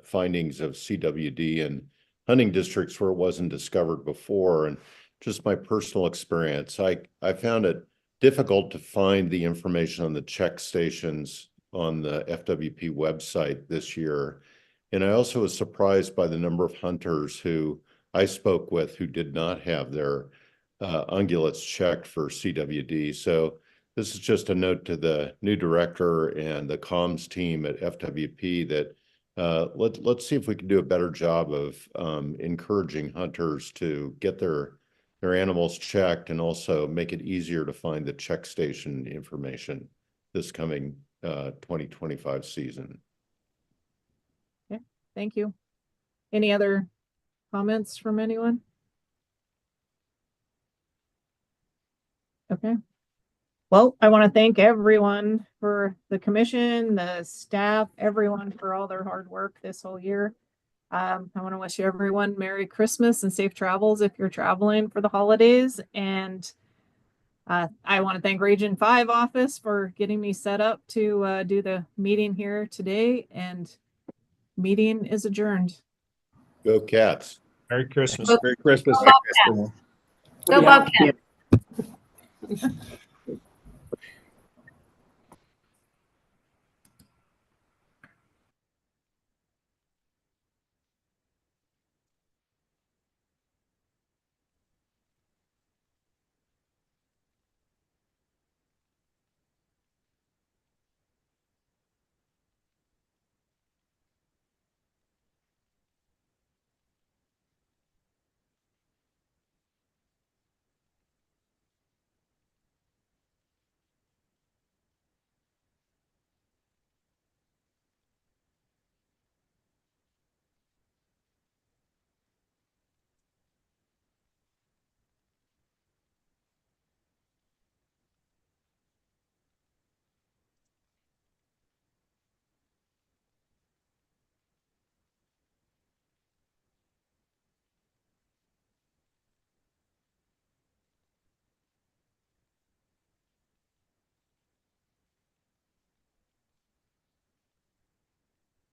findings of CWD and hunting districts where it wasn't discovered before, and just my personal experience. I found it difficult to find the information on the check stations on the FWP website this year. And I also was surprised by the number of hunters who I spoke with who did not have their ungulates checked for CWD. So this is just a note to the new director and the comms team at FWP that let's see if we can do a better job of encouraging hunters to get their animals checked and also make it easier to find the check station information this coming 2025 season. Okay, thank you. Any other comments from anyone? Okay. Well, I want to thank everyone for the commission, the staff, everyone for all their hard work this whole year. I want to wish everyone Merry Christmas and safe travels if you're traveling for the holidays. And I want to thank Region 5 office for getting me set up to do the meeting here today. And meeting is adjourned. Go Cats. Merry Christmas. Go Merry Christmas. Bobcats. Go Bobcats.